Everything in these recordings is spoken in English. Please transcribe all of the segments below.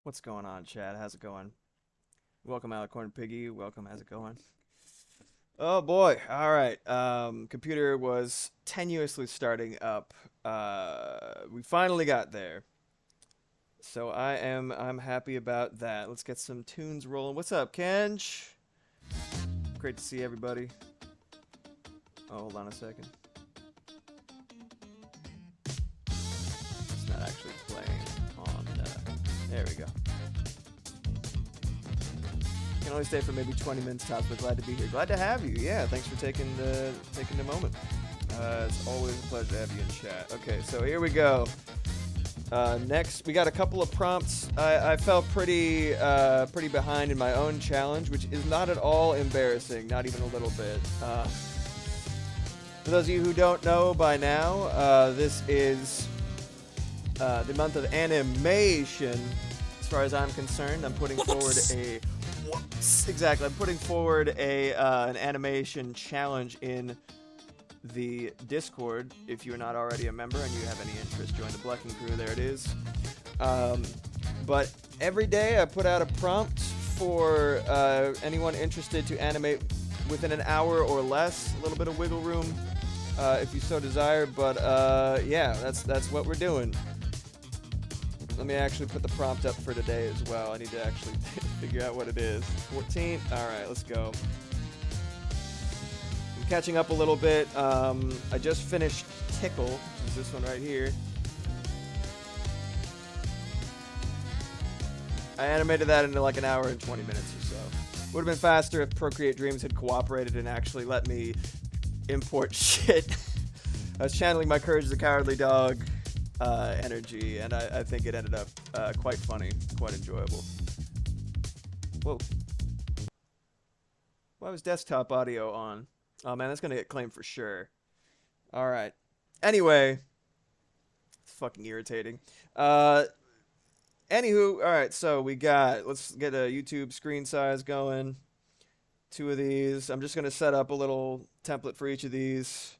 What's going on, Chad? How's it going? Welcome, Alicorn Piggy. Welcome. How's it going? Oh boy. All right. Computer was tenuously starting up. We finally got there. So I'm happy about that. Let's get some tunes rolling. What's up, Kenj? Great to see everybody. Oh, hold on a second. It's not actually playing on. There we go. Can only stay for maybe 20 minutes tops, but glad to be here. Glad to have you. Yeah, thanks for taking the moment. It's always a pleasure to have you in chat. Okay, so here we go. Next, we got a couple of prompts. I felt pretty behind in my own challenge, which is not at all embarrassing, not even a little bit. For those of you who don't know by now, this is the month of animation. As far as I'm concerned, I'm putting forward a exactly. I'm putting forward a an animation challenge in the Discord. If you're not already a member and you have any interest, join the Blecking Crew. There it is. But every day I put out a prompt for anyone interested to animate within an hour or less. A little bit of wiggle room, if you so desire. But yeah, that's what we're doing. Let me actually put the prompt up for today as well. I need to actually figure out what it is. 14. All right, let's go. I'm catching up a little bit. I just finished Tickle, which is this one right here. I animated that into like an hour and 20 minutes or so. Would have been faster if Procreate Dreams had cooperated and actually let me import shit. I was channeling my Courage the Cowardly Dog energy, and I think it ended up quite funny, quite enjoyable. Whoa. Why was desktop audio on? Oh man, that's gonna get claimed for sure. Alright. Anyway, it's fucking irritating. Anywho, alright, so let's get a YouTube screen size going. Two of these. I'm just gonna set up a little template for each of these.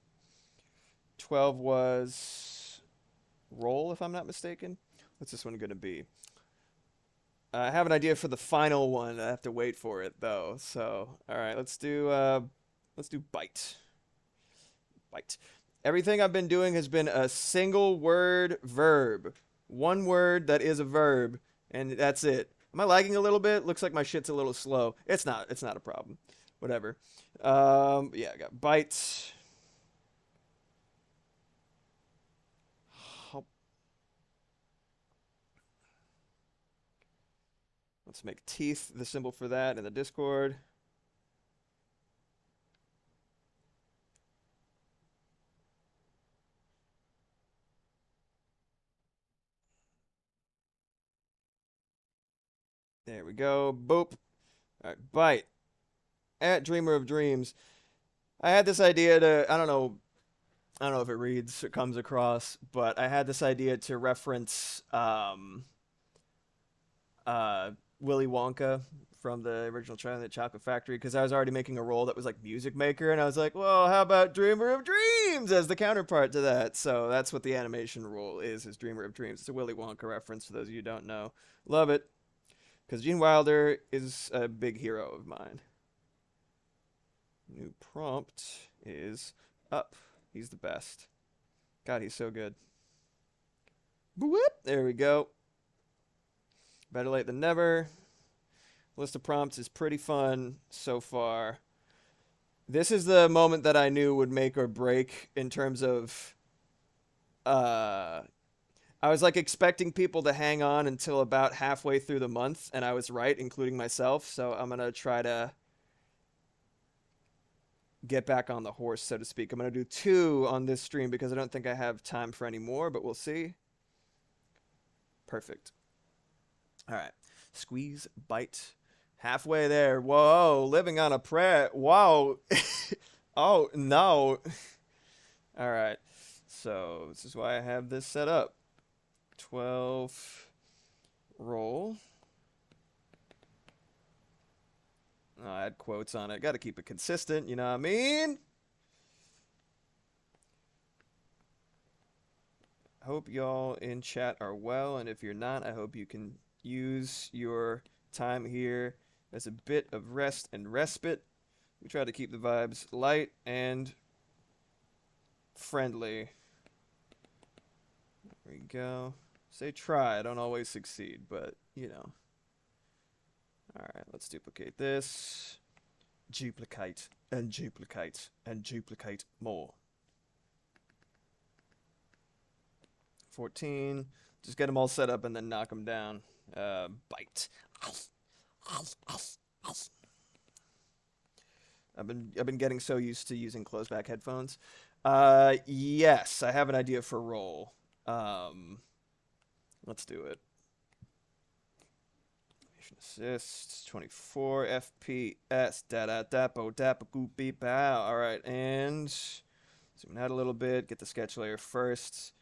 12 was roll, if I'm not mistaken. What's this one gonna be? I have an idea for the final one. I have to wait for it though. So, all right, let's do bite. Bite. Everything I've been doing has been a single word verb. One word that is a verb, and that's it. Am I lagging a little bit? Looks like my shit's a little slow. It's not. It's not a problem. Whatever. Yeah, I got bite. Let's make teeth the symbol for that in the Discord. There we go. Boop. All right, bite. At Dreamer of Dreams. I had this idea to, I don't know if it reads or comes across, but I had this idea to reference uh, Willy Wonka from the original Charlie and the Chocolate Factory because I was already making a role that was like music maker, and I was like, well, how about Dreamer of Dreams as the counterpart to that? So that's what the animation role is Dreamer of Dreams. It's a Willy Wonka reference for those of you who don't know. Love it because Gene Wilder is a big hero of mine. New prompt is up. He's the best. God, he's so good. Boop. There we go. Better late than never. List of prompts is pretty fun so far. This is the moment that I knew would make or break in terms of uh I was like expecting people to hang on until about halfway through the month, and I was right, including myself. So I'm gonna try to get back on the horse, so to speak. I'm gonna do two on this stream because I don't think I have time for any more, but we'll see. Perfect. All right. Squeeze, bite. Halfway there. Whoa, living on a prayer. Wow. Oh, no. All right. So, this is why I have this set up. 12 roll. Oh, I had quotes on it. Got to keep it consistent, you know what I mean? Hope y'all in chat are well, and if you're not, I hope you can use your time here as a bit of rest and respite. We try to keep the vibes light and friendly. There we go. Say try. I don't always succeed, but, you know. Alright, let's duplicate this. Duplicate, and duplicate, and duplicate more. 14. Just get them all set up and then knock them down. Bite. I've been getting so used to using closed back headphones. Yes, I have an idea for roll. Let's do it. Assists 24 FPS. Da da da bo da ba goop beep bow. All right, and zoom out a little bit. Get the sketch layer first.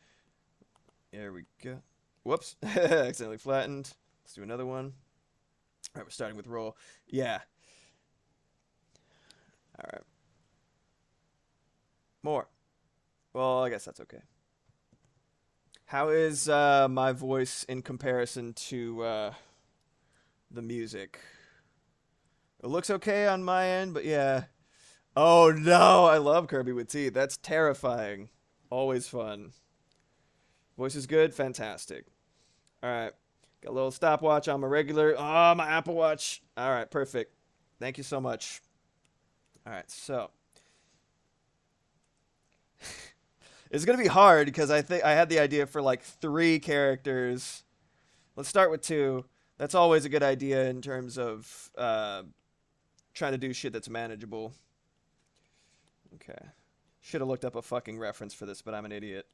There we go. Whoops, accidentally flattened. Let's do another one. All right, we're starting with roll. Yeah. All right. More. Well, I guess that's okay. How is my voice in comparison to the music? It looks okay on my end, but yeah. Oh no, I love Kirby with teeth. That's terrifying. Always fun. Voice is good, fantastic. All right, got a little stopwatch on my regular. Oh, my Apple Watch. All right, perfect. Thank you so much. All right, so it's gonna be hard because I think I had the idea for like 3 characters. Let's start with 2. That's always a good idea in terms of trying to do shit that's manageable. Okay. Should have looked up a fucking reference for this, but I'm an idiot.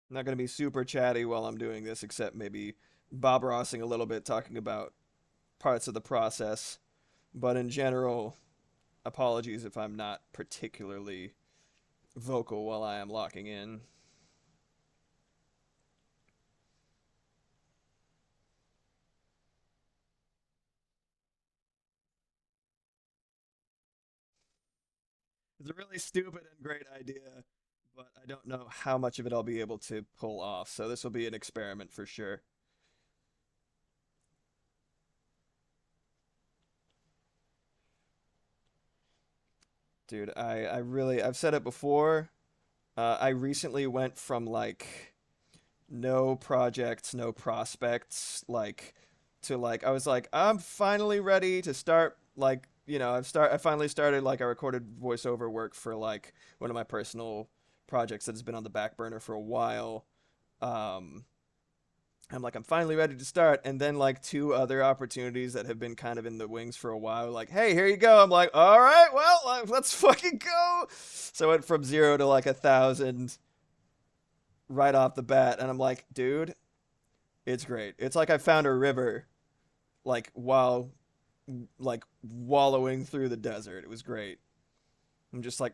I'm not going to be super chatty while I'm doing this, except maybe Bob Rossing a little bit, talking about parts of the process. But in general, apologies if I'm not particularly vocal while I am locking in. It's a really stupid and great idea, but I don't know how much of it I'll be able to pull off. So this will be an experiment for sure. Dude, I've said it before. I recently went from like no projects, no prospects, like to like I was like I'm finally ready to start like I finally started like I recorded voiceover work for like one of my personal projects that has been on the back burner for a while. Um I'm like I'm finally ready to start, and then like 2 other opportunities that have been kind of in the wings for a while like, "Hey, here you go." I'm like, "All right, well, let's fucking go." So I went from 0 to like 1,000 right off the bat, and I'm like, "Dude, it's great. It's like I found a river, like while like wallowing through the desert. It was great. I'm just like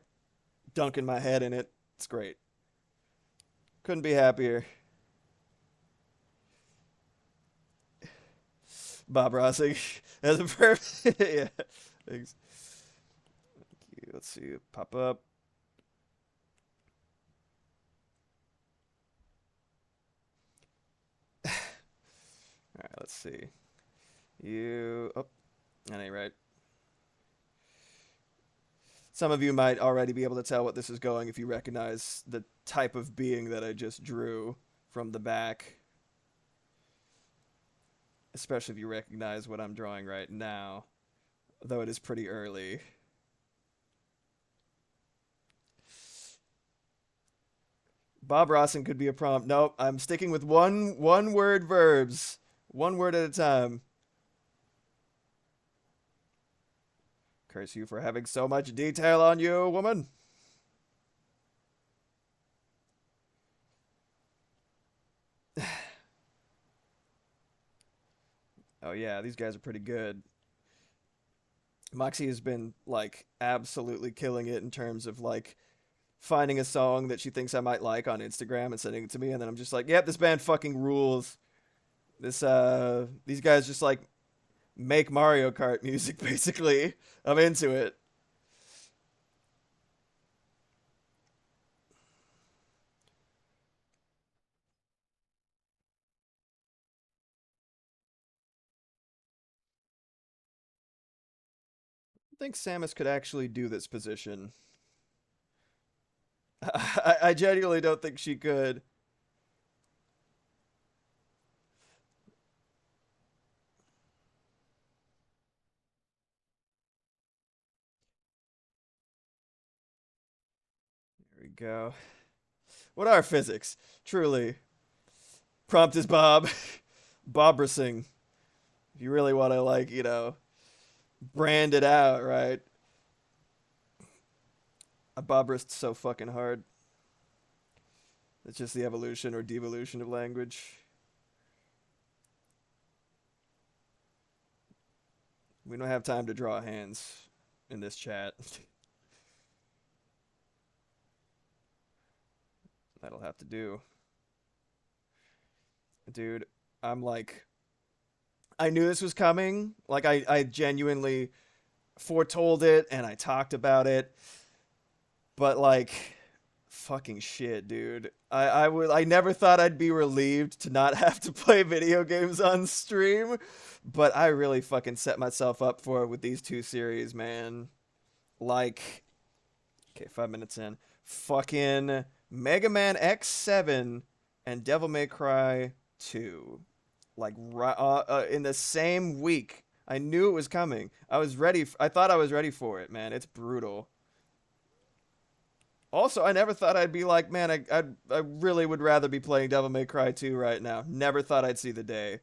dunking my head in it. It's great. Couldn't be happier." Bob Rossing as a perfect. Yeah. Thanks. Let's see it pop up. All right, let's see. Oh, that ain't right. Some of you might already be able to tell what this is going if you recognize the type of being that I just drew from the back. Especially if you recognize what I'm drawing right now, though it is pretty early. Bob Rossen could be a prompt. Nope, I'm sticking with one word verbs. One word at a time. Curse you for having so much detail on you, woman. Oh yeah, these guys are pretty good. Moxie has been like absolutely killing it in terms of like finding a song that she thinks I might like on Instagram and sending it to me, and then I'm just like, yep, this band fucking rules. These guys just like make Mario Kart music basically. I'm into it. I think Samus could actually do this position. I genuinely don't think she could. There we go. What are physics? Truly. Prompt is Bob. Bob Racing. If you really want to, like, brand it out, right? A Bob Rist so fucking hard. It's just the evolution or devolution of language. We don't have time to draw hands in this chat. That'll have to do. Dude, I'm like, I knew this was coming. Like, I genuinely foretold it and I talked about it. But, like, fucking shit, dude. I never thought I'd be relieved to not have to play video games on stream, but I really fucking set myself up for it with these two series, man. Like, okay, 5 minutes in. Fucking Mega Man X7 and Devil May Cry 2. Like, in the same week. I knew it was coming. I was ready. I thought I was ready for it, man. It's brutal. Also, I never thought I'd be like, man, I really would rather be playing Devil May Cry 2 right now. Never thought I'd see the day.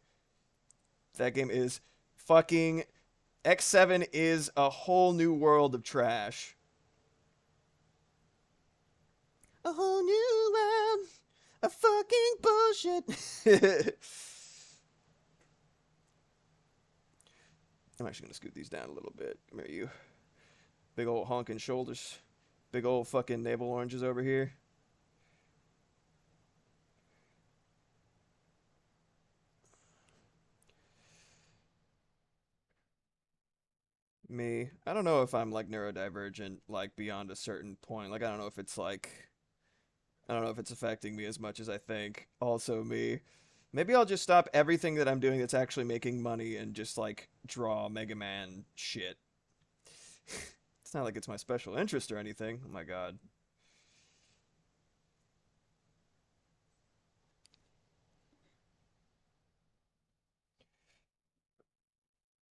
That game is fucking... X7 is a whole new world of trash. A whole new world of fucking bullshit. I'm actually going to scoot these down a little bit. Come here, you. Big old honking shoulders. Big old fucking navel oranges over here. Me. I don't know if I'm like neurodivergent, like beyond a certain point. Like, I don't know if it's like, I don't know if it's affecting me as much as I think. Also, me. Maybe I'll just stop everything that I'm doing that's actually making money and just like draw Mega Man shit. It's not like it's my special interest or anything. Oh my god.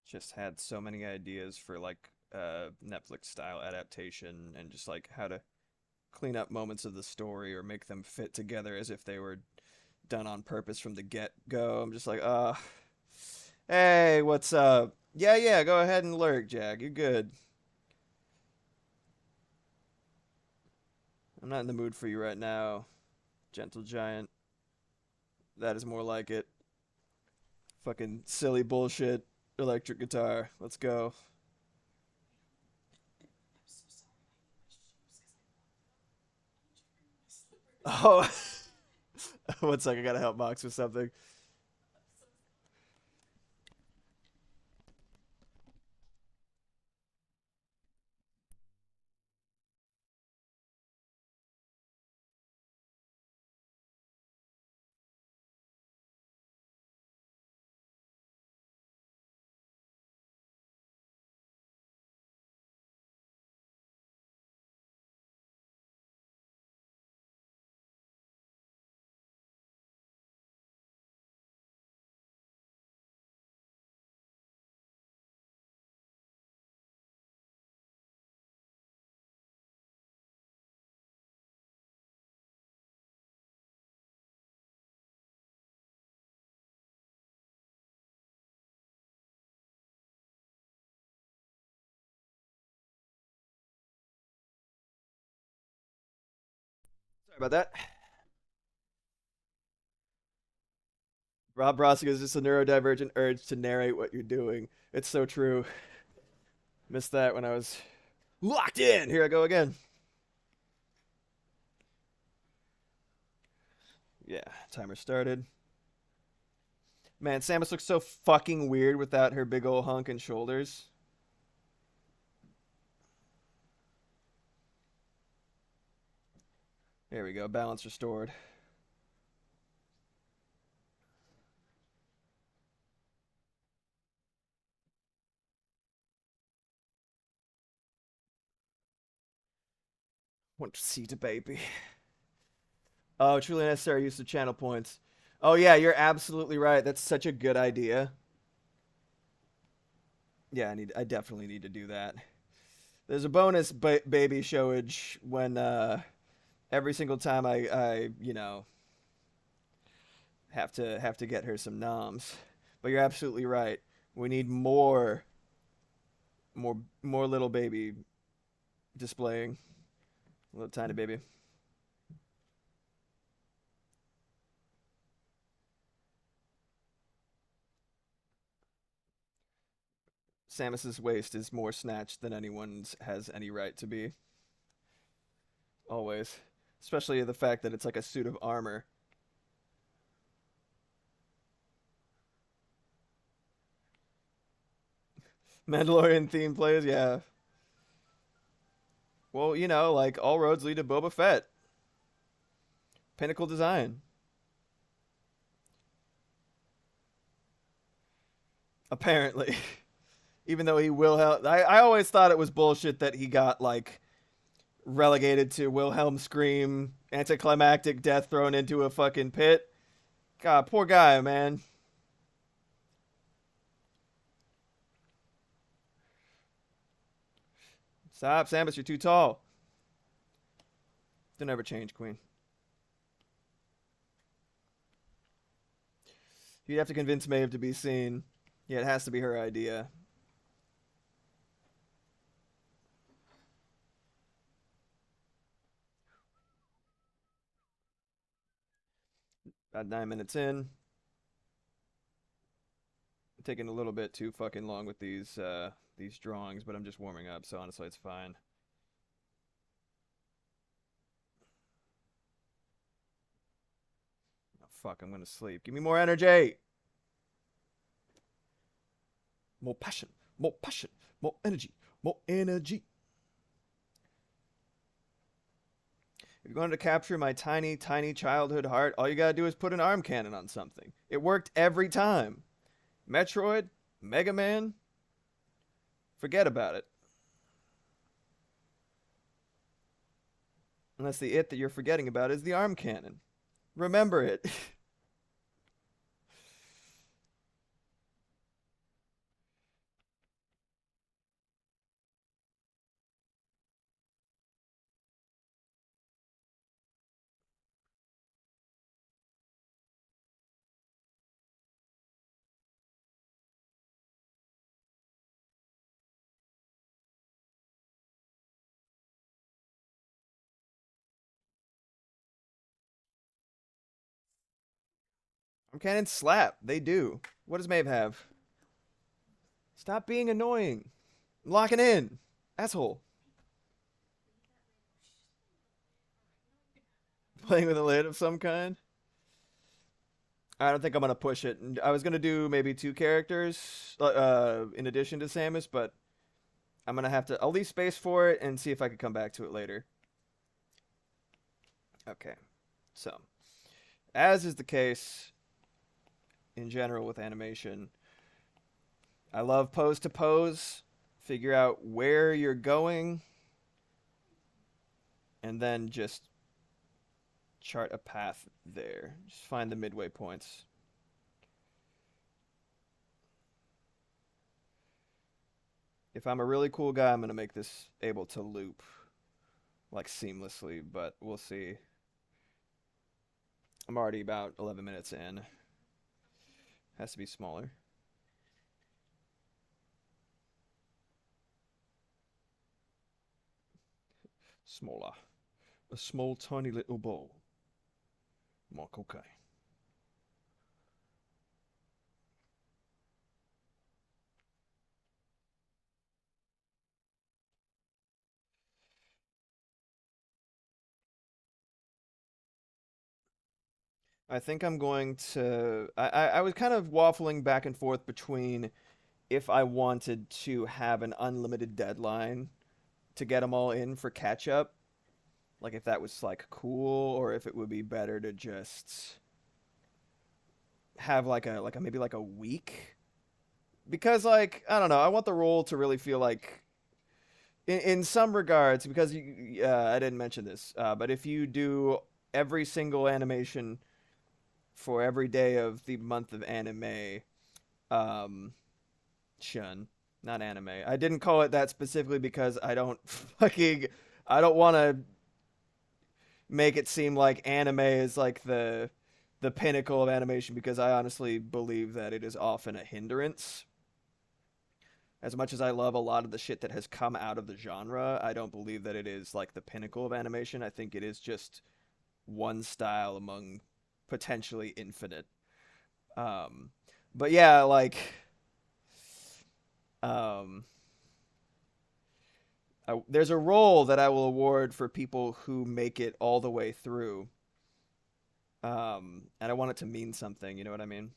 Just had so many ideas for like Netflix style adaptation and just like how to clean up moments of the story or make them fit together as if they were done on purpose from the get go. I'm just like, hey, what's up? Yeah, yeah, go ahead and lurk, Jack. You're good. I'm not in the mood for you right now, gentle giant. That is more like it. Fucking silly bullshit electric guitar. Let's go. Oh, one sec. I gotta help Mox with something. Sorry about that. Rob Rossick is just a neurodivergent urge to narrate what you're doing. It's so true. Missed that when I was locked in. Here I go again. Yeah, timer started. Man, Samus looks so fucking weird without her big ol' hunk and shoulders. There we go, balance restored. Want to see the baby. Oh, truly necessary use of channel points. Oh yeah, you're absolutely right. That's such a good idea. Yeah, I definitely need to do that. There's a bonus baby showage when every single time I have to get her some noms. But you're absolutely right. We need more little baby displaying. Little tiny baby. Samus's waist is more snatched than anyone's has any right to be. Always. Especially the fact that it's like a suit of armor. Mandalorian theme plays, yeah. Well, like all roads lead to Boba Fett. Pinnacle design. Apparently. Even though he will help. I always thought it was bullshit that he got like relegated to Wilhelm Scream, anticlimactic death thrown into a fucking pit. God, poor guy, man. Stop, Samus, you're too tall. Don't ever change, Queen. You'd have to convince Maeve to be seen. Yeah, it has to be her idea. About 9 minutes in. Taking a little bit too fucking long with these drawings, but I'm just warming up, so honestly it's fine. Oh, fuck, I'm gonna sleep. Give me more energy. More passion, more energy, more energy. If you're going to capture my tiny, tiny childhood heart, all you gotta do is put an arm cannon on something. It worked every time. Metroid, Mega Man, forget about it. Unless the it that you're forgetting about is the arm cannon. Remember it. Arm cannons slap. They do. What does Maeve have? Stop being annoying. I'm locking in. Asshole. Playing with a lid of some kind. I don't think I'm gonna push it. I was gonna do maybe two characters in addition to Samus, but I'm gonna have to. I'll leave space for it and see if I can come back to it later. Okay, so as is the case in general with animation, I love pose to pose. Figure out where you're going, and then just chart a path there. Just find the midway points. If I'm a really cool guy, I'm gonna make this able to loop like seamlessly, but we'll see. I'm already about 11 minutes in. Has to be smaller. Smaller. A small, tiny little ball. Michael K. I think I'm going to. I was kind of waffling back and forth between if I wanted to have an unlimited deadline to get them all in for catch up, like if that was like cool, or if it would be better to just have like a maybe like a week, because like I don't know, I want the role to really feel like in some regards, because I didn't mention this, but if you do every single animation for every day of the month of anime, um, shun, not anime. I didn't call it that specifically because I don't want to make it seem like anime is like the pinnacle of animation, because I honestly believe that it is often a hindrance. As much as I love a lot of the shit that has come out of the genre, I don't believe that it is like the pinnacle of animation. I think it is just one style among potentially infinite. Um, but yeah, like um, there's a role that I will award for people who make it all the way through. And I want it to mean something. You know what I mean?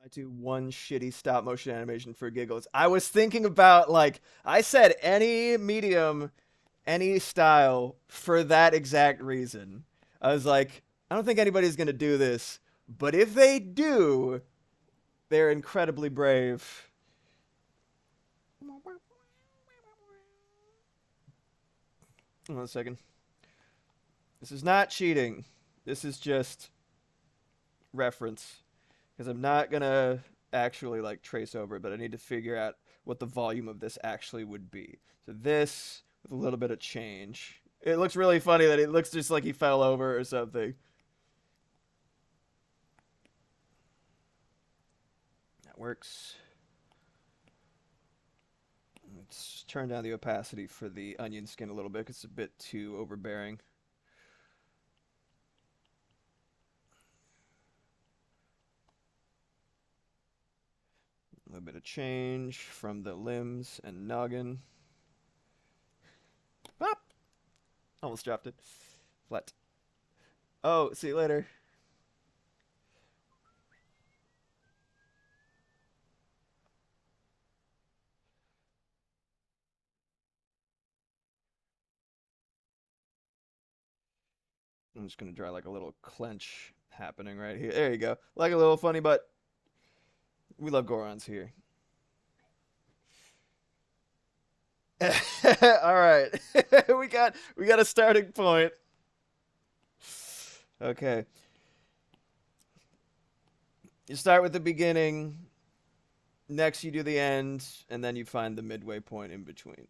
I do one shitty stop motion animation for giggles. I was thinking about like I said any medium, any style for that exact reason. I was like, I don't think anybody's gonna do this, but if they do, they're incredibly brave. 1 second. This is not cheating. This is just reference, because I'm not gonna actually like trace over it, but I need to figure out what the volume of this actually would be. So this with a little bit of change. It looks really funny that it looks just like he fell over or something. That works. Let's turn down the opacity for the onion skin a little bit, 'cause it's a bit too overbearing. A little bit of change from the limbs and noggin. Pop! Almost dropped it. Flat. Oh, see you later. I'm just gonna draw like a little clench happening right here. There you go. Like a little funny butt. We love Gorons here. All right. we got a starting point. Okay. You start with the beginning, next you do the end, and then you find the midway point in between.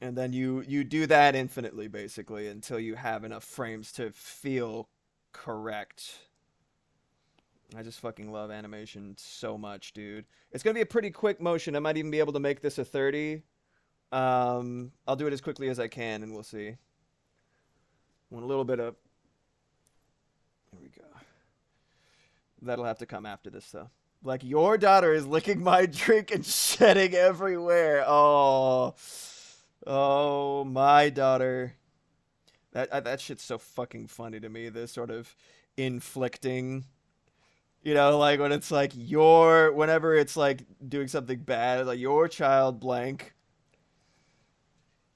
And then you do that infinitely basically until you have enough frames to feel correct. I just fucking love animation so much, dude. It's gonna be a pretty quick motion. I might even be able to make this a 30. I'll do it as quickly as I can, and we'll see. Want a little bit of. Here we go. That'll have to come after this, though. Like, your daughter is licking my drink and shedding everywhere. Oh, oh, my daughter. That shit's so fucking funny to me. This sort of inflicting. You know, like when it's like whenever it's like doing something bad, like your child blank,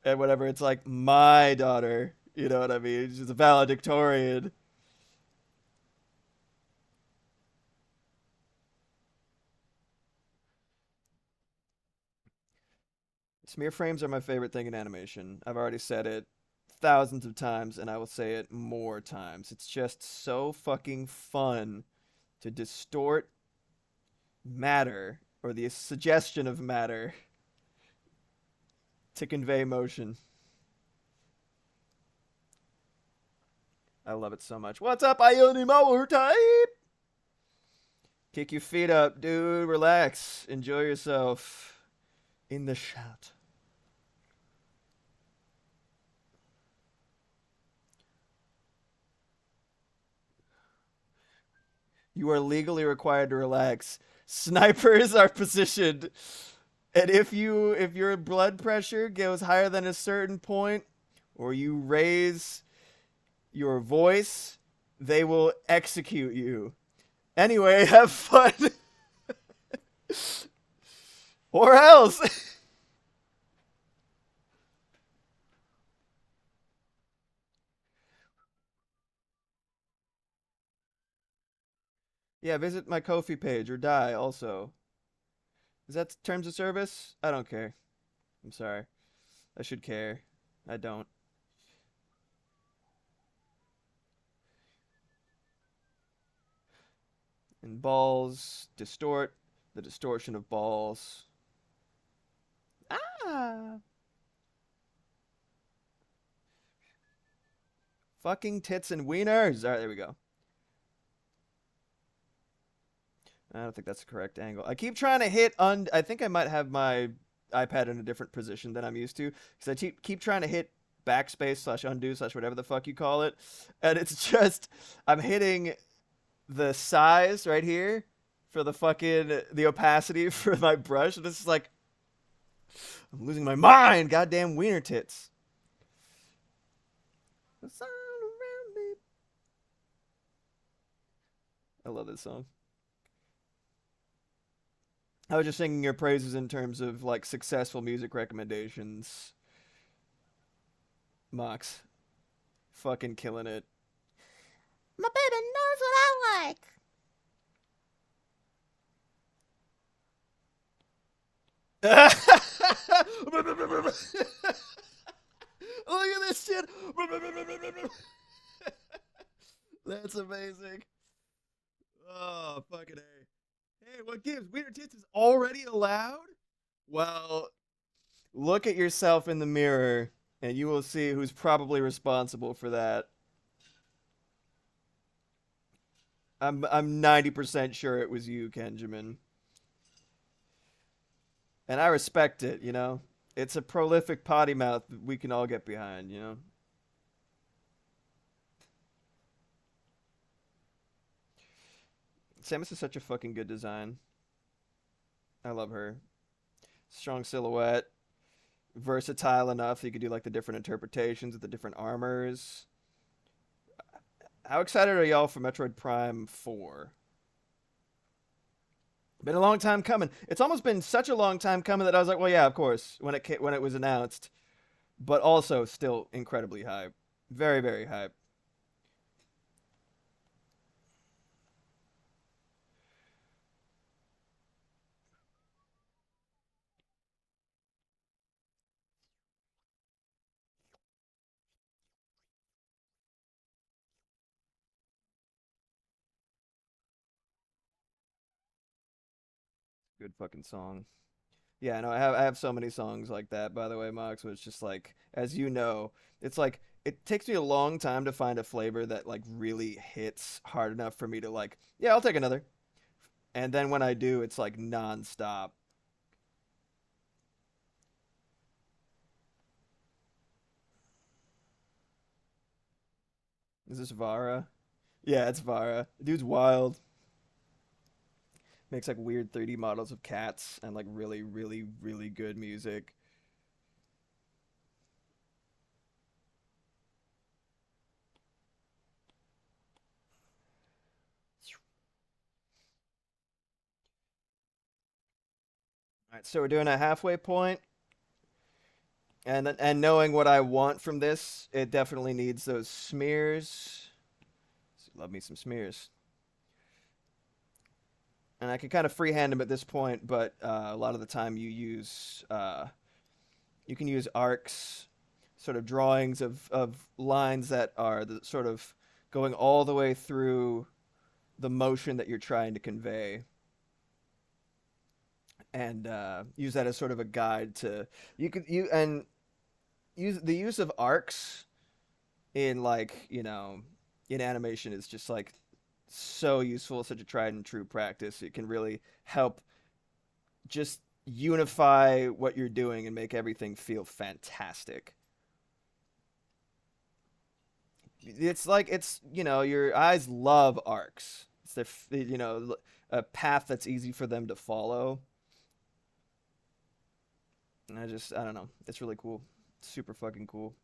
and whenever it's like my daughter, you know what I mean? She's a valedictorian. Smear frames are my favorite thing in animation. I've already said it thousands of times, and I will say it more times. It's just so fucking fun to distort matter, or the suggestion of matter, to convey motion. I love it so much. What's up, Ioni Mower type? Kick your feet up, dude. Relax. Enjoy yourself in the chat. You are legally required to relax. Snipers are positioned, and if your blood pressure goes higher than a certain point, or you raise your voice, they will execute you. Anyway, have fun. Or else. Yeah, visit my Ko-fi page or die also. Is that terms of service? I don't care. I'm sorry. I should care. I don't. And balls distort the distortion of balls. Ah. Fucking tits and wieners. All right, there we go. I don't think that's the correct angle. I keep trying to hit I think I might have my iPad in a different position than I'm used to because I keep trying to hit backspace slash undo slash whatever the fuck you call it, and it's just I'm hitting the size right here for the opacity for my brush, and it's just like I'm losing my mind. Goddamn wiener tits. I love this song. I was just singing your praises in terms of like successful music recommendations. Mox, fucking killing it. My baby knows what I like. Look at this shit. That's amazing. Oh, fucking A. Hey, what gives? Wiener tits is already allowed? Well, look at yourself in the mirror and you will see who's probably responsible for that. I'm 90% sure it was you, Kenjamin. And I respect it, you know? It's a prolific potty mouth that we can all get behind, you know? Samus is such a fucking good design. I love her. Strong silhouette. Versatile enough that you could do like the different interpretations of the different armors. How excited are y'all for Metroid Prime 4? Been a long time coming. It's almost been such a long time coming that I was like, well, yeah, of course, when it was announced, but also still incredibly hype. Very, very hype. Good fucking song. Yeah, no, I have so many songs like that, by the way, Mox, where it's just like, as you know, it's like it takes me a long time to find a flavor that like really hits hard enough for me to like, yeah, I'll take another. And then when I do, it's like nonstop. Is this Vara? Yeah, it's Vara. Dude's wild. Makes like weird 3D models of cats and like really, really, really good music. All right, so we're doing a halfway point, and knowing what I want from this, it definitely needs those smears. Love me some smears. And I can kind of freehand them at this point, but a lot of the time you can use arcs, sort of drawings of lines that are the sort of going all the way through the motion that you're trying to convey, and use that as sort of a guide to you could you and use the use of arcs in like in animation is just like so useful, such a tried and true practice. It can really help just unify what you're doing and make everything feel fantastic. It's like it's your eyes love arcs. It's a path that's easy for them to follow. And I don't know. It's really cool. Super fucking cool.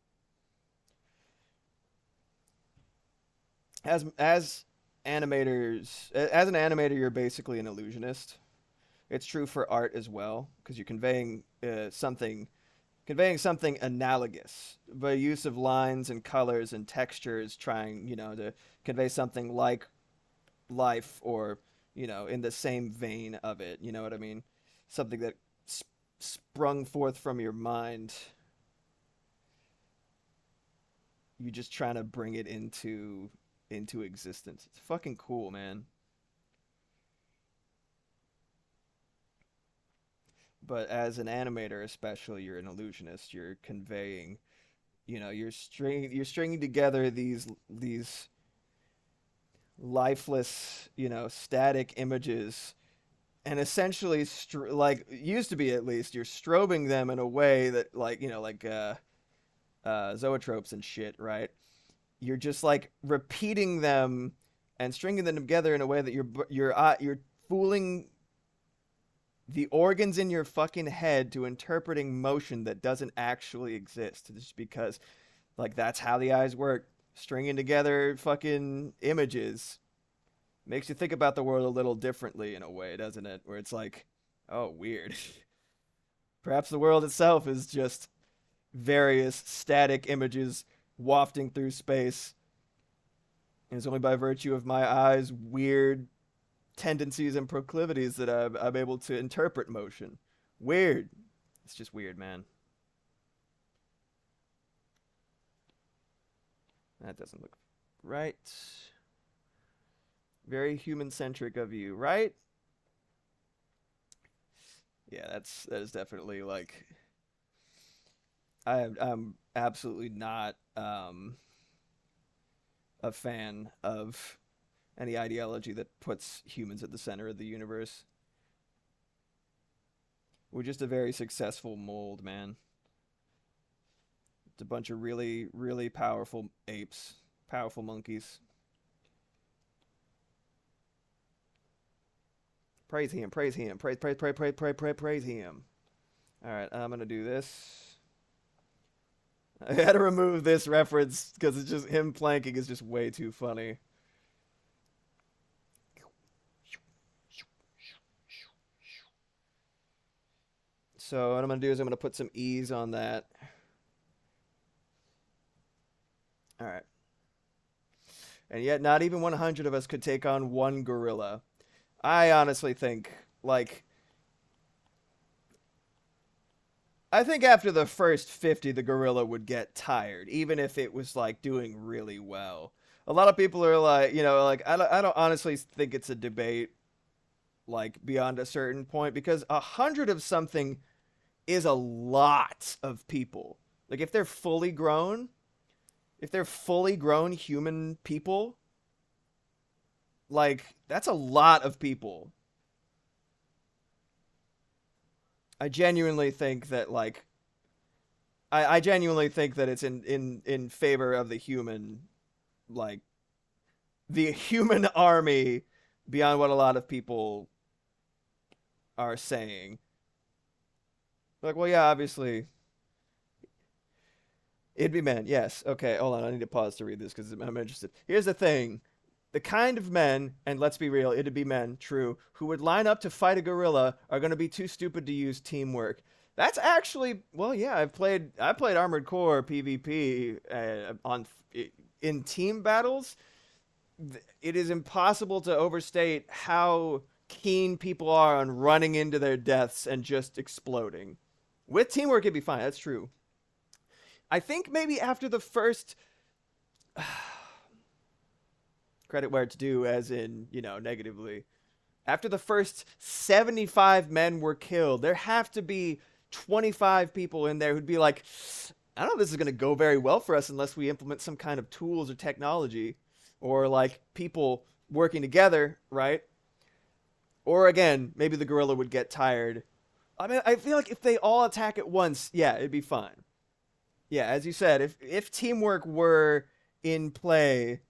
As animators, as an animator, you're basically an illusionist. It's true for art as well because you're conveying something analogous by use of lines and colors and textures, trying to convey something like life or in the same vein of it. You know what I mean? Something that sprung forth from your mind. You just trying to bring it into existence. It's fucking cool, man. But as an animator, especially, you're an illusionist. You're conveying, you're stringing together these lifeless, static images, and essentially, like used to be at least, you're strobing them in a way that, zoetropes and shit, right? You're just like repeating them and stringing them together in a way that you're fooling the organs in your fucking head to interpreting motion that doesn't actually exist, just because like that's how the eyes work. Stringing together fucking images makes you think about the world a little differently in a way, doesn't it? Where it's like, oh, weird. Perhaps the world itself is just various static images wafting through space. And it's only by virtue of my eyes' weird tendencies and proclivities that I'm able to interpret motion. Weird. It's just weird, man. That doesn't look right. Very human-centric of you, right? Yeah, that is definitely like I'm absolutely not a fan of any ideology that puts humans at the center of the universe. We're just a very successful mold, man. It's a bunch of really, really powerful apes, powerful monkeys. Praise him, praise him, praise him. All right, I'm gonna do this. I had to remove this reference because it's just him planking is just way too funny. So what I'm gonna do is I'm gonna put some ease on that. All right. And yet, not even 100 of us could take on one gorilla. I honestly think, like, I think after the first 50, the gorilla would get tired, even if it was, like, doing really well. A lot of people are like, like, I don't honestly think it's a debate, like, beyond a certain point, because 100 of something is a lot of people. Like, if they're fully grown human people, like, that's a lot of people. I genuinely think that, like, I genuinely think that it's in favor of the human, like, the human army beyond what a lot of people are saying. Like, well, yeah, obviously, it'd be men. Yes. Okay, hold on. I need to pause to read this because I'm interested. Here's the thing. The kind of men, and let's be real, it'd be men, true, who would line up to fight a gorilla are going to be too stupid to use teamwork. That's actually, well, yeah, I played Armored Core PvP in team battles. It is impossible to overstate how keen people are on running into their deaths and just exploding. With teamwork, it'd be fine. That's true. I think maybe after the first credit where it's due, as in, negatively. After the first 75 men were killed, there have to be 25 people in there who'd be like, I don't know if this is going to go very well for us unless we implement some kind of tools or technology. or like people working together, right? Or again, maybe the gorilla would get tired. I mean, I feel like if they all attack at once, yeah, it'd be fine. Yeah, as you said, if teamwork were in play,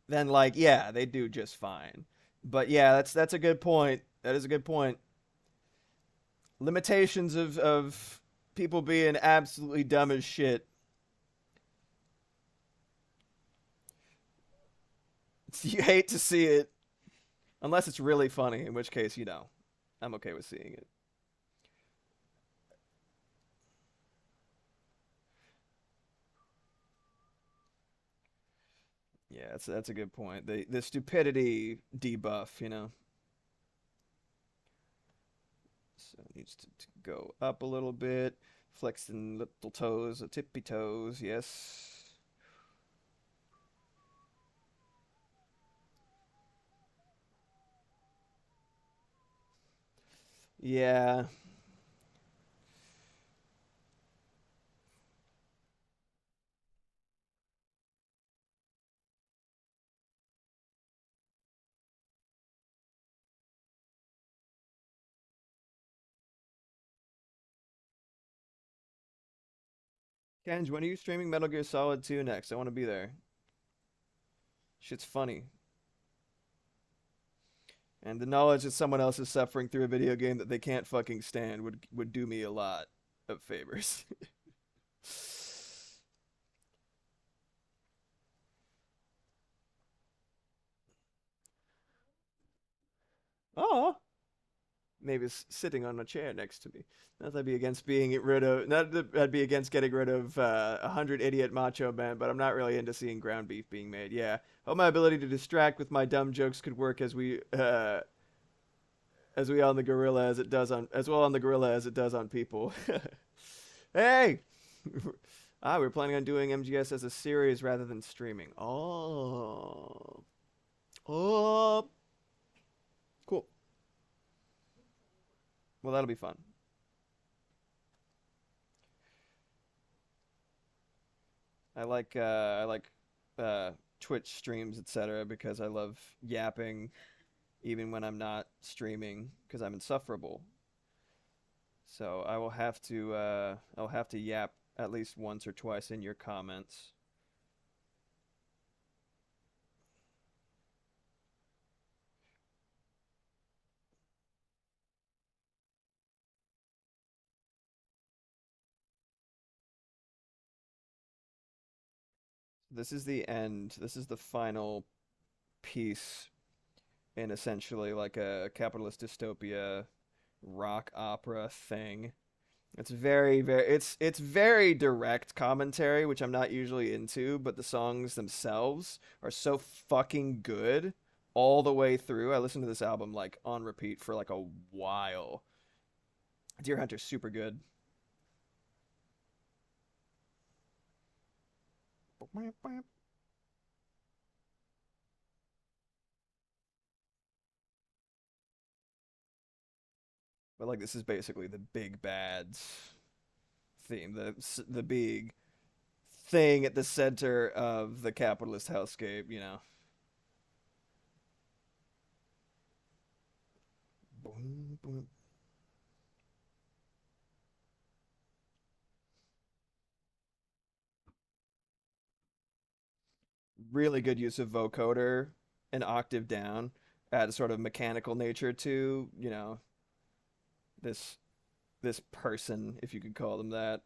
then like yeah, they do just fine. But yeah, that's a good point. That is a good point. Limitations of people being absolutely dumb as shit. You hate to see it unless it's really funny, in which case, I'm okay with seeing it. Yeah, that's a good point. The stupidity debuff. So it needs to go up a little bit, flexing little toes, tippy toes. Yes. Yeah. Kenj, when are you streaming Metal Gear Solid 2 next? I want to be there. Shit's funny. And the knowledge that someone else is suffering through a video game that they can't fucking stand would do me a lot of favors. Oh, maybe sitting on a chair next to me. Not that I'd be against being rid of. Not that I'd be against getting rid of 100 idiot macho men, but I'm not really into seeing ground beef being made. Yeah, hope my ability to distract with my dumb jokes could work as we on the gorilla as it does on as well on the gorilla as it does on people. Hey, we're planning on doing MGS as a series rather than streaming. Oh, cool. Well, that'll be fun. I like uh, Twitch streams, etc., because I love yapping even when I'm not streaming because I'm insufferable. So I'll have to yap at least once or twice in your comments. This is the end. This is the final piece in essentially like a capitalist dystopia rock opera thing. It's it's very direct commentary, which I'm not usually into, but the songs themselves are so fucking good all the way through. I listened to this album like on repeat for like a while. Deer Hunter's super good. But like this is basically the big bad's theme, the big thing at the center of the capitalist hellscape. Boom, boom. Really good use of vocoder, an octave down, add a sort of mechanical nature to, this this person, if you could call them that.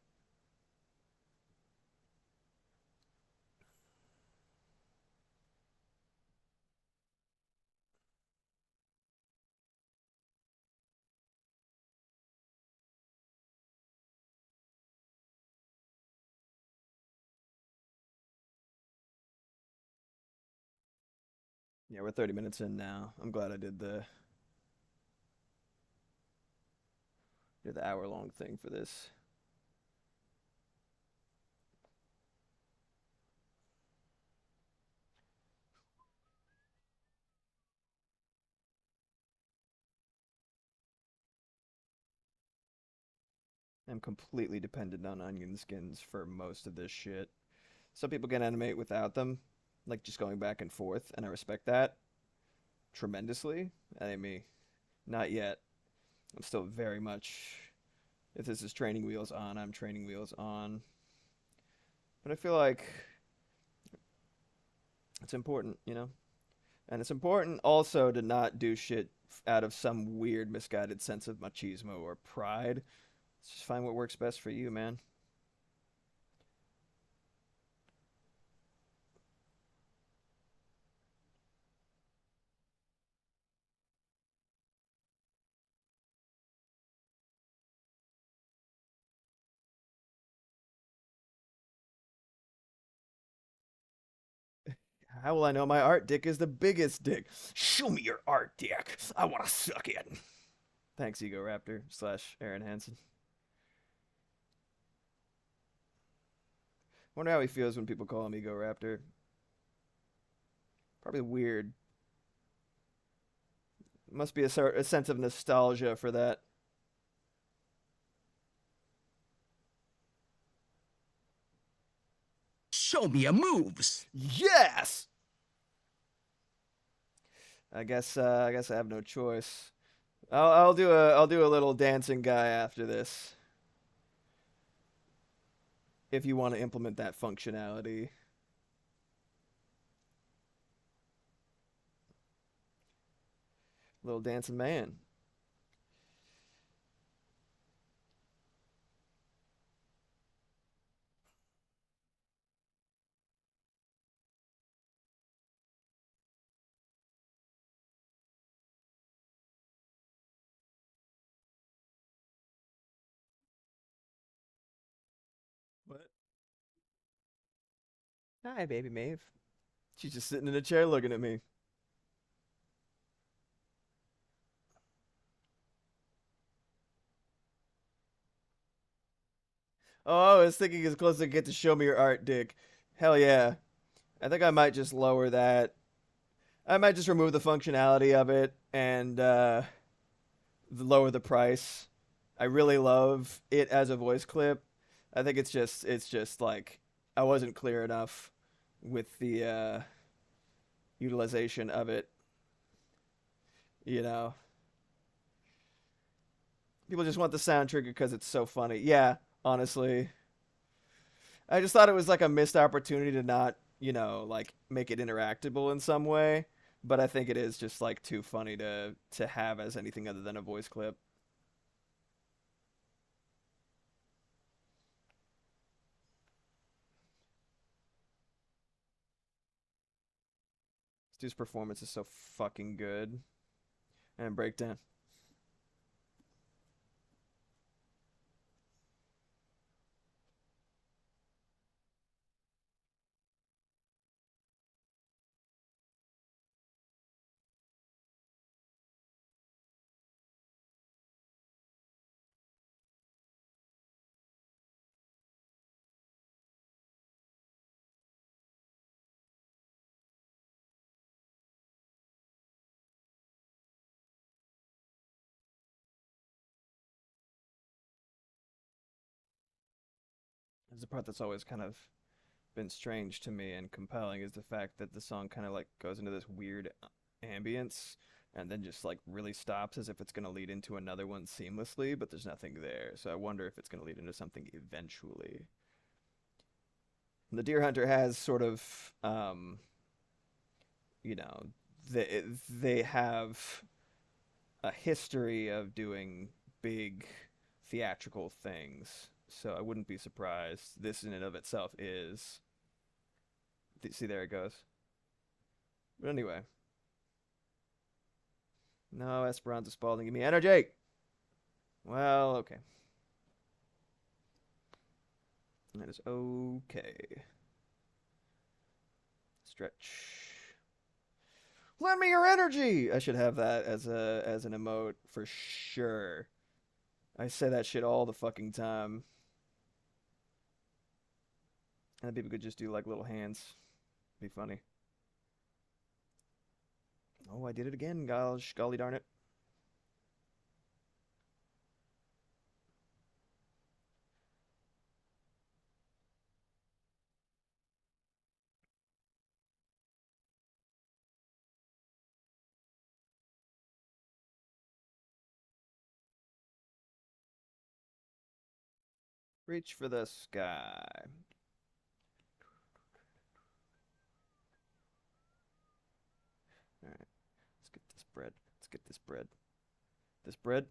Yeah, we're 30 minutes in now. I'm glad I did the hour long thing for this. I'm completely dependent on onion skins for most of this shit. Some people can animate without them, like just going back and forth, and I respect that tremendously. I mean, not yet. I'm still very much. If this is training wheels on, I'm training wheels on. But I feel like it's important, you know? And it's important also to not do shit out of some weird, misguided sense of machismo or pride. Just find what works best for you, man. How will I know my art dick is the biggest dick? Show me your art dick. I want to suck it. Thanks, Ego Raptor slash Aaron Hansen. Wonder how he feels when people call him Ego Raptor. Probably weird. Must be a sense of nostalgia for that. Show me your moves. Yes. I guess I have no choice. I'll do a little dancing guy after this. If you want to implement that functionality. Little dancing man. What? Hi, baby Maeve. She's just sitting in a chair looking at me. Oh, I was thinking as close as I get to show me your art, Dick. Hell yeah. I think I might just lower that. I might just remove the functionality of it and lower the price. I really love it as a voice clip. I think it's just like I wasn't clear enough with the utilization of it. You know, people just want the sound trigger because it's so funny. Yeah, honestly, I just thought it was like a missed opportunity to not, like make it interactable in some way. But I think it is just like too funny to have as anything other than a voice clip. This dude's performance is so fucking good. And breakdown. There's the part that's always kind of been strange to me and compelling is the fact that the song kind of like goes into this weird ambience and then just like really stops as if it's going to lead into another one seamlessly, but there's nothing there. So I wonder if it's going to lead into something eventually. The Deer Hunter has sort of, you know, they have a history of doing big theatrical things. So I wouldn't be surprised. This in and of itself is. See, there it goes. But anyway, no Esperanza Spalding, give me energy. Well, okay. That is okay. Stretch. Lend me your energy. I should have that as an emote for sure. I say that shit all the fucking time. And people could just do like little hands. Be funny. Oh, I did it again. Gosh, golly darn it. Reach for the sky. All right. Let's get this bread. Let's get this bread. This bread.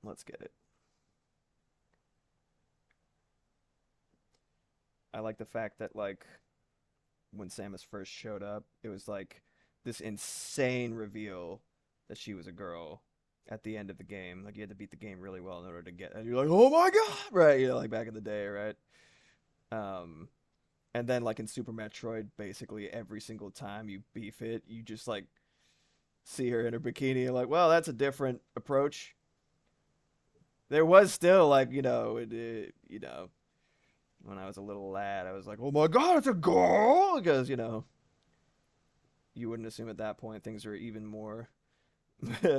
Let's get it. I like the fact that like when Samus first showed up, it was like this insane reveal that she was a girl at the end of the game. Like you had to beat the game really well in order to get, and you're like, oh my god, right? You know, like back in the day, right? Um, and then like in Super Metroid, basically every single time you beef it, you just like see her in her bikini, and like, well, that's a different approach. There was still like you know when I was a little lad, I was like, oh my god, it's a girl, because you know you wouldn't assume at that point things are even more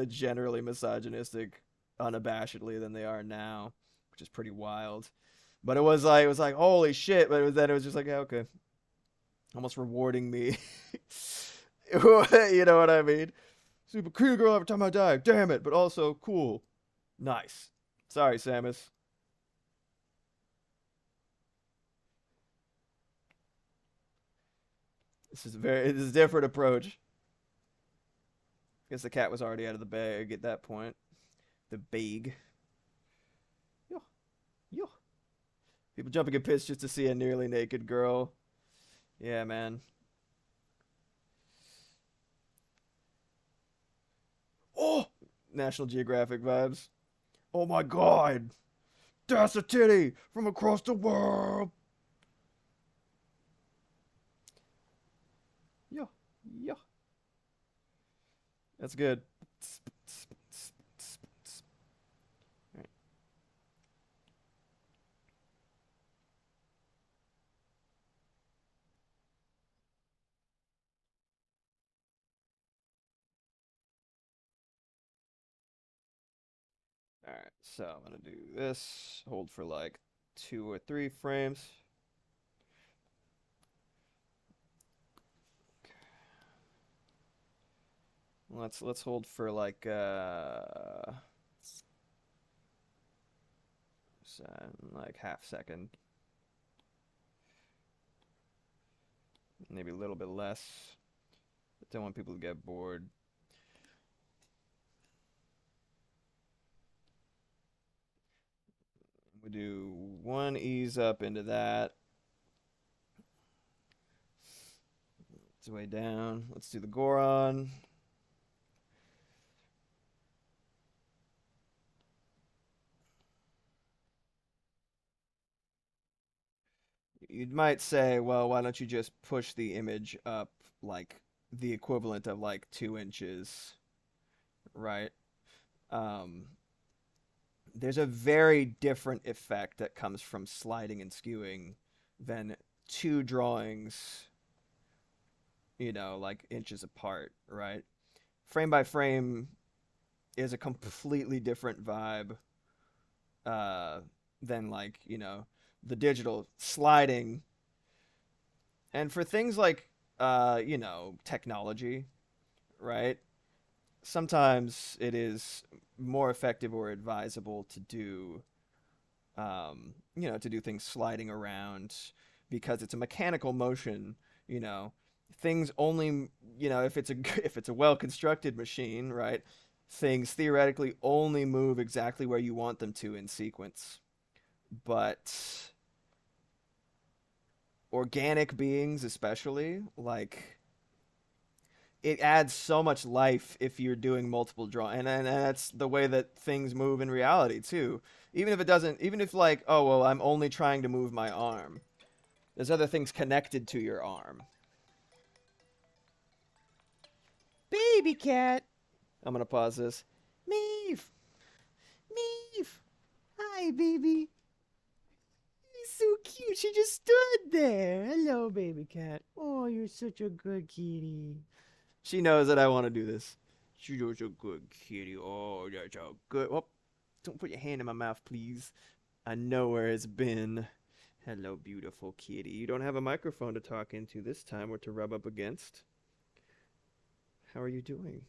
generally misogynistic unabashedly than they are now, which is pretty wild. But it was like holy shit, but then it was just like, yeah, okay. Almost rewarding me. You know what I mean? Super cool girl every time I die. Damn it, but also cool. Nice. Sorry, Samus. This is a different approach. Guess the cat was already out of the bag at that point. The bag. Yo, yo. People jumping in pits just to see a nearly naked girl. Yeah, man. Oh, National Geographic vibes. Oh my god, that's a titty from across the world. Yo, yo. That's good. Alright. Alright, so I'm gonna do this. Hold for like 2 or 3 frames. Let's hold for like like half second. Maybe a little bit less. Don't want people to get bored. We do one ease up into that. It's way down. Let's do the Goron. You might say, well, why don't you just push the image up like the equivalent of like 2 inches, right? Um, there's a very different effect that comes from sliding and skewing than two drawings, you know, like inches apart, right? Frame by frame is a completely different vibe uh, than like, you know, the digital sliding. And for things like, you know, technology, right? Sometimes it is more effective or advisable to do, you know, to do things sliding around because it's a mechanical motion. You know, things only, you know, if it's a if it's a well constructed machine, right? Things theoretically only move exactly where you want them to in sequence. But organic beings, especially, like it adds so much life if you're doing multiple draw, and that's the way that things move in reality too. Even if it doesn't, even if like, oh well, I'm only trying to move my arm. There's other things connected to your arm. Baby cat. I'm gonna pause this. Meave. Meave. Hi, baby. He's so cute. She just stood there. Hello, baby cat. Oh, you're such a good kitty. She knows that I want to do this. She's such a good kitty. Oh, that's a good. Oh, don't put your hand in my mouth, please. I know where it's been. Hello, beautiful kitty. You don't have a microphone to talk into this time or to rub up against. How are you doing?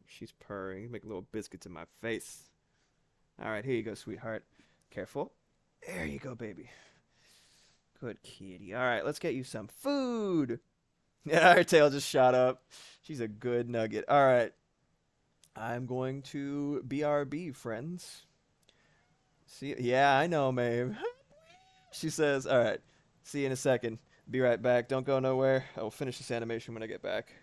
She's purring. Make little biscuits in my face. All right, here you go, sweetheart. Careful. There you go, baby. Good kitty. All right, let's get you some food. Yeah, her tail just shot up. She's a good nugget. All right. I'm going to BRB, friends. See, yeah, I know, Maeve. She says, all right, see you in a second. Be right back. Don't go nowhere. I will finish this animation when I get back.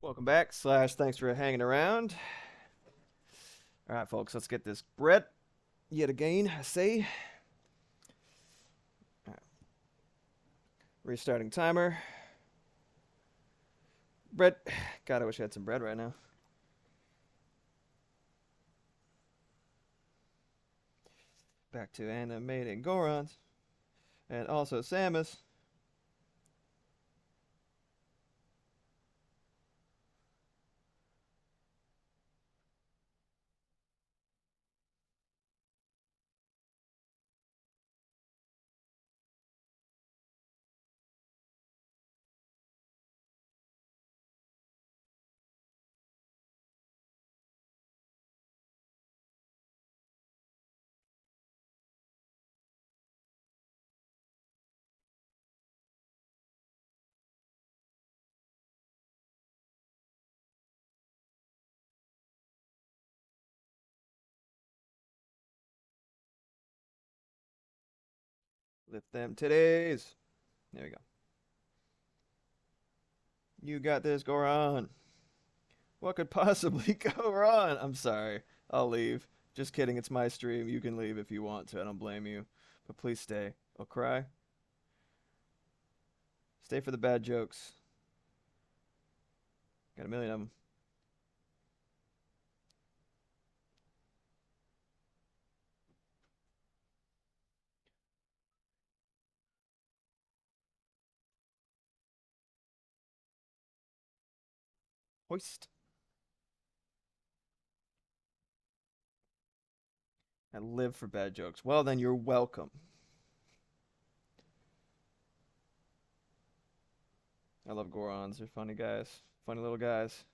Welcome back, slash thanks for hanging around. All right, folks, let's get this bread yet again, I say. All right. Restarting timer. Bread. God, I wish I had some bread right now. Back to animating Gorons. And also Samus. Lift them titties. There we go. You got this, Goron. What could possibly go wrong? I'm sorry. I'll leave. Just kidding. It's my stream. You can leave if you want to. I don't blame you. But please stay. I'll cry. Stay for the bad jokes. Got a million of them. Hoist. I live for bad jokes. Well, then you're welcome. I love Gorons. They're funny guys. Funny little guys.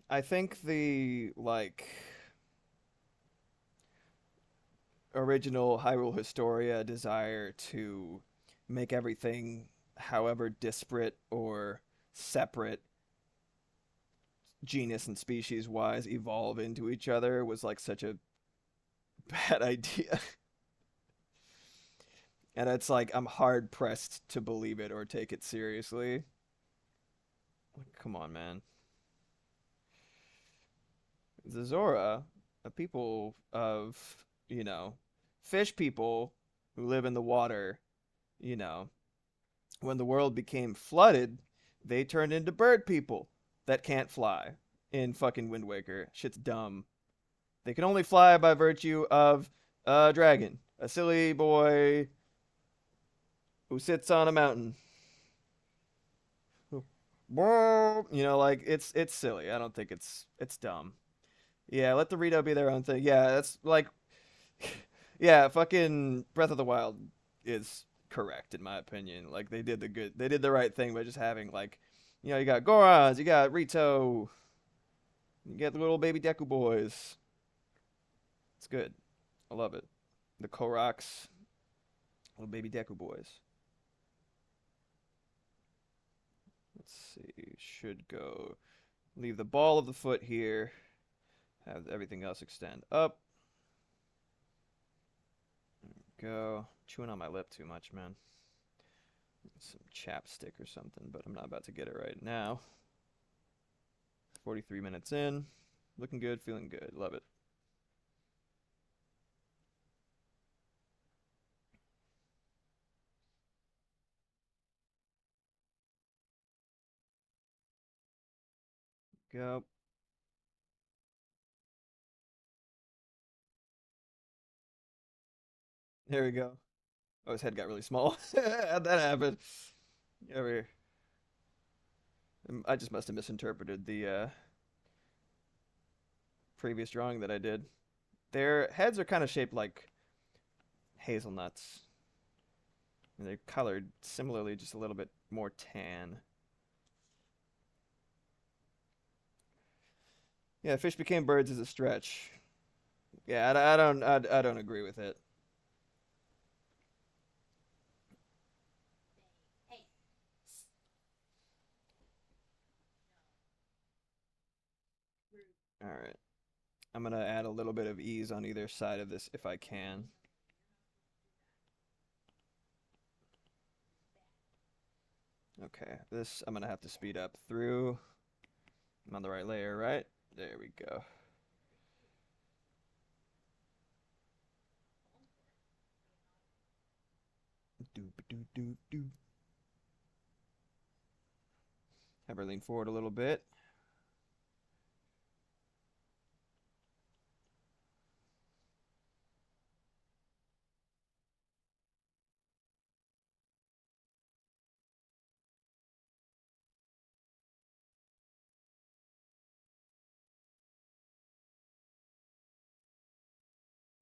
I think the, like, original Hyrule Historia desire to make everything, however disparate or separate genus and species wise, evolve into each other was like such a bad idea. And it's like I'm hard pressed to believe it or take it seriously. Come on, man. The Zora, a people of, you know, fish people who live in the water, you know, when the world became flooded, they turned into bird people that can't fly in fucking Wind Waker. Shit's dumb. They can only fly by virtue of a dragon, a silly boy who sits on a mountain. You know, like it's silly. I don't think it's dumb. Yeah, let the Rito be their own thing. Yeah, that's like yeah, fucking Breath of the Wild is correct in my opinion. Like they did the right thing by just having like, you know, you got Gorons, you got Rito, you get the little baby Deku boys. It's good. I love it. The Koroks, little baby Deku boys. Let's see. Should go. Leave the ball of the foot here. Have everything else extend up. There we go. Chewing on my lip too much, man. Some chapstick or something, but I'm not about to get it right now. 43 minutes in. Looking good, feeling good. Love it. Go. There we go. Oh, his head got really small. How'd that happen? Over here. I just must have misinterpreted the previous drawing that I did. Their heads are kind of shaped like hazelnuts. And they're colored similarly, just a little bit more tan. Yeah, fish became birds is a stretch. Yeah, I don't agree with it. All right. I'm gonna add a little bit of ease on either side of this if I can. Okay, this I'm gonna have to speed up through. I'm on the right layer, right? There we go. Doop doop doop doop. Have her lean forward a little bit.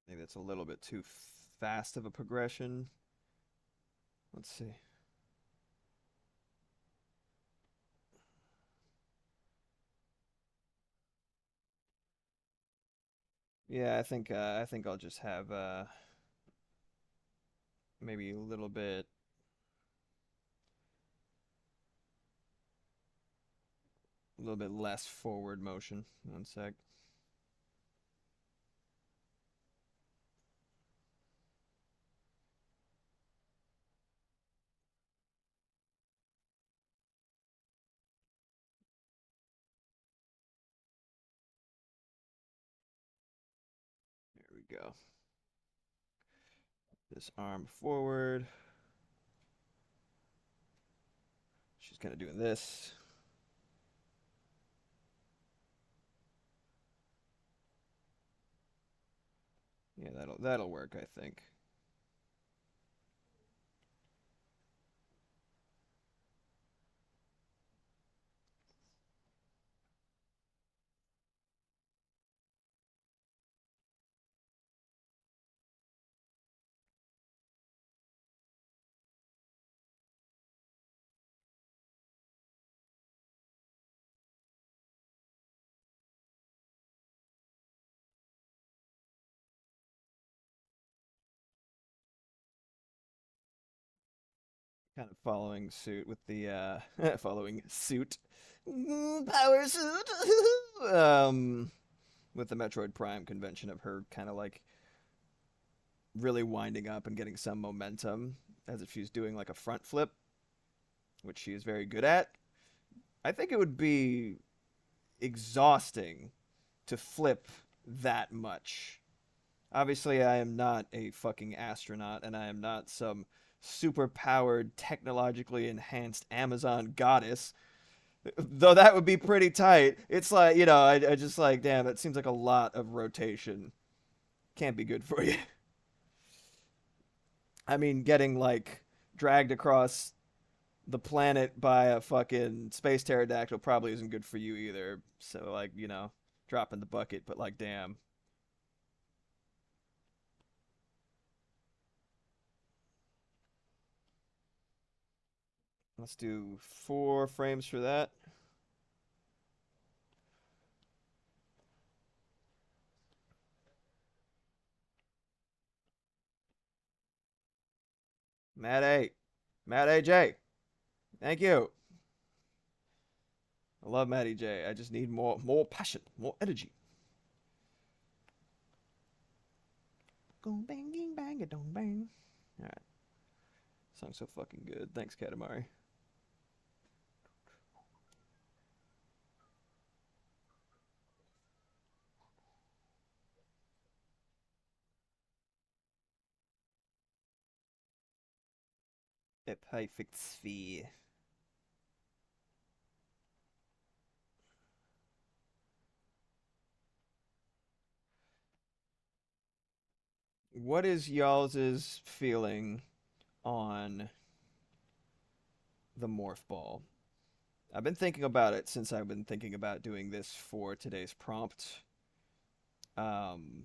Maybe that's a little bit too fast of a progression. Let's see. Yeah, I think I'll just have maybe a little bit less forward motion. One sec. There we go. This arm forward. She's kind of doing this. Yeah, that'll work, I think. Kind of following suit with the following suit. Power suit. With the Metroid Prime convention of her kind of like really winding up and getting some momentum as if she's doing like a front flip, which she is very good at. I think it would be exhausting to flip that much. Obviously, I am not a fucking astronaut, and I am not some super powered, technologically enhanced Amazon goddess. Though that would be pretty tight. It's like, I just like, damn, it seems like a lot of rotation. Can't be good for you. I mean, getting like dragged across the planet by a fucking space pterodactyl probably isn't good for you either. So, like, dropping the bucket, but like, damn. Let's do 4 frames for that. Matt A. Matt AJ. Thank you. I love Matty J. I just need more passion, more energy. Go banging bang it don't bang. Alright. Song's so fucking good. Thanks, Katamari. A perfect sphere. What is y'all's feeling on the morph ball? I've been thinking about it since I've been thinking about doing this for today's prompt. Um,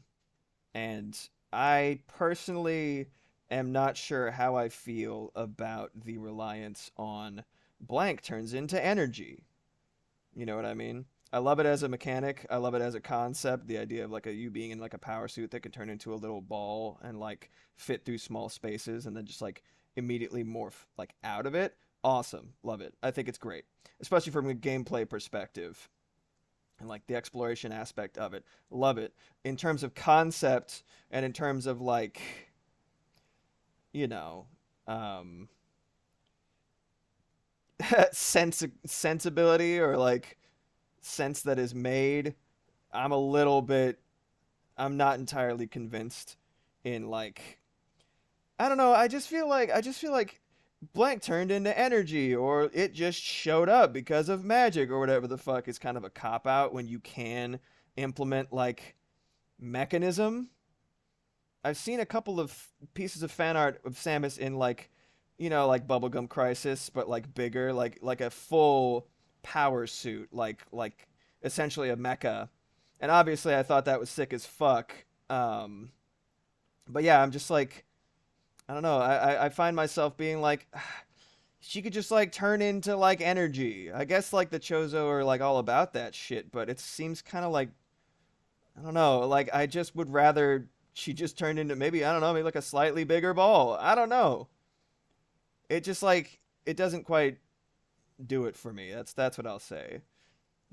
and I personally am not sure how I feel about the reliance on blank turns into energy. You know what I mean? I love it as a mechanic. I love it as a concept. The idea of like you being in like a power suit that can turn into a little ball and like fit through small spaces and then just like immediately morph like out of it. Awesome. Love it. I think it's great, especially from a gameplay perspective and like the exploration aspect of it. Love it. In terms of concept and in terms of like, you know, um sensibility or like sense that is made, I'm a little bit I'm not entirely convinced in like I don't know, I just feel like blank turned into energy or it just showed up because of magic or whatever the fuck is kind of a cop out when you can implement like mechanism. I've seen a couple of pieces of fan art of Samus in like, like Bubblegum Crisis, but like bigger, like a full power suit, like essentially a mecha. And obviously, I thought that was sick as fuck. Um, but yeah, I'm just like, I don't know. I find myself being like, she could just like turn into like energy. I guess like the Chozo are like all about that shit, but it seems kind of like I don't know. Like I just would rather she just turned into maybe I don't know, maybe like a slightly bigger ball. I don't know. It just like it doesn't quite do it for me. That's what I'll say.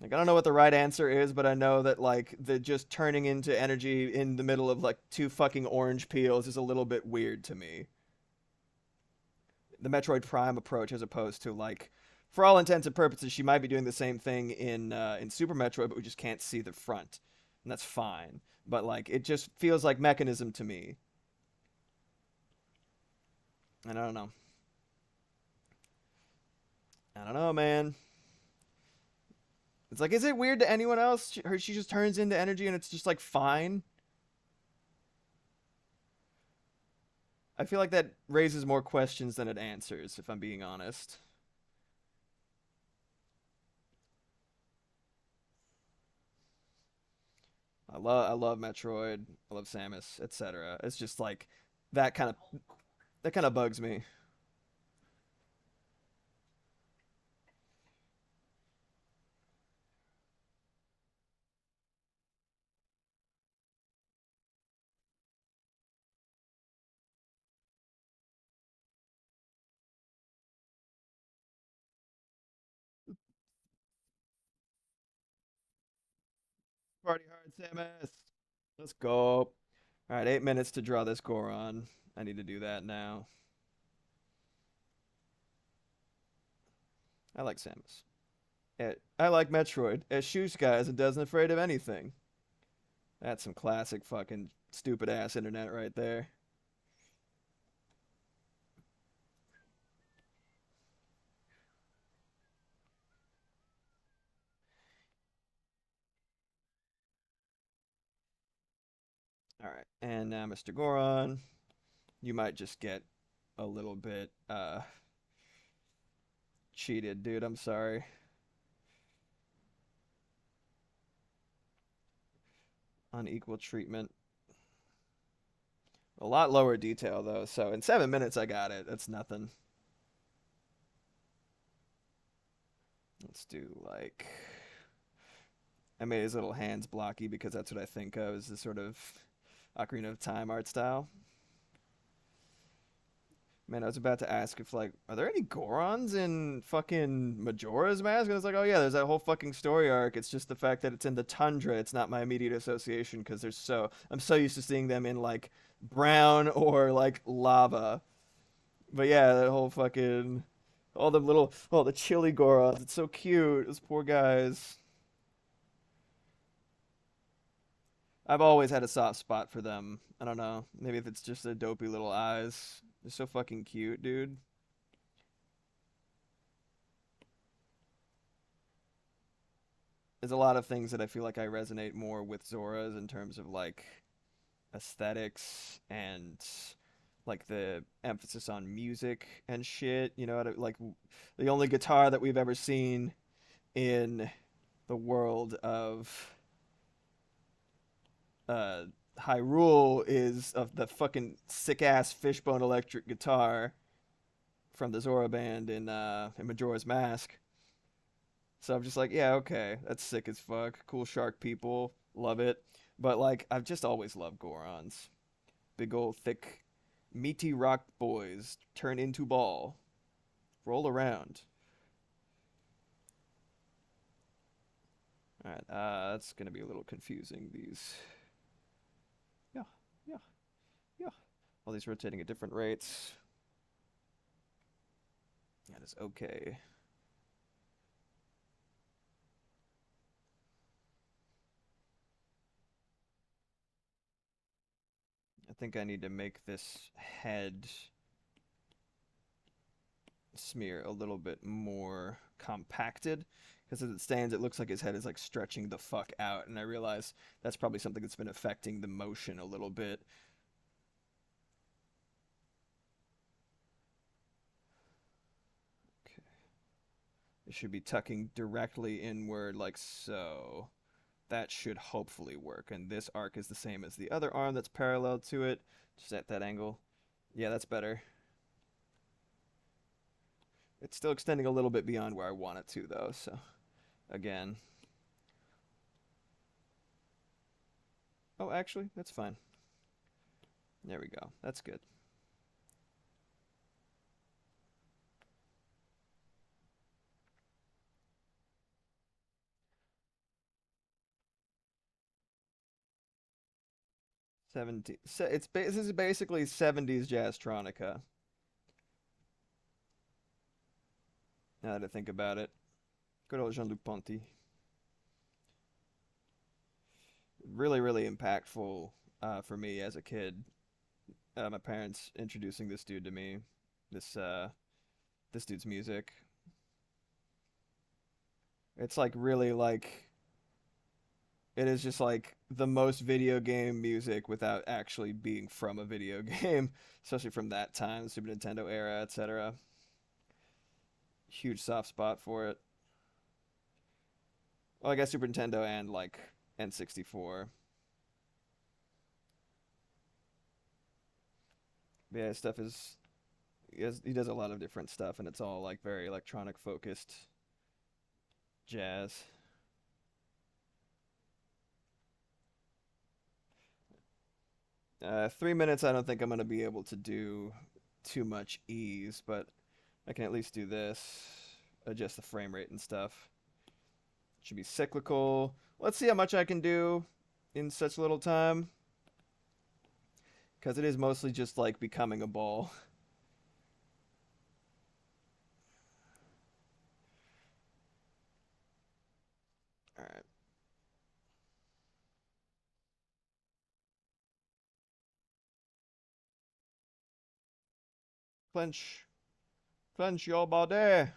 Like I don't know what the right answer is, but I know that like the just turning into energy in the middle of like two fucking orange peels is a little bit weird to me. The Metroid Prime approach as opposed to like for all intents and purposes she might be doing the same thing in Super Metroid but we just can't see the front. And that's fine. But like it just feels like mechanism to me. And I don't know. I don't know, man. It's like, is it weird to anyone else? She just turns into energy and it's just like fine. I feel like that raises more questions than it answers, if I'm being honest. I love Metroid, I love Samus, etc. It's just like that kind of that kind of bugs me. Party hard, Samus. Let's go. All right, 8 minutes to draw this Goron. I need to do that now. I like Samus. I like Metroid. It shoots guys and doesn't afraid of anything. That's some classic fucking stupid ass internet right there. All right, and now Mr. Goron, you might just get a little bit cheated, dude. I'm sorry. Unequal treatment. A lot lower detail though. So in 7 minutes, I got it. That's nothing. Let's do like I made his little hands blocky because that's what I think of as the sort of Ocarina of Time art style. Man, I was about to ask if like, are there any Gorons in fucking Majora's Mask? And I was like, oh yeah, there's that whole fucking story arc. It's just the fact that it's in the tundra. It's not my immediate association because I'm so used to seeing them in like brown or like lava. But yeah, that whole fucking all the little the chili Gorons. It's so cute. Those poor guys. I've always had a soft spot for them. I don't know. Maybe if it's just their dopey little eyes. They're so fucking cute, dude. There's a lot of things that I feel like I resonate more with Zora's in terms of like aesthetics and like the emphasis on music and shit. Like the only guitar that we've ever seen in the world of uh Hyrule is of the fucking sick ass fishbone electric guitar from the Zora band in Majora's Mask. So I'm just like, yeah, okay, that's sick as fuck. Cool shark people, love it. But like, I've just always loved Gorons. Big old thick, meaty rock boys turn into ball, roll around. All right, that's gonna be a little confusing. These, yeah, yeah, yeah. All these rotating at different rates. That is okay. I think I need to make this head smear a little bit more compacted, because as it stands, it looks like his head is like stretching the fuck out, and I realize that's probably something that's been affecting the motion a little bit. Okay. It should be tucking directly inward like so. That should hopefully work, and this arc is the same as the other arm that's parallel to it, just at that angle. Yeah, that's better. It's still extending a little bit beyond where I want it to, though, so again. Oh, actually, that's fine. There we go. That's good. This is basically 70s Jazztronica. Now that I think about it. Good old Jean-Luc Ponty. Really, really impactful for me as a kid. My parents introducing this dude to me. This dude's music. It's like really like it is just like the most video game music without actually being from a video game, especially from that time, the Super Nintendo era, etc. Huge soft spot for it. Well, I guess Super Nintendo and like N64. But yeah, his stuff is he does a lot of different stuff, and it's all like very electronic focused jazz. 3 minutes, I don't think I'm going to be able to do too much ease, but I can at least do this, adjust the frame rate and stuff. Should be cyclical. Let's see how much I can do in such little time, because it is mostly just like becoming a ball. All right. Clench. Clench your body.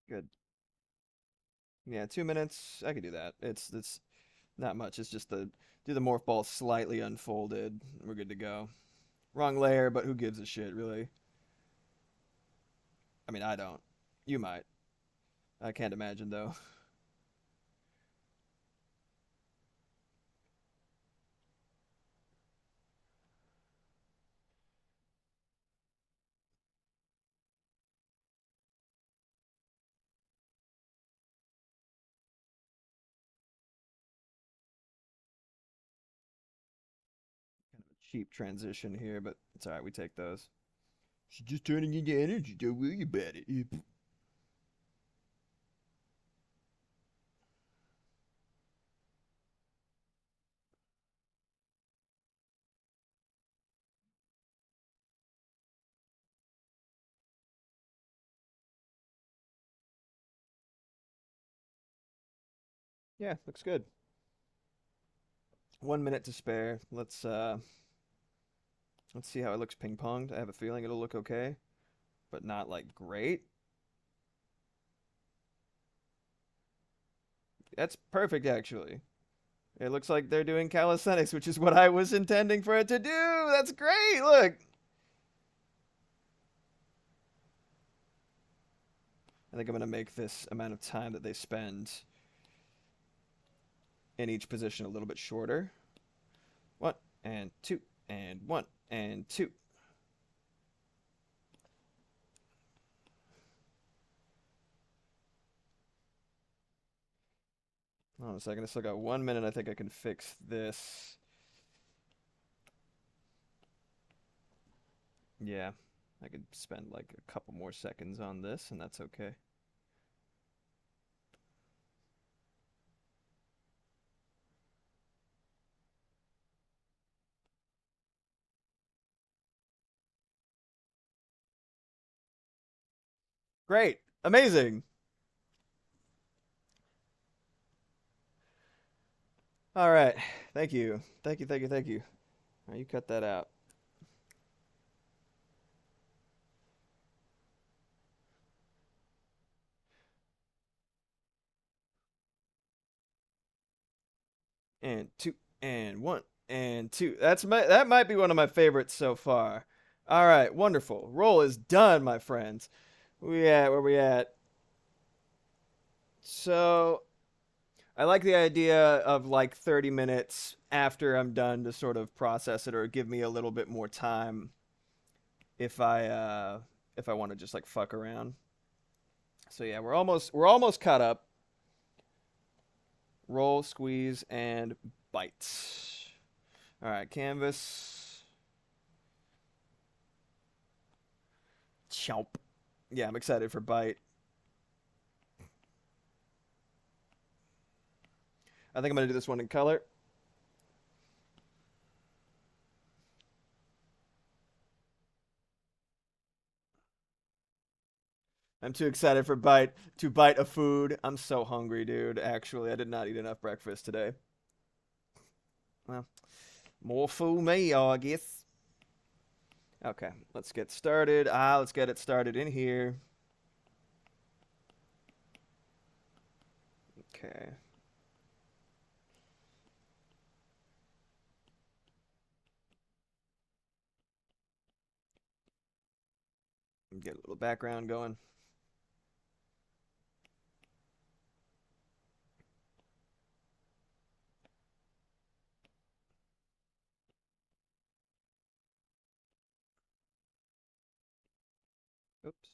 Good. Yeah, 2 minutes. I could do that. It's not much. It's just do the morph ball slightly unfolded. We're good to go. Wrong layer, but who gives a shit, really? I mean, I don't. You might. I can't imagine, though. Kind of a cheap transition here, but it's alright. We take those. She's just turning into energy. Don't worry about it. Yeah, looks good. 1 minute to spare. Let's see how it looks ping ponged. I have a feeling it'll look okay, but not like great. That's perfect, actually. It looks like they're doing calisthenics, which is what I was intending for it to do. That's great. Look. I think I'm going to make this amount of time that they spend in each position a little bit shorter. 1 and 2 and 1 and 2. Hold on a second. I still got 1 minute. I think I can fix this. Yeah, I could spend like a couple more seconds on this, and that's okay. Great. Amazing. All right. Thank you. Thank you, thank you, thank you. All right, you cut that out. And two, and one, and two. That might be one of my favorites so far. All right, wonderful. Roll is done, my friends. Where we at? So I like the idea of like 30 minutes after I'm done to sort of process it or give me a little bit more time if I want to just like fuck around. So yeah, we're almost caught up. Roll, squeeze, and bite. All right, canvas. Chomp. Yeah, I'm excited for bite. I think I'm gonna do this one in color. I'm too excited for bite to bite a food. I'm so hungry, dude. Actually, I did not eat enough breakfast today. Well, more fool me, I guess. Okay, let's get started. Let's get it started in here. Okay. Get a little background going. Oops.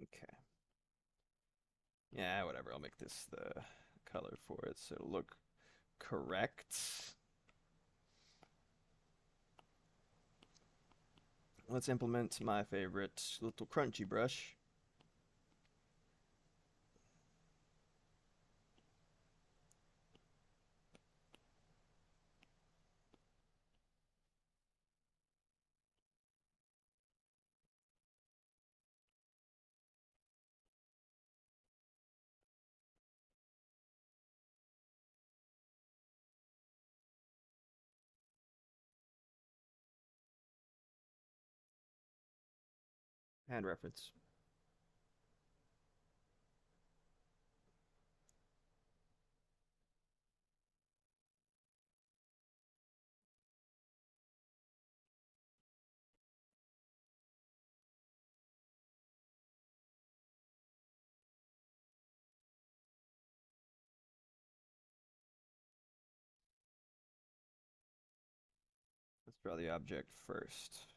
Okay. Yeah, whatever. I'll make this the color for it so it'll look correct. Let's implement my favorite little crunchy brush. Hand reference. Let's draw the object first.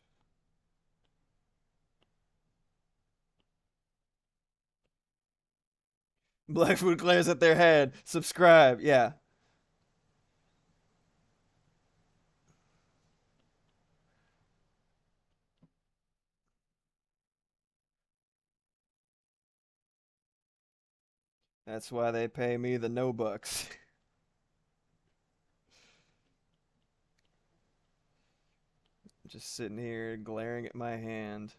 Blackfoot glares at their head. Subscribe. Yeah. That's why they pay me the no bucks. Just sitting here glaring at my hand.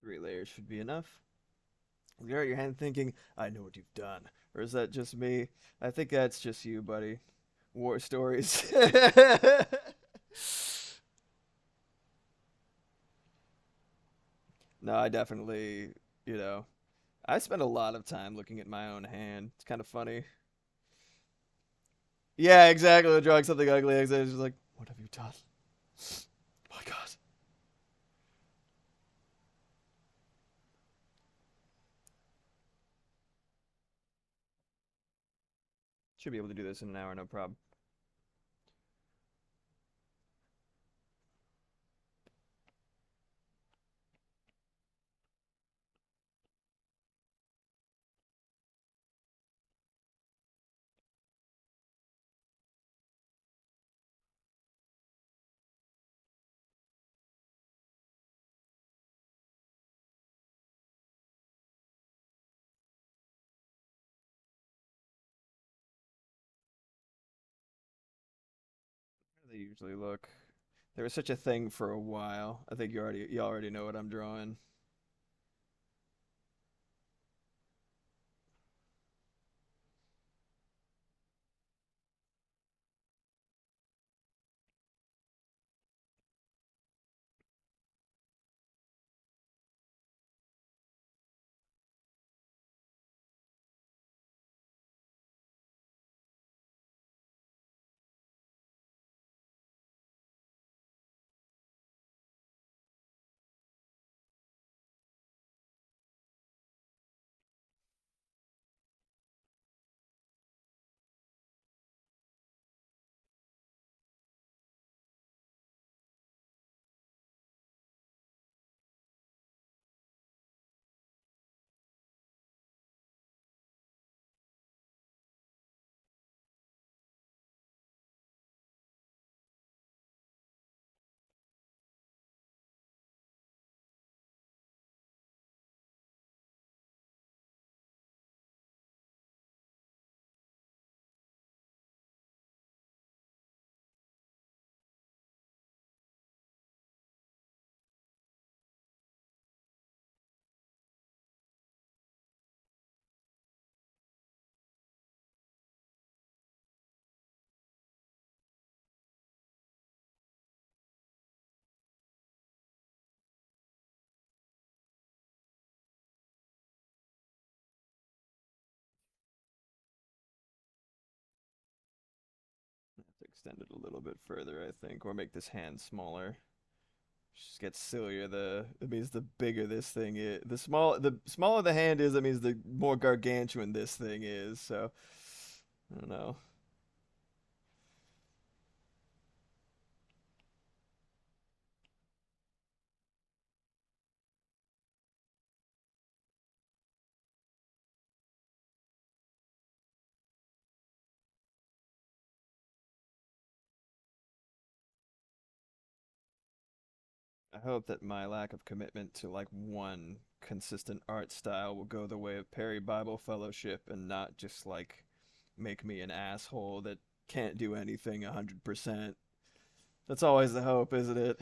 Three layers should be enough. You're at your hand thinking, I know what you've done. Or is that just me? I think that's just you, buddy. War stories. No, I definitely, you know, I spend a lot of time looking at my own hand. It's kind of funny. Yeah, exactly. Drawing something ugly. It's just like, what have you done? My God. Should be able to do this in an hour, no problem. How do they usually look? There was such a thing for a while. I think you already know what I'm drawing. I have to extend it a little bit further, I think, or make this hand smaller. Just gets sillier. It means the bigger this thing is, the smaller the hand is. That means the more gargantuan this thing is. So I don't know. I hope that my lack of commitment to like one consistent art style will go the way of Perry Bible Fellowship and not just like make me an asshole that can't do anything 100%. That's always the hope, isn't it?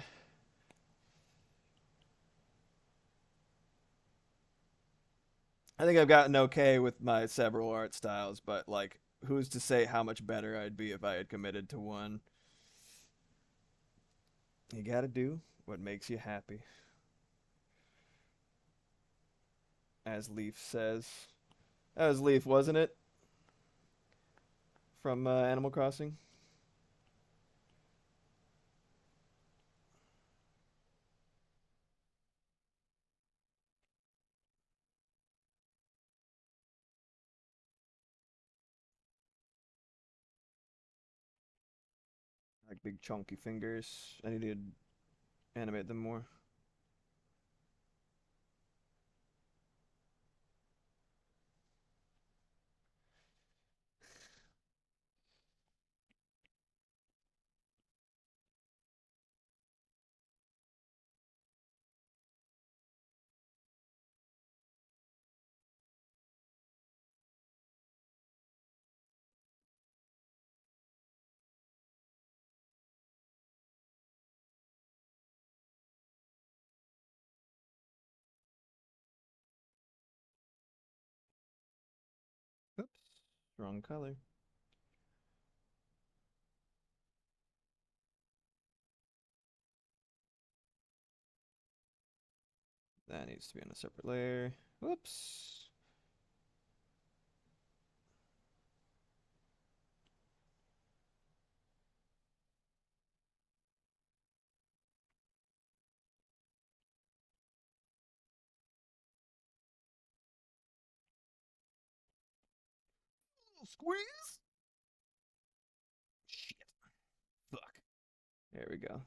I think I've gotten okay with my several art styles, but like, who's to say how much better I'd be if I had committed to one? You gotta do what makes you happy, as Leaf says. That was Leaf, wasn't it? From Animal Crossing? Like big chunky fingers. I need to animate them more. Oops, wrong color. That needs to be on a separate layer. Whoops. Squeeze. There we go. All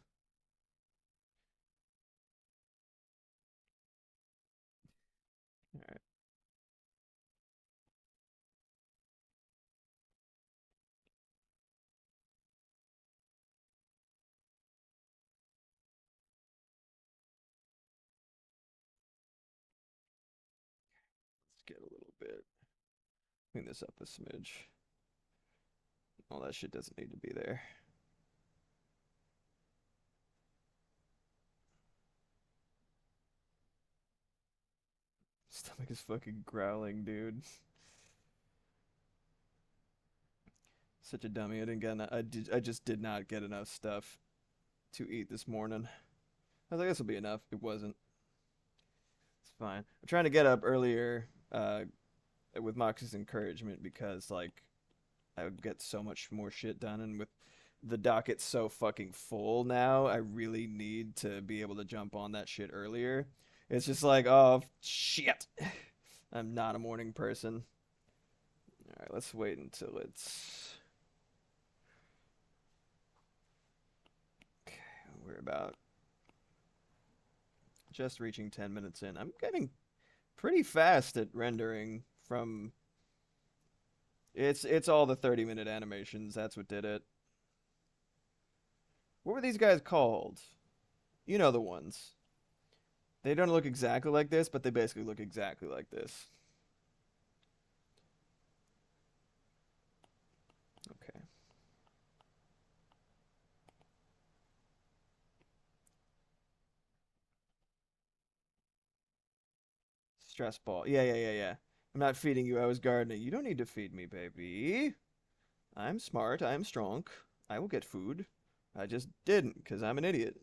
right. Let's get a little bit. Clean this up a smidge. All that shit doesn't need to be there. Stomach is fucking growling, dude. Such a dummy. I didn't get. I just did not get enough stuff to eat this morning. I was like, this will be enough. It wasn't. It's fine. I'm trying to get up earlier, with Moxie's encouragement because like I would get so much more shit done, and with the docket so fucking full now, I really need to be able to jump on that shit earlier. It's just like, oh shit, I'm not a morning person. All right, let's wait until it's. Okay, we're about just reaching 10 minutes in. I'm getting pretty fast at rendering from. It's all the 30-minute animations. That's what did it. What were these guys called? You know the ones. They don't look exactly like this, but they basically look exactly like this. Okay. Stress ball. Yeah. I'm not feeding you. I was gardening. You don't need to feed me, baby. I'm smart. I'm strong. I will get food. I just didn't because I'm an idiot.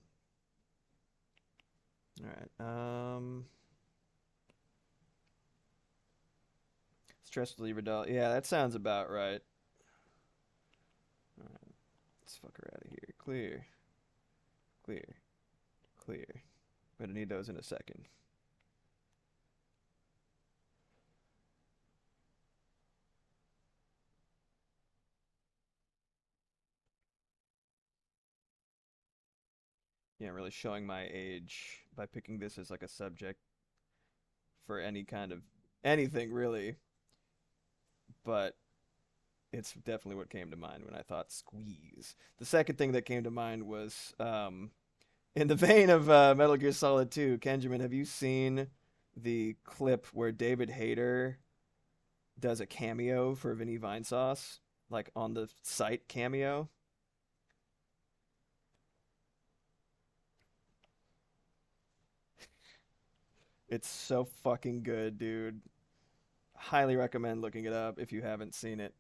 All right. Stress reliever doll. Yeah, that sounds about right. All right. Let's fuck her out of here. Clear. Gonna need those in a second. Yeah, really showing my age by picking this as like a subject for any kind of anything really. But it's definitely what came to mind when I thought squeeze. The second thing that came to mind was in the vein of Metal Gear Solid 2, Kenjamin, have you seen the clip where David Hayter does a cameo for Vinny Vinesauce? Like on the site cameo? It's so fucking good, dude. Highly recommend looking it up if you haven't seen it.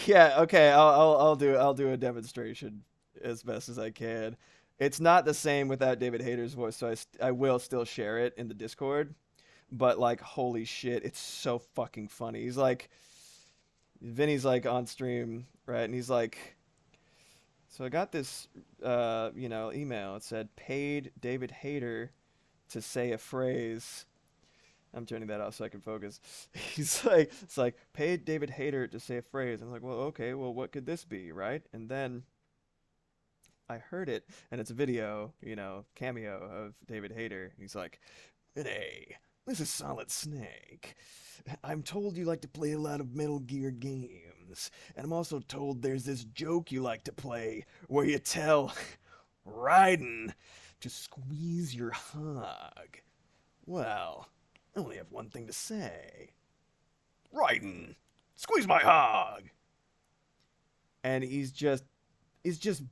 Yeah, okay, I'll do a demonstration as best as I can. It's not the same without David Hayter's voice, so I will still share it in the Discord. But like, holy shit, it's so fucking funny. He's like, Vinny's like on stream, right? And he's like, so I got this, email. It said paid David Hayter to say a phrase. I'm turning that off so I can focus. He's like, it's like, paid David Hayter to say a phrase. I'm like, well, okay, well, what could this be, right? And then I heard it, and it's a video, cameo of David Hayter. He's like, hey, this is Solid Snake. I'm told you like to play a lot of Metal Gear games, and I'm also told there's this joke you like to play where you tell Raiden to squeeze your hog. Well, I only have one thing to say. Raiden, squeeze my hog. And he's just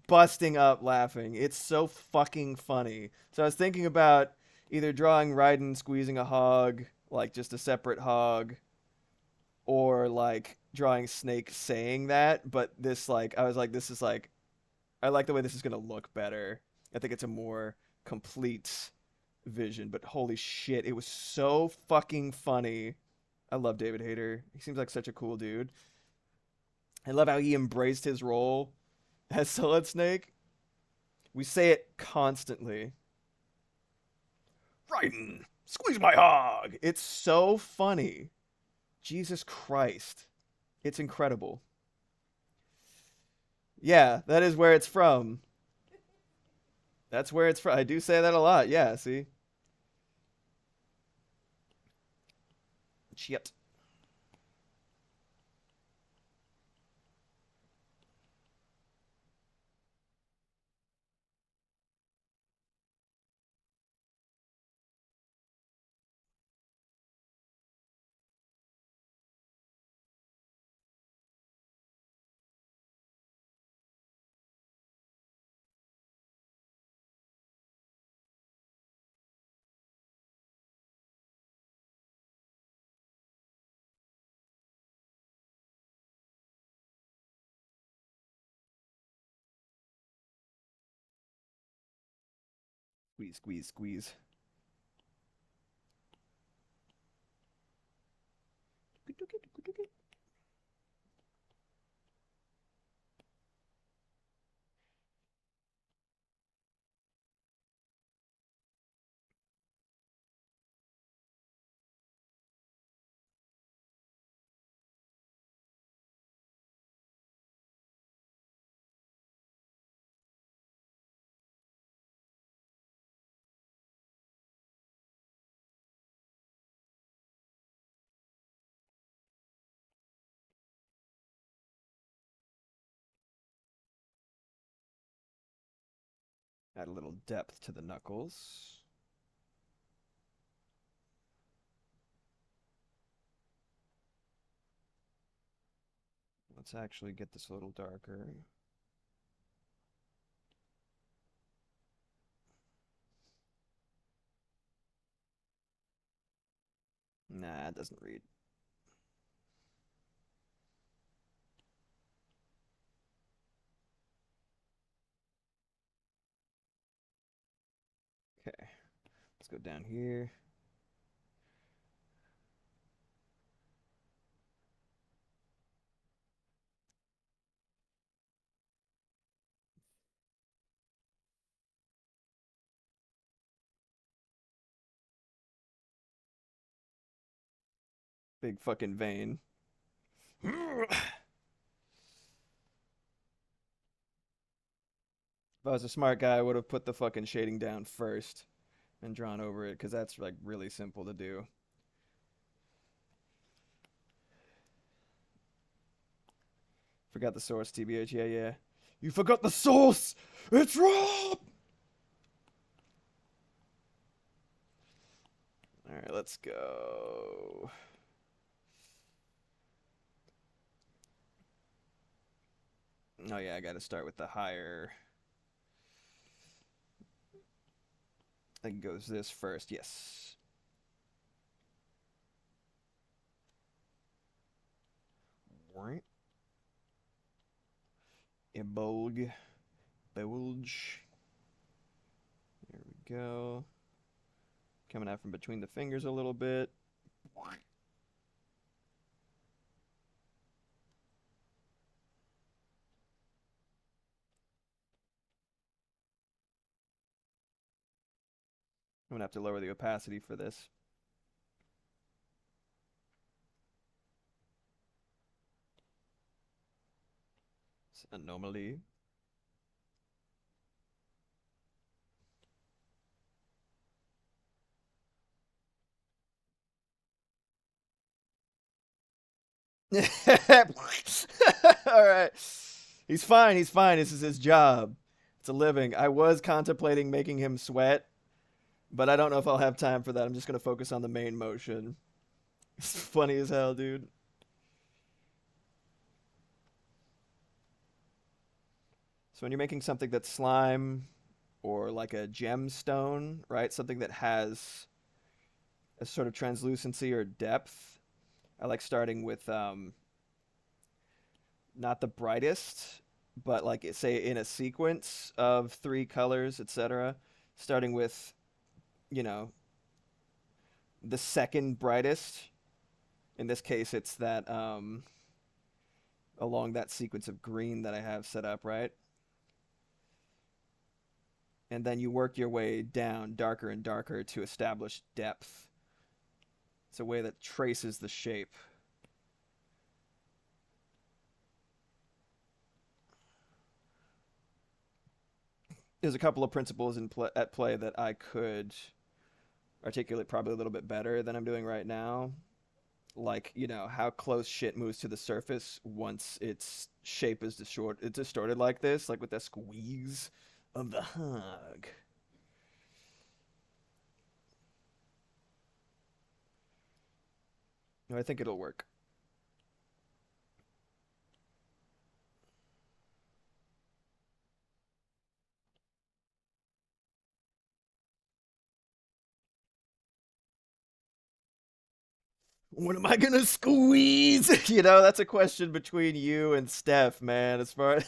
busting up laughing. It's so fucking funny. So I was thinking about either drawing Raiden squeezing a hog, like just a separate hog, or like drawing Snake saying that, but this like I was like this is like I like the way this is going to look better. I think it's a more complete vision, but holy shit, it was so fucking funny. I love David Hayter. He seems like such a cool dude. I love how he embraced his role as Solid Snake. We say it constantly. Raiden, squeeze my hog. It's so funny. Jesus Christ. It's incredible. Yeah, that is where it's from. That's where it's from. I do say that a lot. Yeah, see? Shit. Squeeze, squeeze, squeeze. Add a little depth to the knuckles. Let's actually get this a little darker. Nah, it doesn't read. Okay, let's go down here. Big fucking vein. If I was a smart guy, I would have put the fucking shading down first and drawn over it, because that's like really simple to do. Forgot the source, TBH. Yeah, yeah. You forgot the source! It's Rob! Alright, let's go. Oh, yeah, I gotta start with the higher. I think it goes this first, yes. Right. Bulge. Bulge. There we go. Coming out from between the fingers a little bit. I'm gonna have to lower the opacity for this. It's anomaly. All right. He's fine. He's fine. This is his job. It's a living. I was contemplating making him sweat, but I don't know if I'll have time for that. I'm just going to focus on the main motion. It's funny as hell, dude. So when you're making something that's slime or like a gemstone, right? Something that has a sort of translucency or depth, I like starting with not the brightest, but like say in a sequence of 3 colors, etc. Starting with, you know, the second brightest. In this case, it's that along that sequence of green that I have set up, right? And then you work your way down darker and darker to establish depth. It's a way that traces the shape. there's a couple of principles at play that I could articulate probably a little bit better than I'm doing right now. Like, you know, how close shit moves to the surface once its shape is distorted like this, like with the squeeze of the hug. No, I think it'll work. What am I gonna squeeze? You know, that's a question between you and Steph, man, as far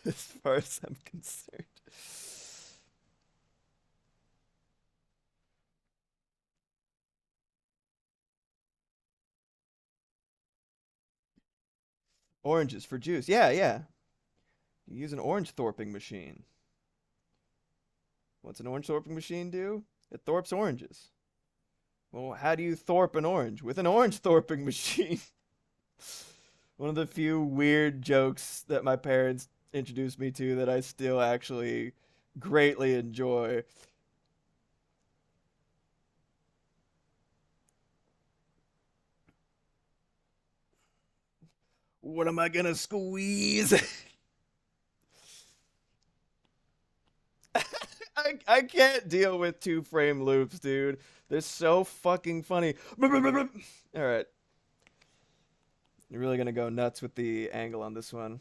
as far as I'm concerned. Oranges for juice. Yeah, yeah. You use an orange thorping machine. What's an orange thorping machine do? It thorps oranges. Well, how do you thorp an orange? With an orange thorping machine. One of the few weird jokes that my parents introduced me to that I still actually greatly enjoy. What am I gonna squeeze? I can't deal with two frame loops, dude. They're so fucking funny. All right. You're really gonna go nuts with the angle on this one.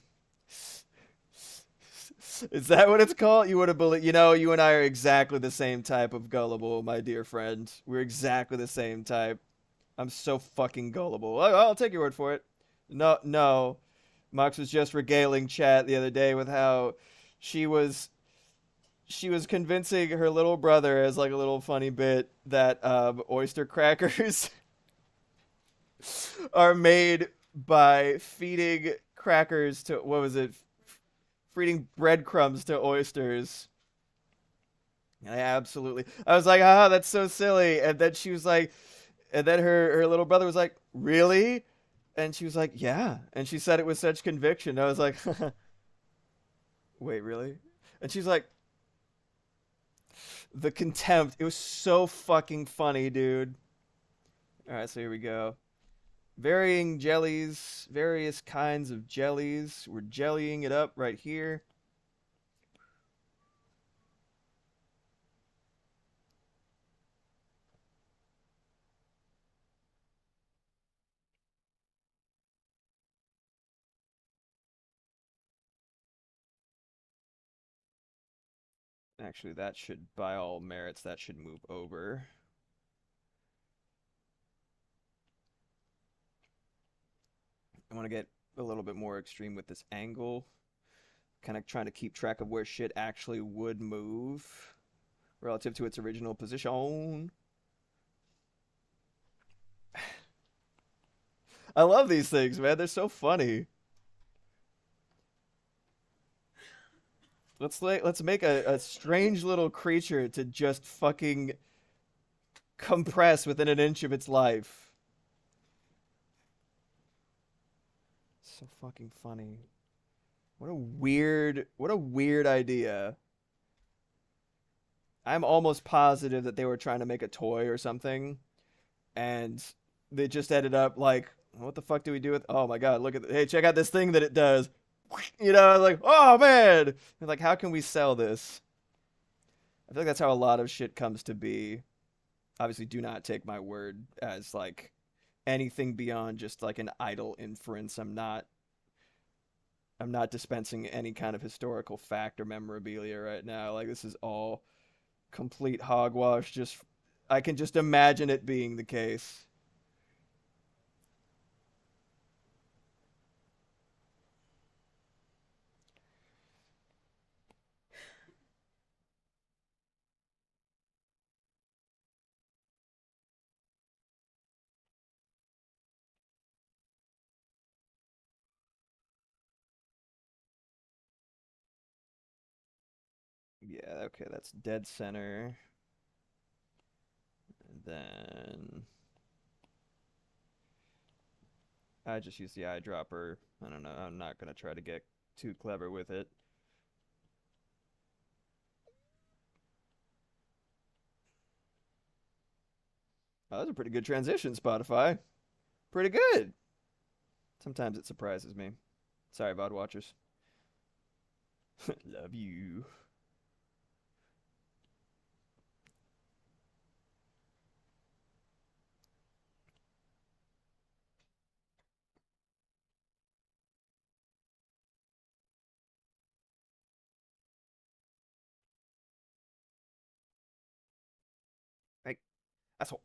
Is that what it's called? You would have believed. You know, you and I are exactly the same type of gullible, my dear friend. We're exactly the same type. I'm so fucking gullible. I'll take your word for it. No, no. Mox was just regaling chat the other day with how she was convincing her little brother as like a little funny bit that oyster crackers are made by feeding crackers to what was it? Feeding breadcrumbs to oysters. And I was like, ah, that's so silly. And then she was like, and then her little brother was like, really? And she was like, yeah. And she said it with such conviction. I was like, wait, really? And she's like, the contempt. It was so fucking funny, dude. All right, so here we go. Varying jellies, various kinds of jellies. We're jellying it up right here. Actually, that should, by all merits, that should move over. I want to get a little bit more extreme with this angle. Kind of trying to keep track of where shit actually would move relative to its original position. I love these things, man. They're so funny. Let's make a strange little creature to just fucking compress within an inch of its life. So fucking funny. What a weird idea. I'm almost positive that they were trying to make a toy or something, and they just ended up like, what the fuck do we do with? Oh my god, look at hey, check out this thing that it does. You know, like, oh man, and like, how can we sell this? I feel like that's how a lot of shit comes to be. Obviously, do not take my word as like anything beyond just like an idle inference. I'm not dispensing any kind of historical fact or memorabilia right now. Like this is all complete hogwash. Just I can just imagine it being the case. Yeah, okay, that's dead center. And then I just use the eyedropper. I don't know. I'm not gonna try to get too clever with it. Oh, that was a pretty good transition, Spotify. Pretty good. Sometimes it surprises me. Sorry, VOD watchers. Love you. Hey, asshole.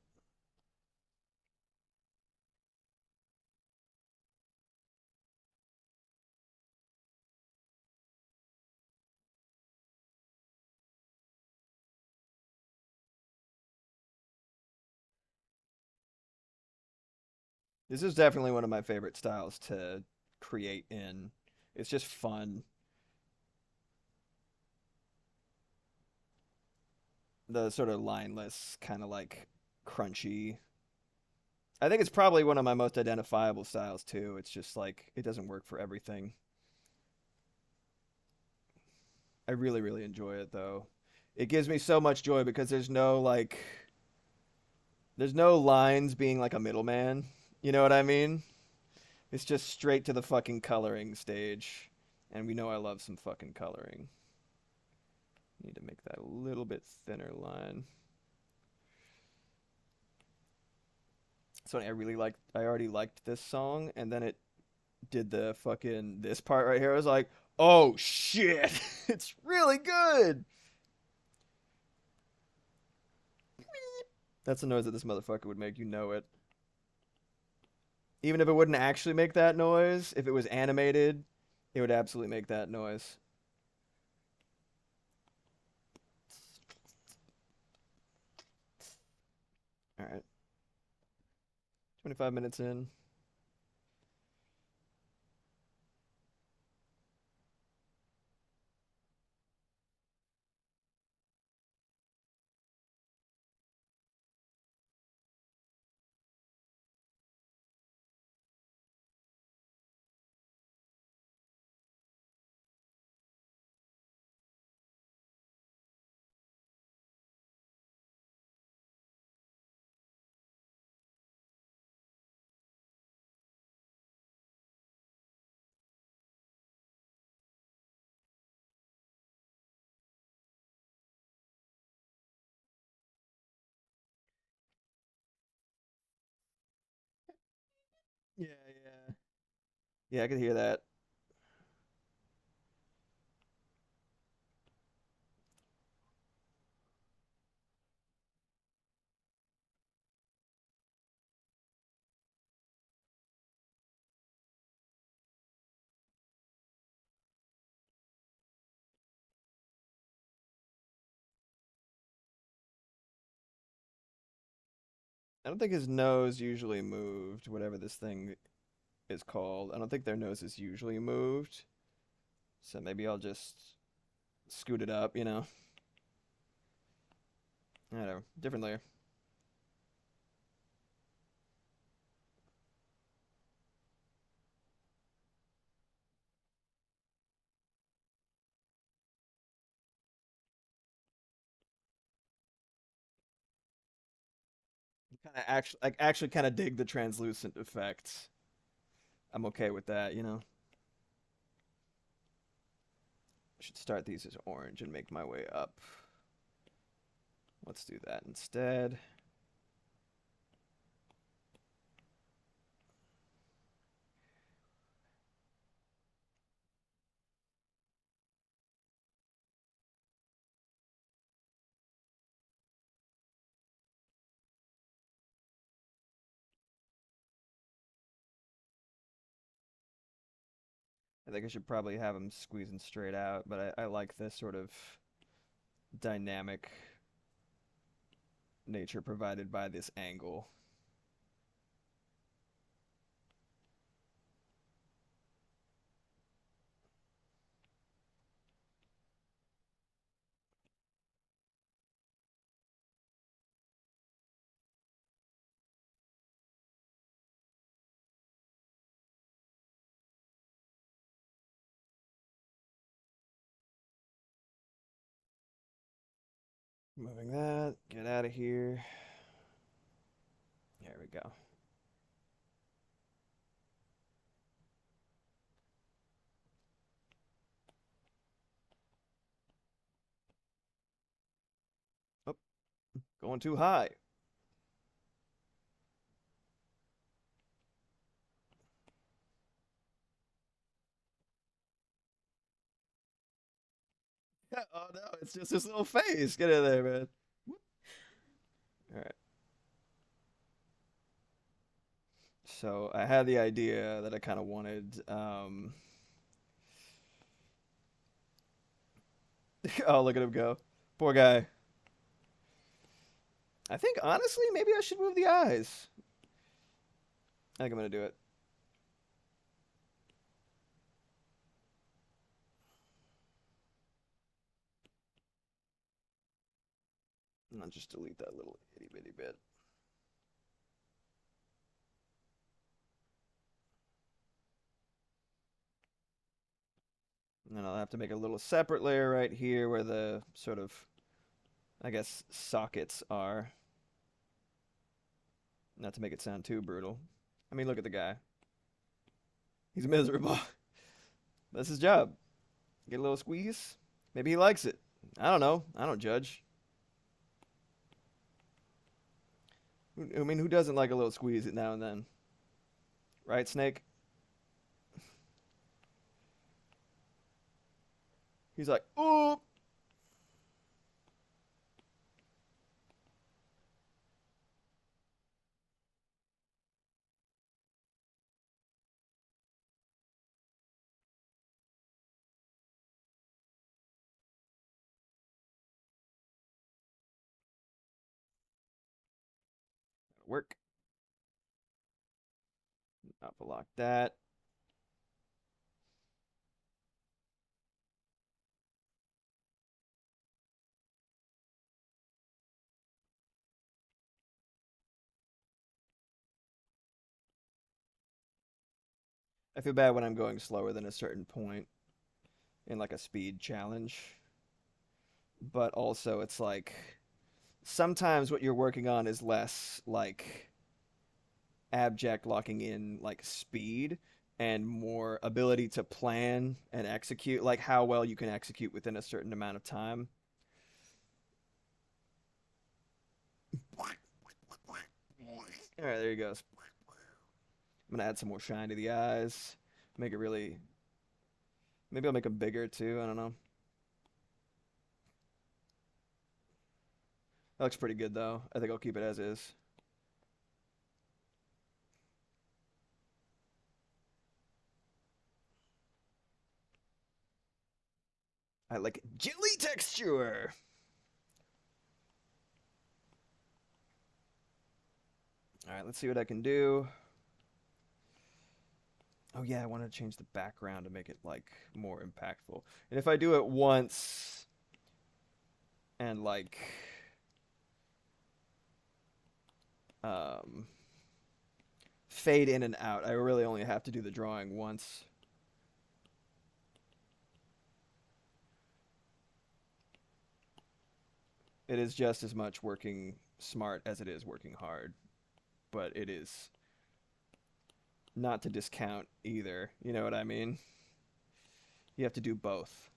This is definitely one of my favorite styles to create in. It's just fun. The sort of lineless, kind of like crunchy. I think it's probably one of my most identifiable styles too. It's just like it doesn't work for everything. I really, really enjoy it though. It gives me so much joy because there's no lines being like a middleman. You know what I mean? It's just straight to the fucking coloring stage. And we know I love some fucking coloring. Need to make that a little bit thinner line. So I already liked this song, and then it did the fucking this part right here. I was like, oh shit, it's really good. That's the noise that this motherfucker would make. You know it. Even if it wouldn't actually make that noise, if it was animated, it would absolutely make that noise. All right, 25 minutes in. Yeah, yeah. Yeah, I could hear that. I don't think his nose usually moved, whatever this thing is called. I don't think their nose is usually moved. So maybe I'll just scoot it up, you know? I don't know. Different layer. Kind of actually kind of dig the translucent effect. I'm okay with that, you know? I should start these as orange and make my way up. Let's do that instead. I think I should probably have them squeezing straight out, but I like this sort of dynamic nature provided by this angle. Moving that, get out of here. we go. Oh, going too high. Oh no, it's just his little face. Get in there, man. All right. So I had the idea that I kind of wanted. Oh, look at him go. Poor guy. I think honestly, maybe I should move the eyes. I think I'm gonna do it. And I'll just delete that little itty bitty bit. And then I'll have to make a little separate layer right here where the sort of, I guess, sockets are. Not to make it sound too brutal. I mean, look at the guy. He's miserable. That's his job. Get a little squeeze. Maybe he likes it. I don't know. I don't judge. I mean, who doesn't like a little squeeze it now and then? Right, Snake? He's like, ooh. Work. Alpha lock that. I feel bad when I'm going slower than a certain point in like a speed challenge. But also, it's like sometimes what you're working on is less like abject locking in like speed and more ability to plan and execute, like how well you can execute within a certain amount of time. All right, there he goes. I'm gonna add some more shine to the eyes, make it really. Maybe I'll make them bigger too. I don't know. That looks pretty good though. I think I'll keep it as is. I like jelly texture. All right, let's see what I can do. Oh yeah, I want to change the background to make it like more impactful. And if I do it once and like um fade in and out, I really only have to do the drawing once. It is just as much working smart as it is working hard, but it is not to discount either. You know what I mean? You have to do both.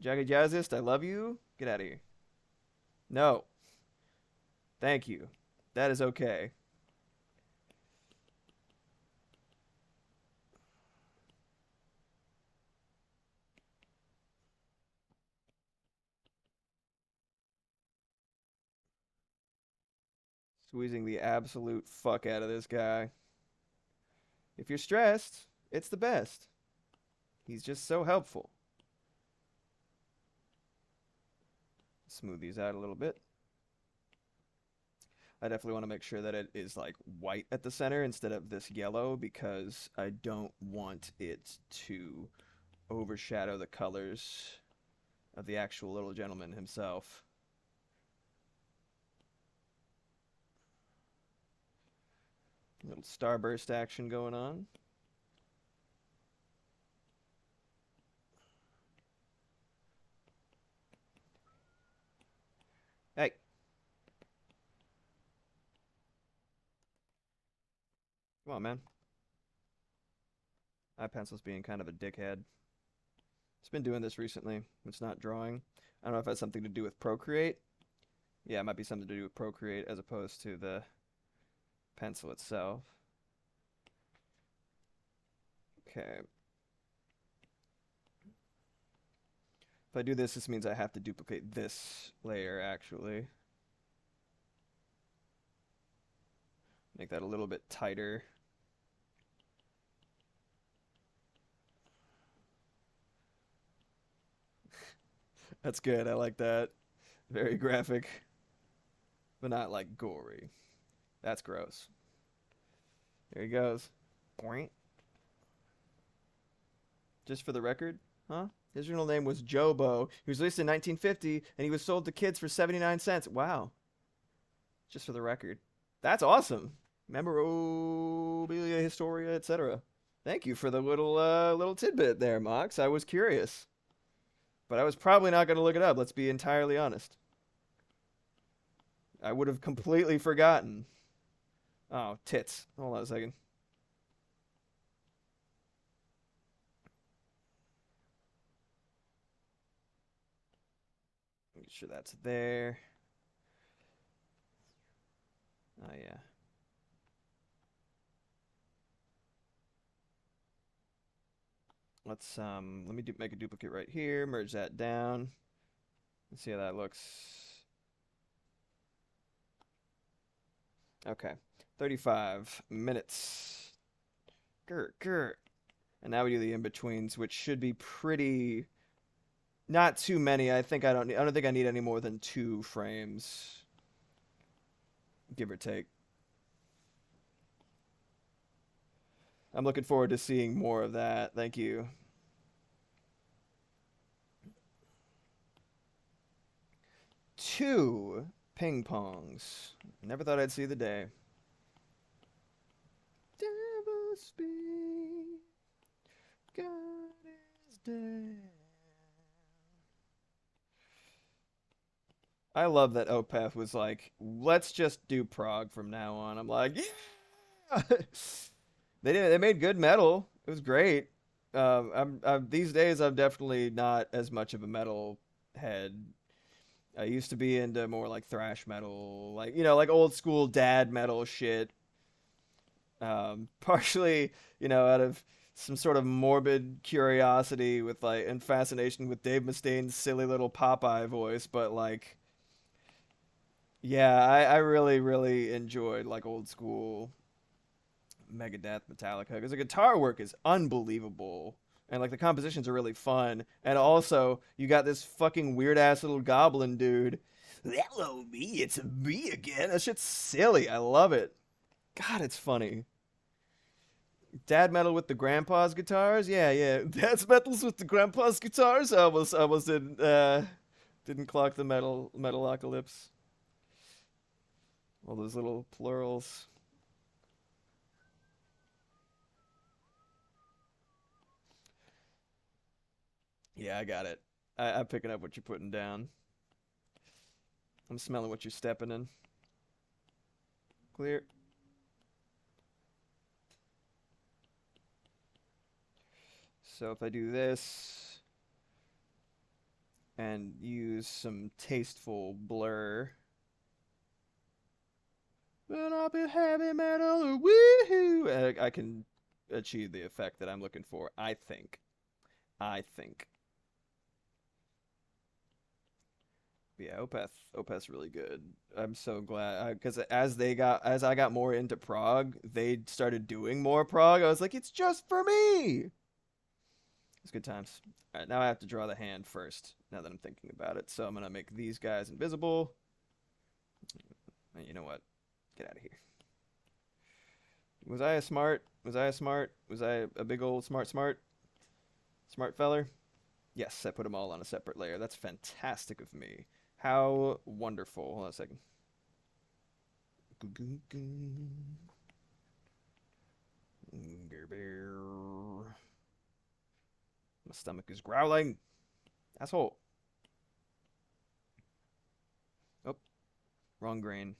Jagged Jazzist, I love you. Get out of here. No. Thank you. That is okay. Squeezing the absolute fuck out of this guy. If you're stressed, it's the best. He's just so helpful. Smooth these out a little bit. I definitely want to make sure that it is like white at the center instead of this yellow because I don't want it to overshadow the colors of the actual little gentleman himself. Little starburst action going on. Hey, Come on, man. iPencil's being kind of a dickhead. It's been doing this recently. It's not drawing. I don't know if it has something to do with Procreate. Yeah, it might be something to do with Procreate as opposed to the pencil itself. Okay. If I do this, this means I have to duplicate this layer, actually. Make that a little bit tighter. That's good. I like that. Very graphic, but not like gory. That's gross. There he goes. Point. Just for the record, huh? His original name was Jobo. He was released in 1950, and he was sold to kids for 79 cents. Wow. Just for the record. That's awesome. Memorabilia, Historia, etc. Thank you for the little tidbit there, Mox. I was curious. But I was probably not going to look it up, let's be entirely honest. I would have completely forgotten. Oh, tits. Hold on a second. Make sure that's there. Oh, yeah. Let's let me make a duplicate right here, merge that down. Let's see how that looks. Okay. 35 minutes. Grr. And now we do the in-betweens, which should be pretty not too many. I don't think I need any more than 2 frames. Give or take. I'm looking forward to seeing more of that. Thank you. Two ping pongs. Never thought I'd see the day. Devil speak. God is dead. I love that Opeth was like, let's just do prog from now on. I'm like, yeah. They made good metal. It was great. These days I'm definitely not as much of a metal head. I used to be into more like thrash metal, like like old school dad metal shit. Partially, out of some sort of morbid curiosity with and fascination with Dave Mustaine's silly little Popeye voice, but like, yeah, I really, really enjoyed like old school Megadeth, Metallica, because the guitar work is unbelievable, and like the compositions are really fun, and also you got this fucking weird ass little goblin dude. Hello, me, it's me again. That shit's silly. I love it. God, it's funny. Dad metal with the grandpa's guitars, yeah. Dad's metals with the grandpa's guitars. I almost didn't clock the metalocalypse. All those little plurals. Yeah, I got it. I'm picking up what you're putting down. I'm smelling what you're stepping in. Clear. So if I do this and use some tasteful blur, then I'll be heavy metal, woohoo! I can achieve the effect that I'm looking for, I think. Yeah, Opeth's really good. I'm so glad because as I got more into prog, they started doing more prog. I was like, it's just for me. It's good times. All right, now I have to draw the hand first. Now that I'm thinking about it, so I'm gonna make these guys invisible. And you know what? Get out of here. Was I a smart? Was I a big old smart feller? Yes, I put them all on a separate layer. That's fantastic of me. How wonderful. Hold on a second. My stomach is growling. Asshole. Oh, wrong grain.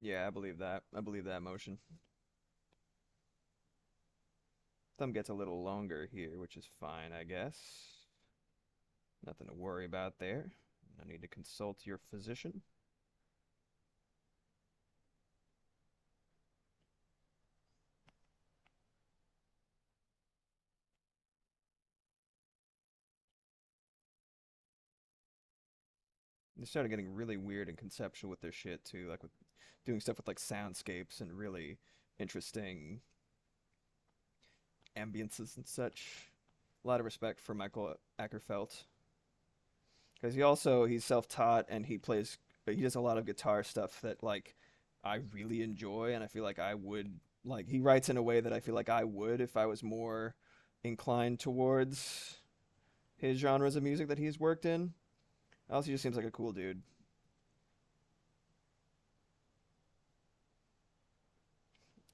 Yeah, I believe that. I believe that motion. Thumb gets a little longer here, which is fine, I guess. Nothing to worry about there. No need to consult your physician. They started getting really weird and conceptual with their shit too, like with doing stuff with like soundscapes and really interesting ambiences and such. A lot of respect for Michael Ackerfeld because he's self-taught and he does a lot of guitar stuff that like I really enjoy and I feel like I would like he writes in a way that I feel like I would if I was more inclined towards his genres of music that he's worked in. Also, he just seems like a cool dude.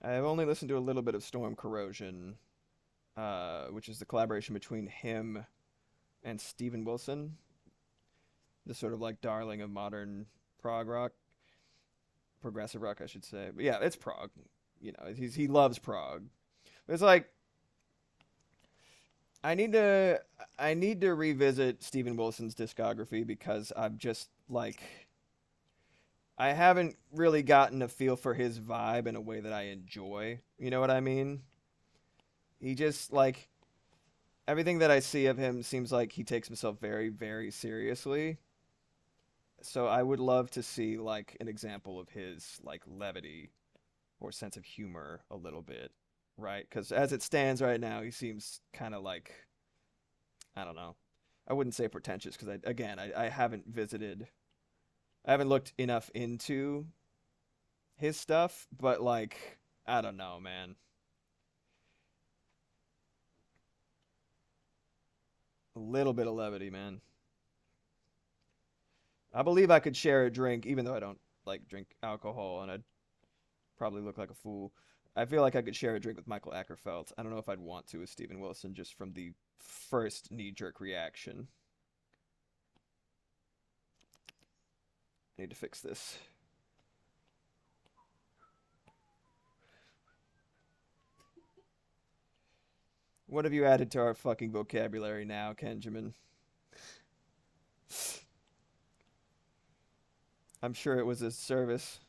I've only listened to a little bit of Storm Corrosion, which is the collaboration between him and Steven Wilson, the sort of like darling of modern prog rock, progressive rock, I should say. But yeah, it's prog. You know, he loves prog. It's like I need to I need to revisit Steven Wilson's discography because I'm just like I haven't really gotten a feel for his vibe in a way that I enjoy. You know what I mean? He just like everything that I see of him seems like he takes himself very, very seriously. So I would love to see like an example of his like levity or sense of humor a little bit, right? Because as it stands right now, he seems kind of like I don't know. I wouldn't say pretentious because I haven't visited, I haven't looked enough into his stuff, but like I don't know, man. A little bit of levity, man. I believe I could share a drink, even though I don't like drink alcohol, and I'd probably look like a fool. I feel like I could share a drink with Michael Ackerfeld. I don't know if I'd want to with Steven Wilson, just from the first knee-jerk reaction. I need to fix this. What have you added to our fucking vocabulary now, Kenjamin? I'm sure it was a service.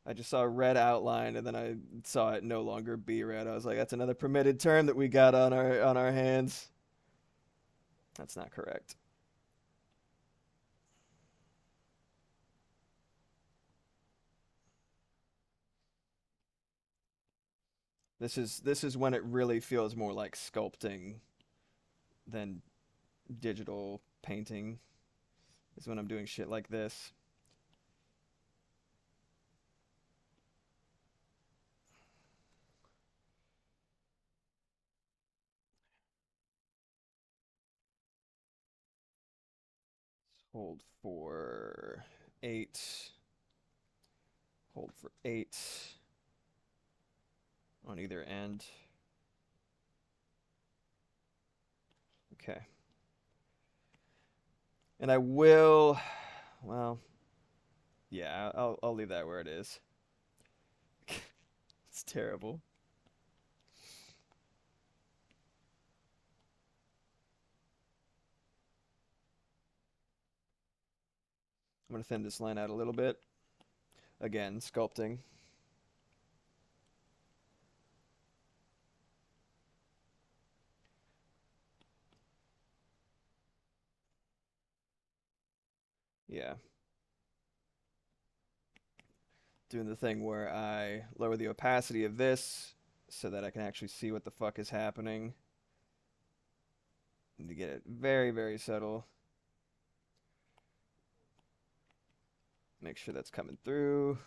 I just saw red outline and then I saw it no longer be red. I was like, that's another permitted term that we got on our hands. That's not correct. This is when it really feels more like sculpting than digital painting. Is when I'm doing shit like this. Hold for 8. Hold for 8 on either end. Okay. And I will, well, yeah, I'll leave that where it is. It's terrible. I'm gonna thin this line out a little bit. Again, sculpting. Yeah. Doing the thing where I lower the opacity of this so that I can actually see what the fuck is happening. Need to get it very, very subtle. Make sure that's coming through.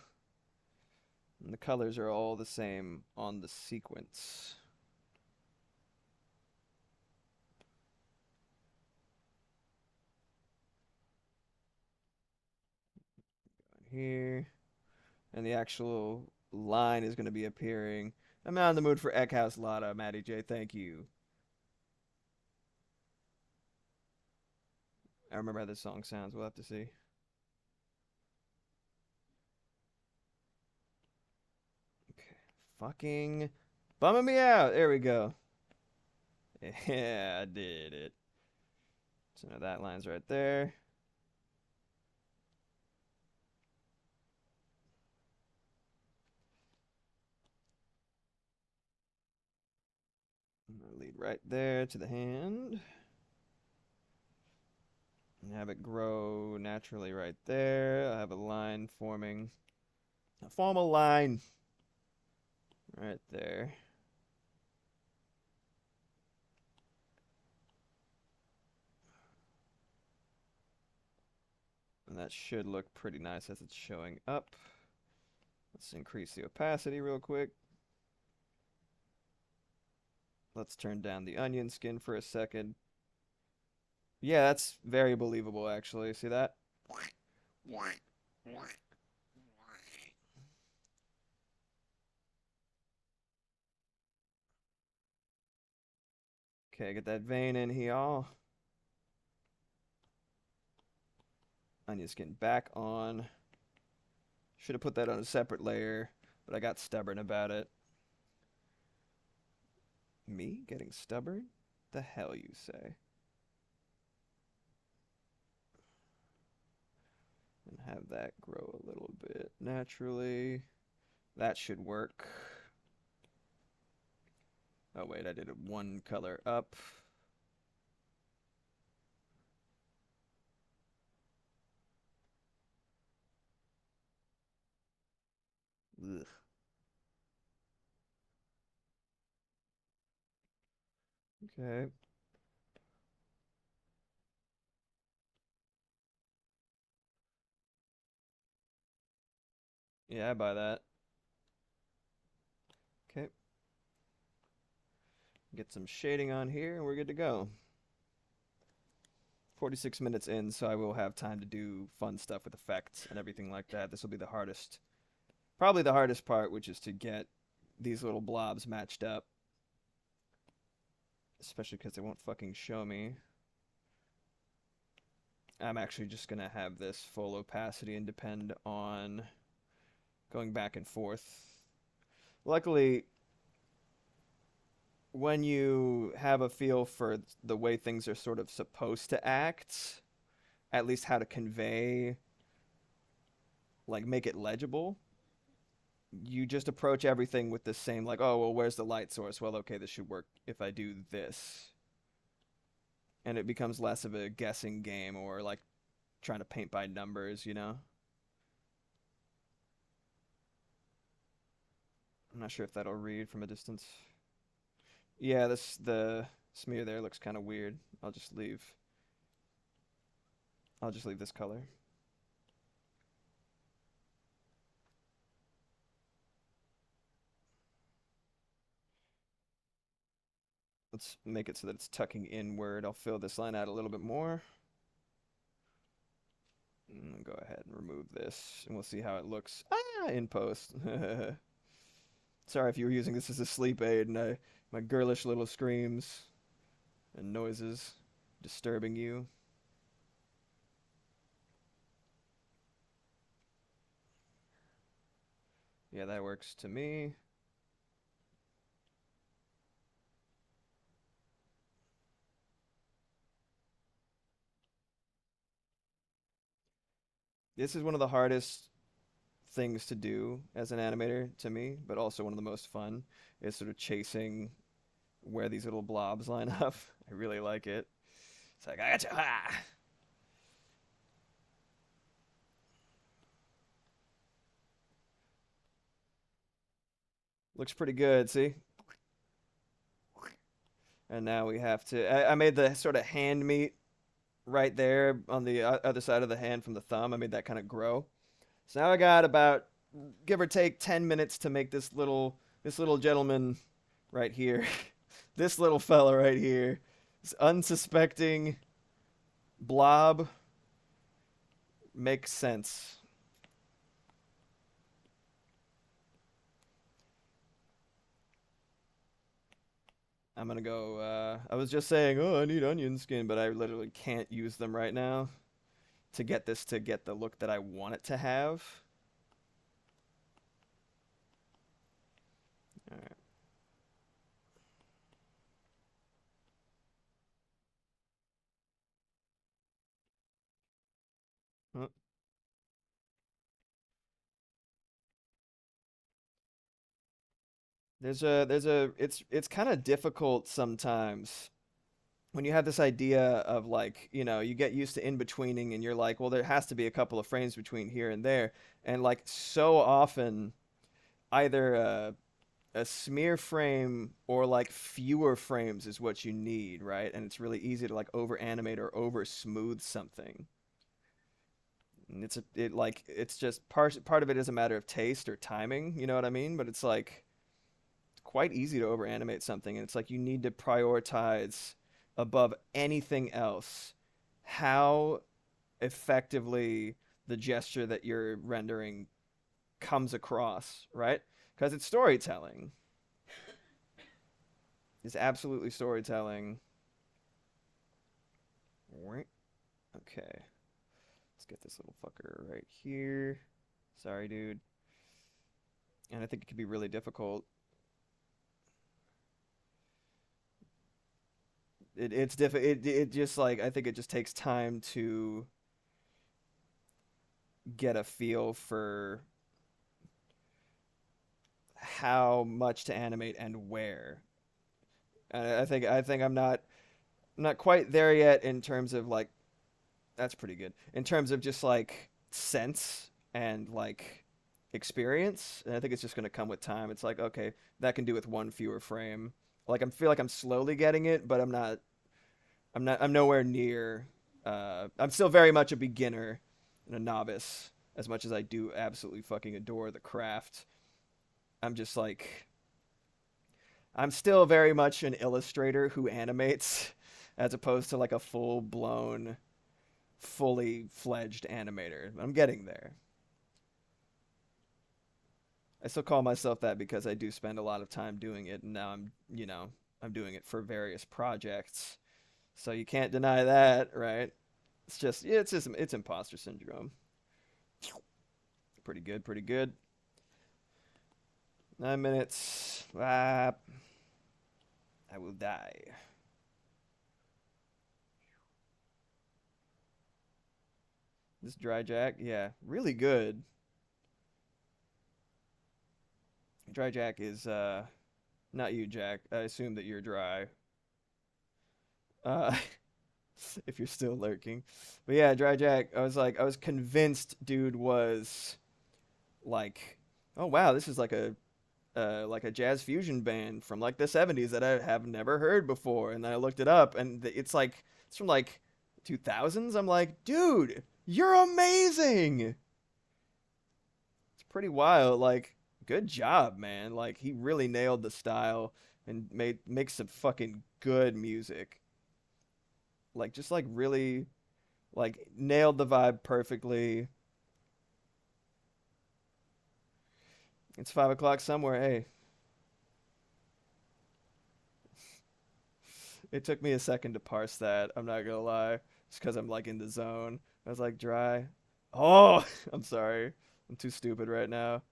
And the colors are all the same on the sequence. Here. And the actual line is going to be appearing. I'm not in the mood for Eckhouse Lotta, Maddie J. Thank you. I remember how this song sounds. We'll have to see. Okay. Fucking bumming me out. There we go. Yeah, I did it. So now that line's right there. I'm gonna lead right there to the hand. And have it grow naturally right there. I have a line forming. A formal line. Right there. And that should look pretty nice as it's showing up. Let's increase the opacity real quick. Let's turn down the onion skin for a second. Yeah, that's very believable, actually. See that? Okay, get that vein in here. Onion skin back on. Should have put that on a separate layer, but I got stubborn about it. Me getting stubborn? The hell you say? And have that grow a little bit naturally. That should work. Oh wait, I did it one color up. Ugh. Okay. Yeah, I buy that. Okay. Get some shading on here and we're good to go. 46 minutes in, so I will have time to do fun stuff with effects and everything like that. This will be the hardest, probably the hardest part, which is to get these little blobs matched up. Especially because they won't fucking show me. I'm actually just going to have this full opacity and depend on going back and forth. Luckily, when you have a feel for the way things are sort of supposed to act, at least how to convey, like make it legible, you just approach everything with the same, like, oh, well, where's the light source? Well, okay, this should work if I do this. And it becomes less of a guessing game or like trying to paint by numbers, you know? I'm not sure if that'll read from a distance. Yeah, the smear there looks kind of weird. I'll just leave this color. Let's make it so that it's tucking inward. I'll fill this line out a little bit more. And go ahead and remove this, and we'll see how it looks in post. Sorry if you were using this as a sleep aid and my girlish little screams and noises disturbing you. Yeah, that works to me. This is one of the hardest things to do as an animator to me, but also one of the most fun, is sort of chasing where these little blobs line up. I really like it. It's like, I got you. Ah! Looks pretty good, see? And now we have to, I made the sort of hand meet right there on the other side of the hand from the thumb. I made that kind of grow. So now I got about, give or take, 10 minutes to make this little gentleman right here. This little fella right here. This unsuspecting blob makes sense. I'm gonna go. I was just saying, oh, I need onion skin, but I literally can't use them right now to get this to get the look that I want it to have. All right. Huh. It's kind of difficult sometimes when you have this idea of like, you get used to in betweening and you're like, well, there has to be a couple of frames between here and there. And like so often, either a smear frame or like fewer frames is what you need, right? And it's really easy to like over animate or over smooth something. And it's just part of it is a matter of taste or timing, you know what I mean? But it's like quite easy to over animate something, and it's like you need to prioritize above anything else how effectively the gesture that you're rendering comes across, right? Because it's storytelling. It's absolutely storytelling. Okay. Let's get this little fucker right here. Sorry, dude. And I think it could be really difficult. It just like I think it just takes time to get a feel for how much to animate and where. And I think I'm not quite there yet in terms of like that's pretty good. In terms of just like sense and like experience. And I think it's just gonna come with time. It's like, okay, that can do with one fewer frame. Like I feel like I'm slowly getting it, but I'm nowhere near I'm still very much a beginner and a novice as much as I do absolutely fucking adore the craft. I'm just like I'm still very much an illustrator who animates as opposed to like a full-blown fully fledged animator. I'm getting there. I still call myself that because I do spend a lot of time doing it, and now I'm doing it for various projects. So you can't deny that, right? It's just, yeah, it's imposter syndrome. Pretty good, pretty good. 9 minutes. I will die. This dry jack, yeah, really good. Dry jack is not you, Jack. I assume that you're dry. Uh if you're still lurking. But yeah, dry jack, I was convinced dude was like, oh wow, this is like a jazz fusion band from like the 70s that I have never heard before. And then I looked it up and it's from like 2000s. I'm like, dude, you're amazing. It's pretty wild. Like, good job, man. Like he really nailed the style and makes some fucking good music. Like just like really like nailed the vibe perfectly. It's 5 o'clock somewhere. Hey, it took me a second to parse that. I'm not gonna lie. It's because I'm like in the zone. I was like dry. Oh, I'm sorry. I'm too stupid right now.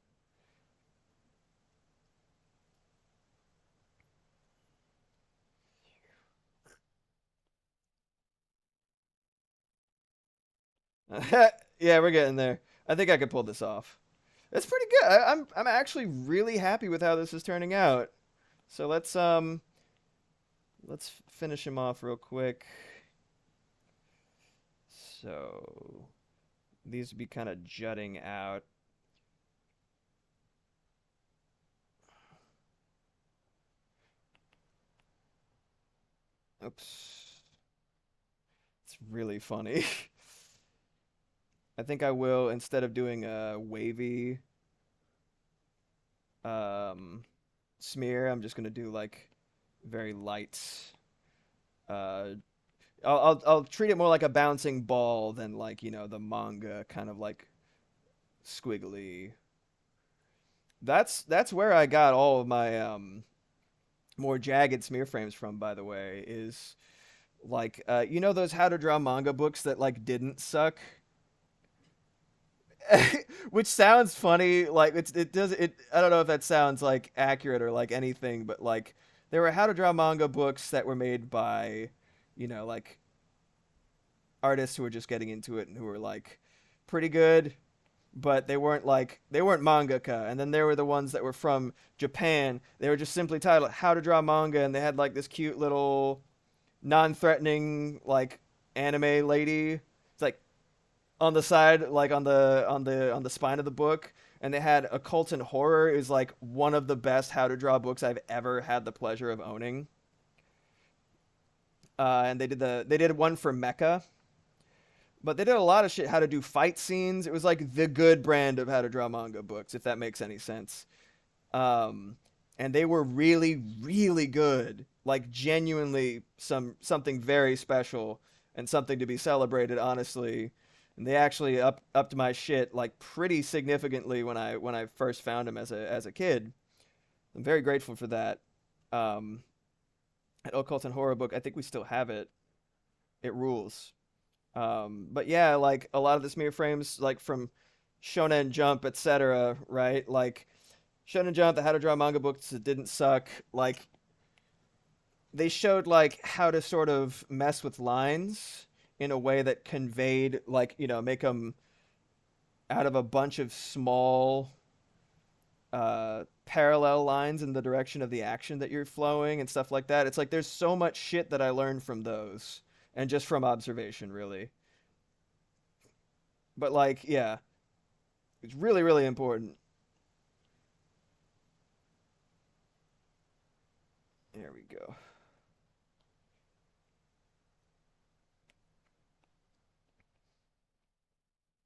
Yeah, we're getting there. I think I could pull this off. It's pretty good. I'm actually really happy with how this is turning out. So let's finish him off real quick. So these would be kind of jutting out. Oops. It's really funny. I think I will, instead of doing a wavy um, smear, I'm just gonna do like very light. Uh, I'll treat it more like a bouncing ball than like the manga kind of like squiggly. That's where I got all of my more jagged smear frames from, by the way, is like you know those how to draw manga books that like didn't suck, which sounds funny. Like it does it. I don't know if that sounds like accurate or like anything, but like there were how to draw manga books that were made by, you know, like artists who were just getting into it and who were like pretty good, but they weren't mangaka. And then there were the ones that were from Japan. They were just simply titled "How to Draw Manga," and they had like this cute little non-threatening like anime lady. It's like on the side, like on the spine of the book. And they had Occult and Horror is like one of the best how to draw books I've ever had the pleasure of owning. And they did one for Mecha, but they did a lot of shit how to do fight scenes. It was like the good brand of how to draw manga books, if that makes any sense. Um, and they were really, really good. Like genuinely something very special and something to be celebrated, honestly. And they actually upped my shit like pretty significantly when I first found them as a kid. I'm very grateful for that. Um, at Occult and Horror book, I think we still have it. It rules. But yeah, like a lot of the smear frames, like from Shonen Jump, etc., right? Like Shonen Jump, the How to Draw Manga books that didn't suck. Like they showed like how to sort of mess with lines in a way that conveyed, like, you know, make them out of a bunch of small parallel lines in the direction of the action that you're flowing and stuff like that. It's like there's so much shit that I learned from those and just from observation, really. But like, yeah, it's really, really important. There we go.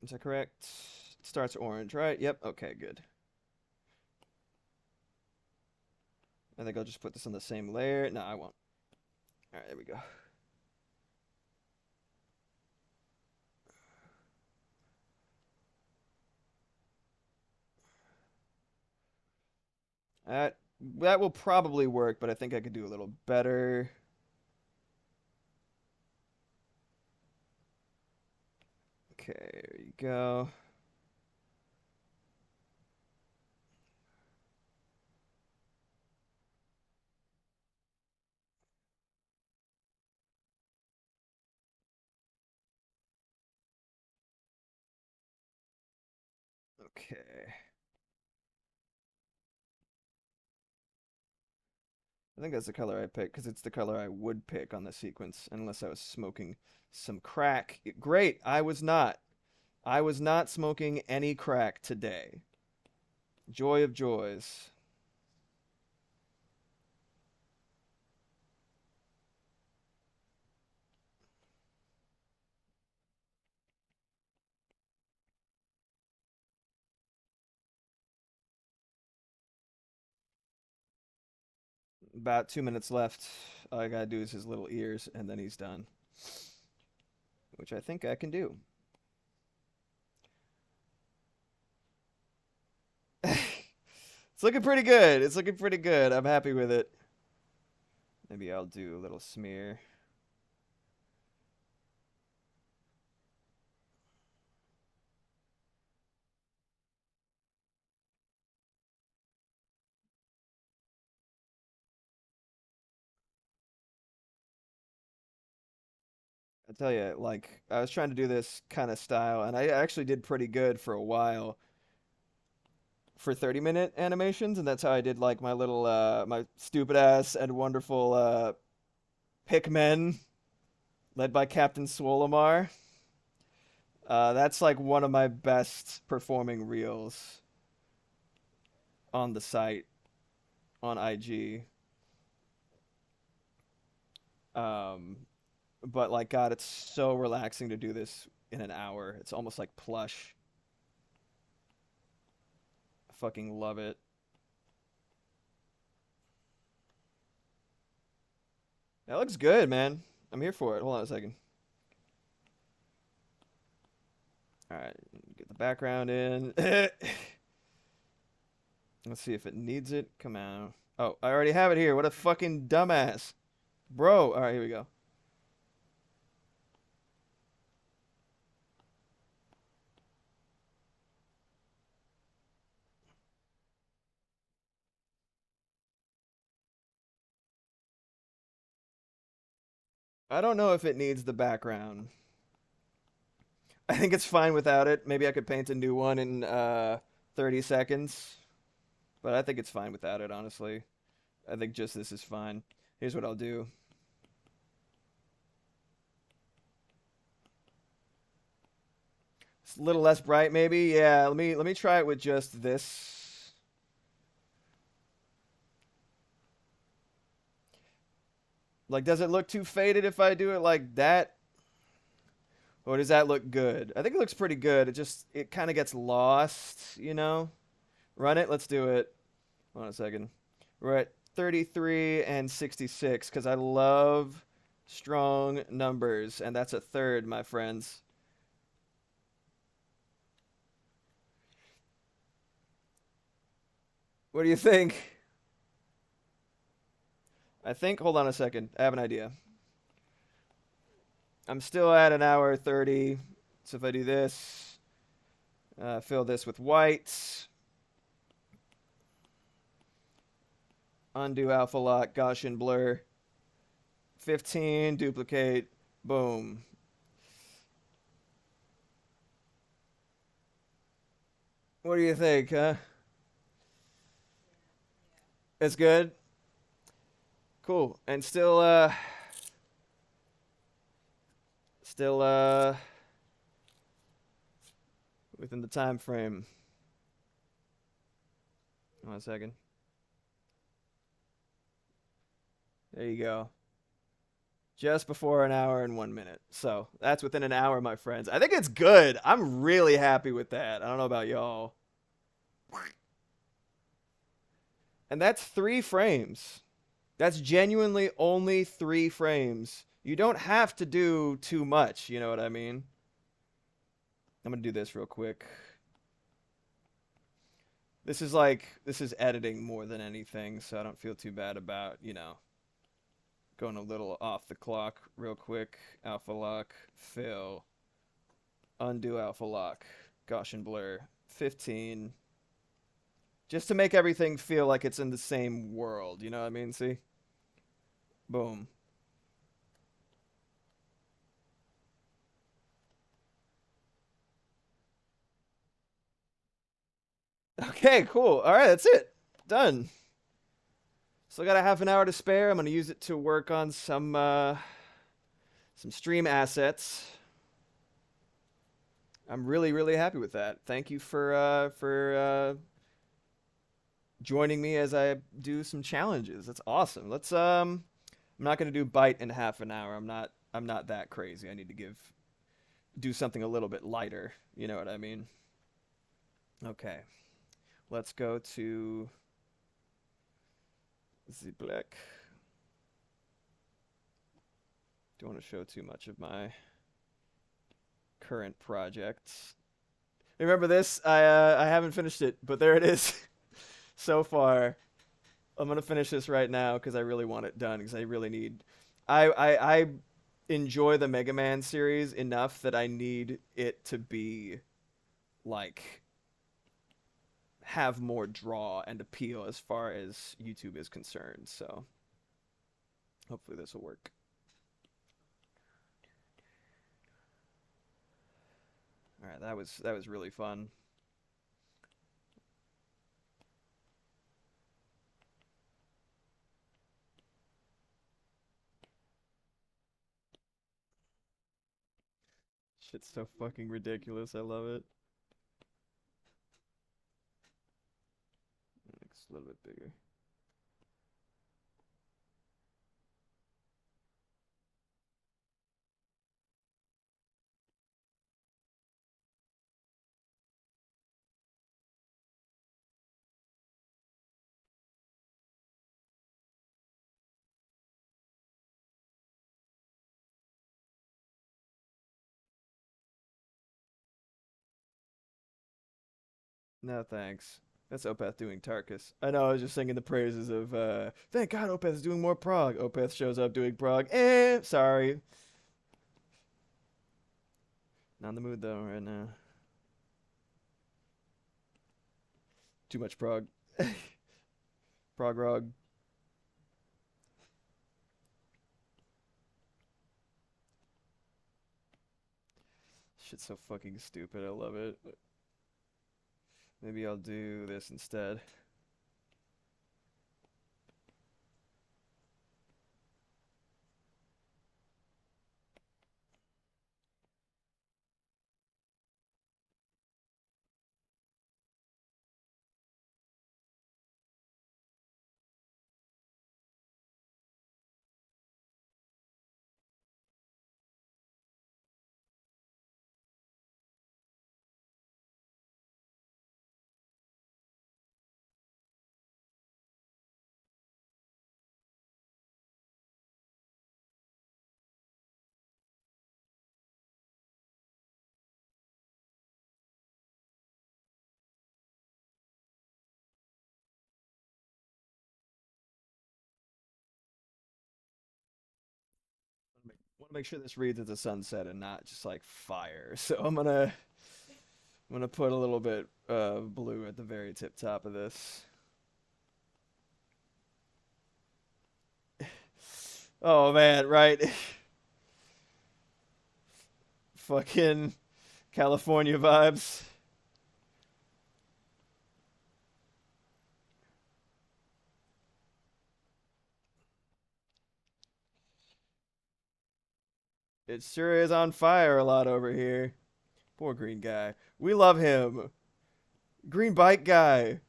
Is that correct? It starts orange, right? Yep. Okay, good. I think I'll just put this on the same layer. No, I won't. All right, there we go. That that will probably work, but I think I could do a little better. Okay, there you go. Okay. I think that's the color I picked because it's the color I would pick on the sequence unless I was smoking some crack. Great, I was not. I was not smoking any crack today. Joy of joys. About 2 minutes left. All I gotta do is his little ears, and then he's done. Which I think I can do. It's looking pretty good. It's looking pretty good. I'm happy with it. Maybe I'll do a little smear. I tell you, like, I was trying to do this kind of style, and I actually did pretty good for a while for 30-minute animations, and that's how I did, like, my little, my stupid ass and wonderful, Pikmin, led by Captain Swolamar. That's, like, one of my best performing reels on the site, on IG. Um, but, like, God, it's so relaxing to do this in an hour. It's almost like plush. I fucking love it. That looks good, man. I'm here for it. Hold on a second. All right, get the background in. Let's see if it needs it. Come on. Oh, I already have it here. What a fucking dumbass. Bro. All right, here we go. I don't know if it needs the background. I think it's fine without it. Maybe I could paint a new one in 30 seconds. But I think it's fine without it, honestly. I think just this is fine. Here's what I'll do. It's a little less bright, maybe. Yeah, let me try it with just this. Like, does it look too faded if I do it like that? Or does that look good? I think it looks pretty good. It kind of gets lost, you know? Run it. Let's do it. Hold on a second. We're at 33 and 66 because I love strong numbers, and that's a third, my friends. What do you think? I think, hold on a second. I have an idea. I'm still at an hour 30. So if I do this, fill this with white, undo alpha lock, Gaussian blur, 15, duplicate, boom. What do you think, huh? It's good? Cool. And still within the time frame. 1 second. There you go. Just before an hour and 1 minute. So that's within an hour, my friends. I think it's good. I'm really happy with that. I don't know about y'all. And that's 3 frames. That's genuinely only 3 frames. You don't have to do too much, you know what I mean? I'm gonna do this real quick. This is editing more than anything, so I don't feel too bad about, going a little off the clock real quick. Alpha lock, fill, undo alpha lock, Gaussian blur, 15. Just to make everything feel like it's in the same world, you know what I mean? See? Boom. Okay, cool. All right, that's it. Done. Still got a half an hour to spare. I'm gonna use it to work on some stream assets. I'm really, really happy with that. Thank you for joining me as I do some challenges. That's awesome. I'm not gonna do bite in half an hour. I'm not that crazy. I need to do something a little bit lighter. You know what I mean? Okay. Let's go to the black. Don't want to show too much of my current projects. Remember this? I haven't finished it, but there it is. So far. I'm gonna finish this right now because I really want it done because I really need. I enjoy the Mega Man series enough that I need it to be like have more draw and appeal as far as YouTube is concerned. So hopefully this will work. All right, that was really fun. Shit's so fucking ridiculous. I love it. It's a little bit bigger. No, thanks. That's Opeth doing Tarkus. I know, I was just singing the praises of, thank God Opeth is doing more prog. Opeth shows up doing prog. Sorry. Not in the mood, though, right now. Too much prog. Prog rog. Shit's so fucking stupid. I love it. Maybe I'll do this instead. Want to make sure this reads as a sunset and not just like fire. So I'm gonna put a little bit of blue at the very tip top of this. Oh man, right? Fucking California vibes. It sure is on fire a lot over here. Poor green guy. We love him. Green bike guy.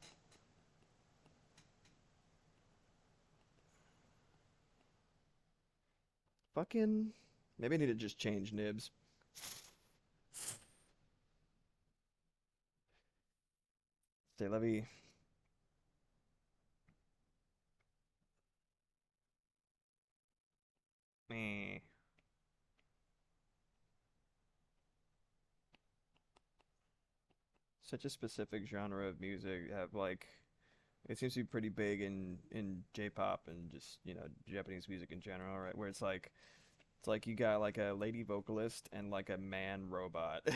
Fucking. Maybe I need to just change nibs. Say, Levy. Meh. Such a specific genre of music. Have like, it seems to be pretty big in J-pop and just Japanese music in general, right? Where it's like you got like a lady vocalist and like a man robot,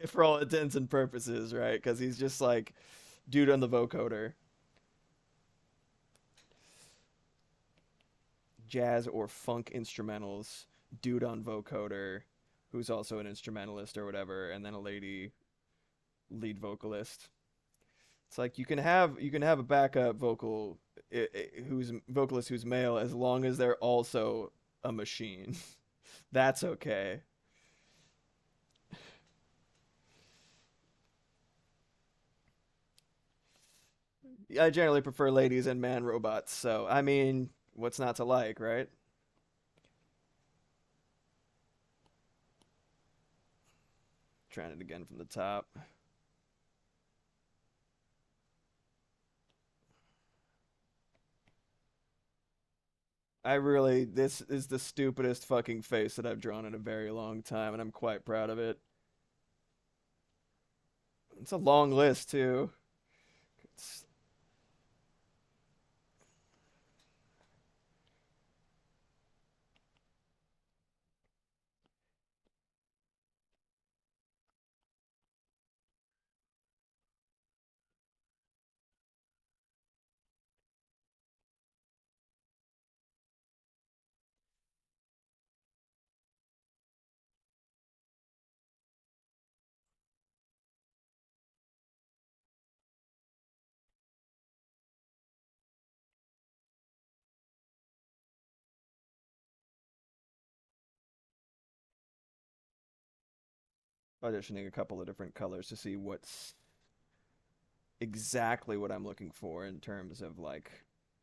for all intents and purposes, right? Because he's just like dude on the vocoder, jazz or funk instrumentals, dude on vocoder, who's also an instrumentalist or whatever, and then a lady lead vocalist. It's like you can have a backup who's vocalist who's male as long as they're also a machine. That's okay. I generally prefer ladies and man robots, so I mean, what's not to like, right? Trying it again from the top. This is the stupidest fucking face that I've drawn in a very long time, and I'm quite proud of it. It's a long list, too. It's, auditioning a couple of different colors to see what's exactly what I'm looking for in terms of like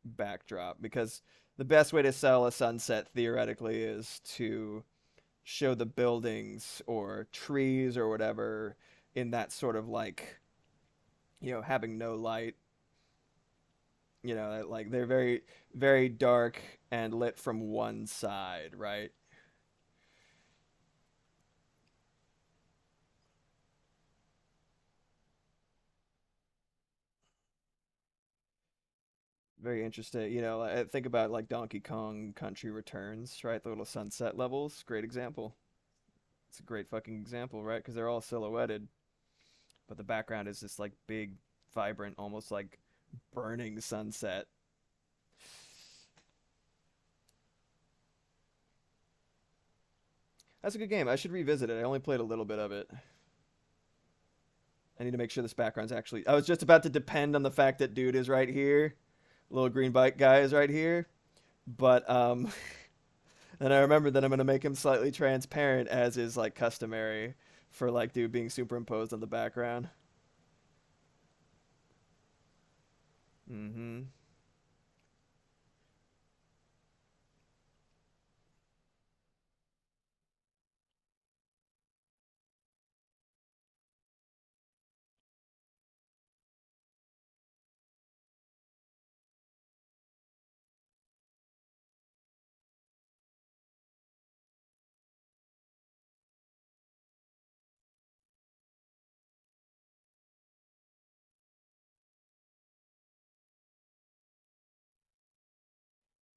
backdrop, because the best way to sell a sunset theoretically is to show the buildings or trees or whatever in that sort of like, having no light, like they're very very dark and lit from one side, right? Very interesting. You know, I think about like Donkey Kong Country Returns, right? The little sunset levels. Great example. It's a great fucking example, right? Because they're all silhouetted, but the background is this like big, vibrant, almost like burning sunset. That's a good game. I should revisit it. I only played a little bit of it. I need to make sure this background's actually. I was just about to depend on the fact that dude is right here. Little green bike guy is right here. But and I remember that I'm gonna make him slightly transparent, as is like customary for like dude being superimposed on the background. Mm-hmm.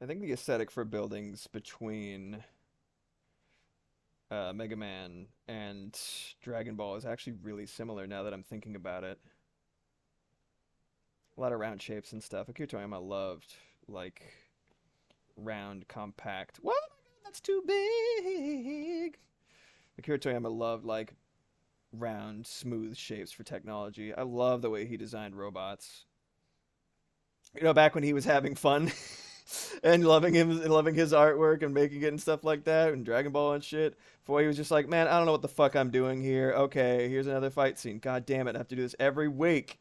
I think the aesthetic for buildings between Mega Man and Dragon Ball is actually really similar now that I'm thinking about it. A lot of round shapes and stuff. Akira Toriyama loved like round, compact. What? That's too big. Akira Toriyama loved like round, smooth shapes for technology. I love the way he designed robots. You know, back when he was having fun and loving his artwork and making it and stuff like that, and Dragon Ball and shit. Before he was just like, man, I don't know what the fuck I'm doing here. Okay, here's another fight scene. God damn it, I have to do this every week.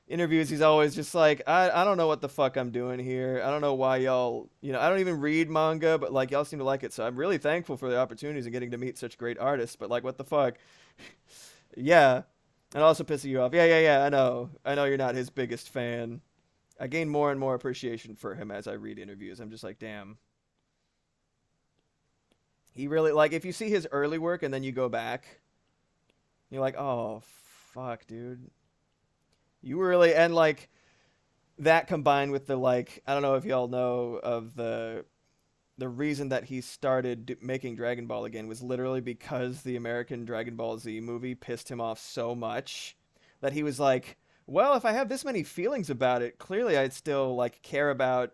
Interviews, he's always just like, I don't know what the fuck I'm doing here. I don't know why y'all, you know, I don't even read manga, but like y'all seem to like it. So I'm really thankful for the opportunities and getting to meet such great artists. But like, what the fuck? Yeah. And also pissing you off. Yeah. I know you're not his biggest fan. I gain more and more appreciation for him as I read interviews. I'm just like, damn. He really, like, if you see his early work and then you go back, you're like, oh, fuck, dude. You really, and like, that combined with the, like, I don't know if y'all know of the reason that he started making Dragon Ball again was literally because the American Dragon Ball Z movie pissed him off so much that he was like, well, if I have this many feelings about it, clearly I'd still like care about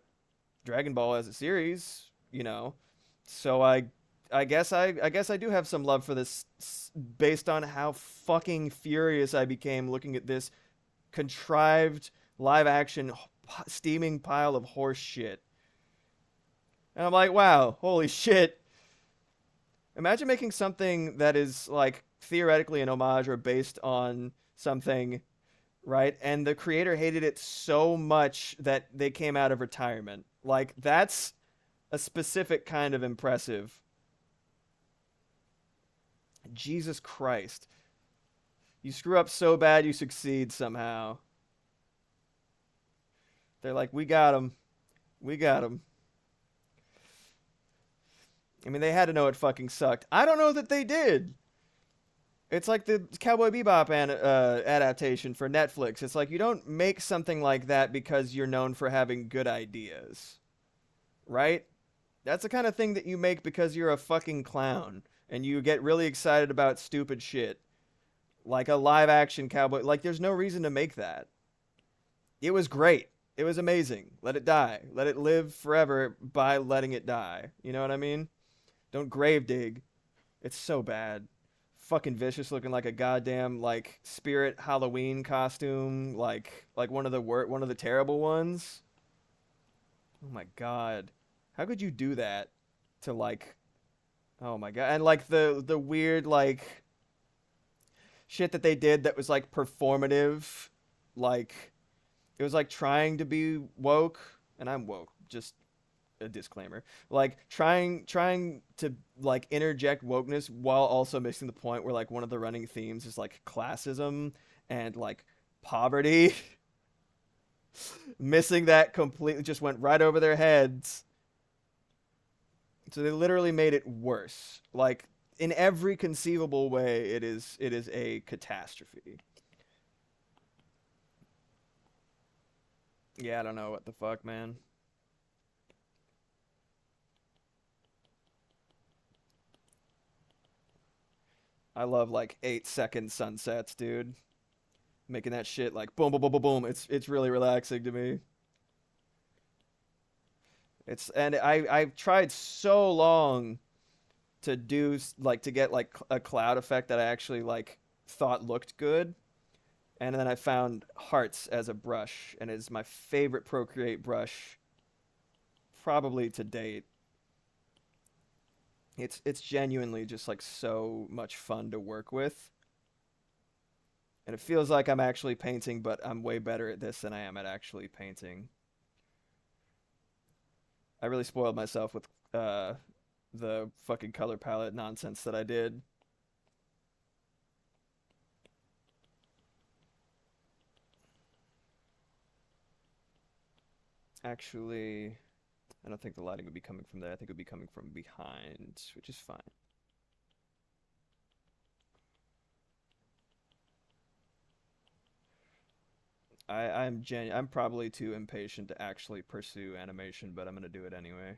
Dragon Ball as a series, you know. So I guess I do have some love for this based on how fucking furious I became looking at this contrived live action steaming pile of horse shit. And I'm like, wow, holy shit. Imagine making something that is like theoretically an homage or based on something, right? And the creator hated it so much that they came out of retirement. Like, that's a specific kind of impressive. Jesus Christ. You screw up so bad you succeed somehow. They're like, we got him. We got him. I mean, they had to know it fucking sucked. I don't know that they did. It's like the Cowboy Bebop adaptation for Netflix. It's like you don't make something like that because you're known for having good ideas. Right? That's the kind of thing that you make because you're a fucking clown and you get really excited about stupid shit. Like a live action cowboy. Like, there's no reason to make that. It was great. It was amazing. Let it die. Let it live forever by letting it die. You know what I mean? Don't grave dig. It's so bad. Fucking vicious, looking like a goddamn like spirit Halloween costume, like one of the terrible ones. Oh my god. How could you do that to like, oh my god. And like the weird like shit that they did that was like performative, like it was like trying to be woke, and I'm woke, just a disclaimer. Like trying to like interject wokeness while also missing the point where like one of the running themes is like classism and like poverty. Missing that completely just went right over their heads. So they literally made it worse. Like in every conceivable way, it is a catastrophe. Yeah, I don't know what the fuck, man. I love like 8-second sunsets, dude. Making that shit like boom, boom, boom, boom, boom. It's really relaxing to me. It's and I've tried so long to do like to get like a cloud effect that I actually like thought looked good, and then I found Hearts as a brush, and it's my favorite Procreate brush probably to date. It's genuinely just like so much fun to work with, and it feels like I'm actually painting, but I'm way better at this than I am at actually painting. I really spoiled myself with the fucking color palette nonsense that I did. Actually, I don't think the lighting would be coming from there. I think it would be coming from behind, which is fine. I'm probably too impatient to actually pursue animation, but I'm gonna do it anyway.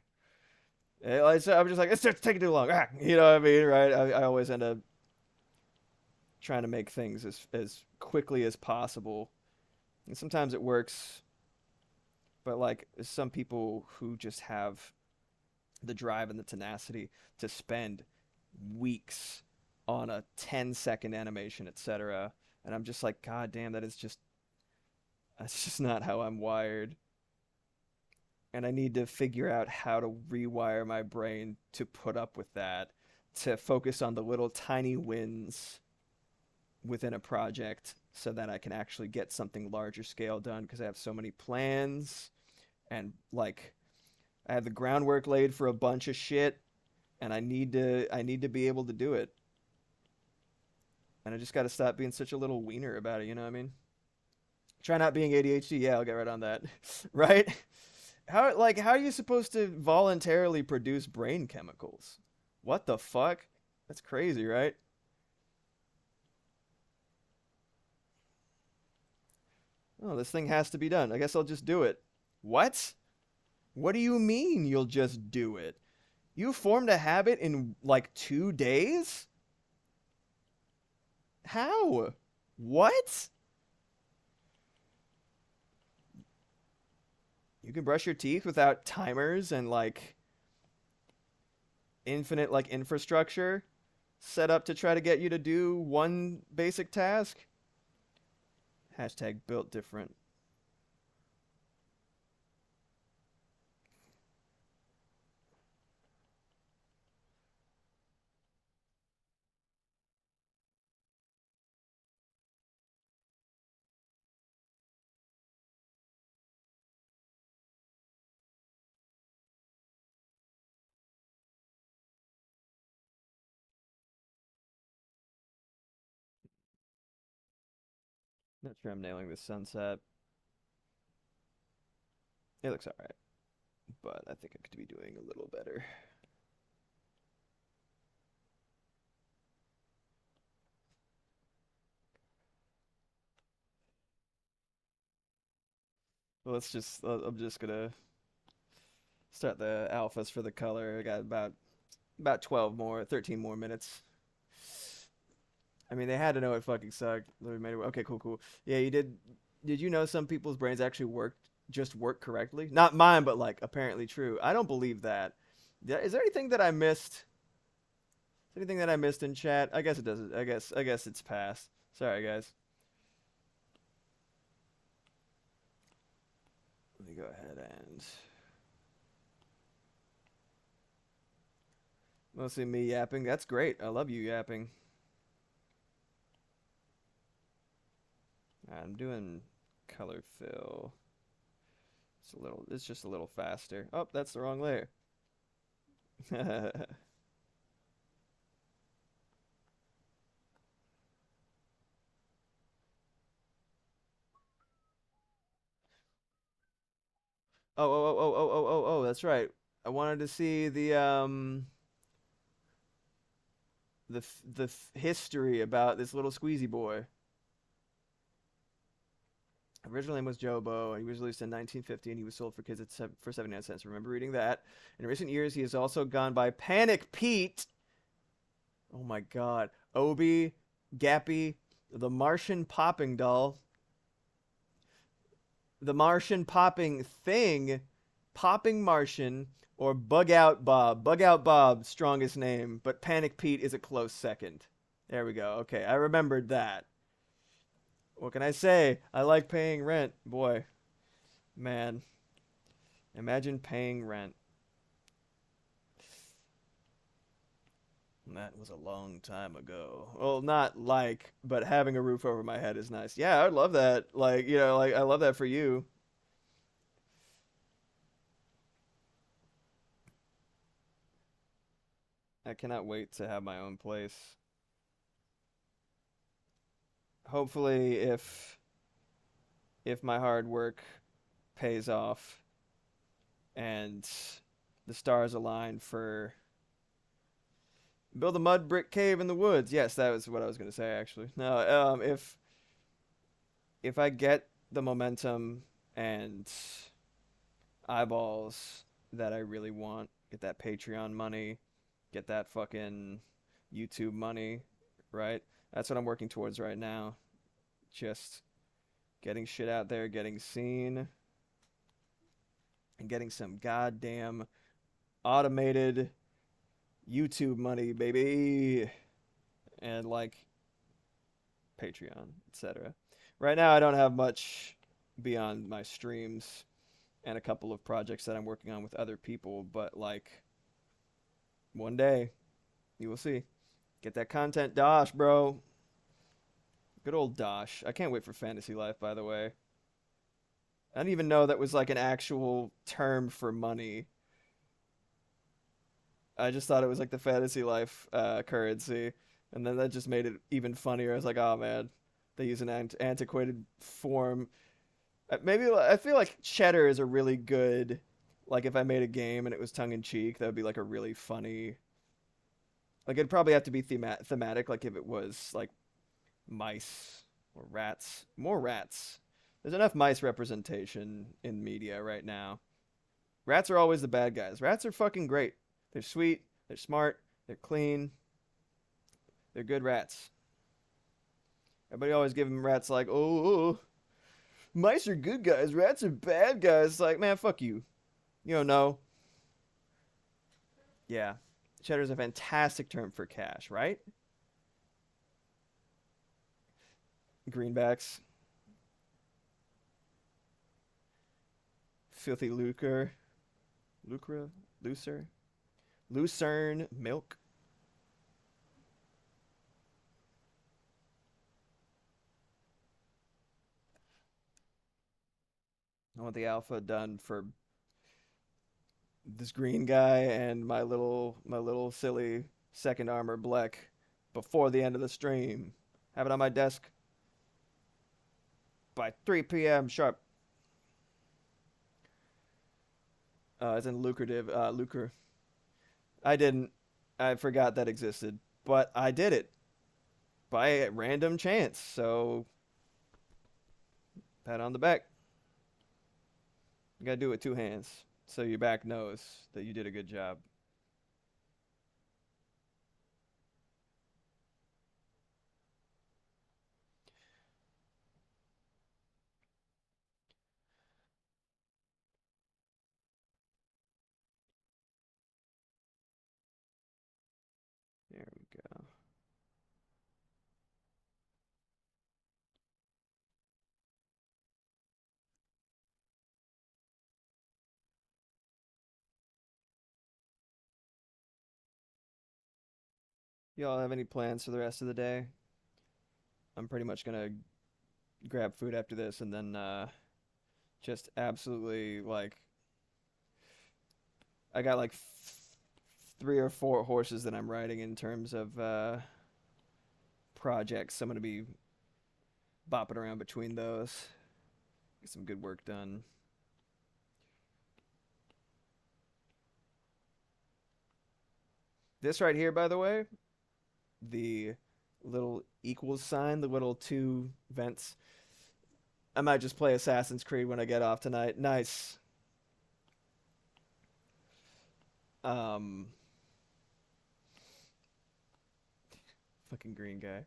I'm just like, it's just taking too long. Ah, you know what I mean, right? I always end up trying to make things as quickly as possible, and sometimes it works. But like some people who just have the drive and the tenacity to spend weeks on a 10-second animation, etc. And I'm just like, God damn, that's just not how I'm wired. And I need to figure out how to rewire my brain to put up with that, to focus on the little tiny wins within a project so that I can actually get something larger scale done because I have so many plans and like I have the groundwork laid for a bunch of shit and I need to be able to do it. And I just got to stop being such a little wiener about it, you know what I mean? Try not being ADHD. Yeah, I'll get right on that. Right? How are you supposed to voluntarily produce brain chemicals? What the fuck? That's crazy, right? Oh, this thing has to be done. I guess I'll just do it. What? What do you mean you'll just do it? You formed a habit in like 2 days? How? What? You can brush your teeth without timers and like infinite like infrastructure set up to try to get you to do one basic task? Hashtag built different. Not sure I'm nailing this sunset. It looks alright, but I think I could be doing a little better. Well, I'm just gonna start the alphas for the color. I got about 12 more, 13 more minutes. I mean, they had to know it fucking sucked. Okay, cool, cool. Yeah, you did. Did you know some people's brains actually work correctly? Not mine, but like apparently true. I don't believe that. Yeah, is there anything that I missed? Is there anything that I missed in chat? I guess it doesn't. I guess it's past. Sorry, guys. Let me go ahead and mostly me yapping. That's great. I love you yapping. I'm doing color fill. It's just a little faster. Oh, that's the wrong layer. Oh, that's right. I wanted to see the history about this little squeezy boy. Original name was Jobo. He was released in 1950, and he was sold for kids for 79 cents. Remember reading that? In recent years, he has also gone by Panic Pete. Oh my God. Obi, Gappy, the Martian Popping Doll, the Martian Popping Thing, Popping Martian, or Bug Out Bob. Bug Out Bob, strongest name, but Panic Pete is a close second. There we go. Okay, I remembered that. What can I say? I like paying rent. Boy, man. Imagine paying rent. That was a long time ago. Well, not like, but having a roof over my head is nice. Yeah, I'd love that. Like, you know, like I love that for you. I cannot wait to have my own place. Hopefully, if my hard work pays off and the stars align for build a mud brick cave in the woods. Yes, that was what I was going to say actually. No, if I get the momentum and eyeballs that I really want, get that Patreon money, get that fucking YouTube money, right? That's what I'm working towards right now. Just getting shit out there, getting seen, and getting some goddamn automated YouTube money, baby. And like Patreon, etc. Right now I don't have much beyond my streams and a couple of projects that I'm working on with other people, but like one day you will see. Get that content dosh, bro. Good old dosh. I can't wait for Fantasy Life, by the way. I didn't even know that was like an actual term for money. I just thought it was like the Fantasy Life currency, and then that just made it even funnier. I was like, oh man, they use an antiquated form. Maybe I feel like cheddar is a really good, like if I made a game and it was tongue in cheek, that would be like a really funny. Like it'd probably have to be thematic, like if it was like mice or rats, more rats. There's enough mice representation in media right now. Rats are always the bad guys. Rats are fucking great. They're sweet, they're smart, they're clean, they're good rats. Everybody always give them rats like, oh, mice are good guys, rats are bad guys. It's like, man, fuck you. You don't know. Yeah. Cheddar's a fantastic term for cash, right? Greenbacks. Filthy lucre. Lucre? Lucer? Lucerne milk. I want the alpha done for this green guy and my little silly second armor Bleck before the end of the stream. Have it on my desk by 3 p.m. sharp. As in lucrative, lucre. I didn't. I forgot that existed, but I did it by random chance. So, pat on the back. You gotta do it with 2 hands, so your back knows that you did a good job. There we go. Y'all have any plans for the rest of the day? I'm pretty much gonna grab food after this and then just absolutely like I got like 3 or 4 horses that I'm riding in terms of projects. I'm gonna be bopping around between those. Get some good work done. This right here, by the way, the little equals sign, the little 2 vents, I might just play Assassin's Creed when I get off tonight. Nice. Um, fucking green guy.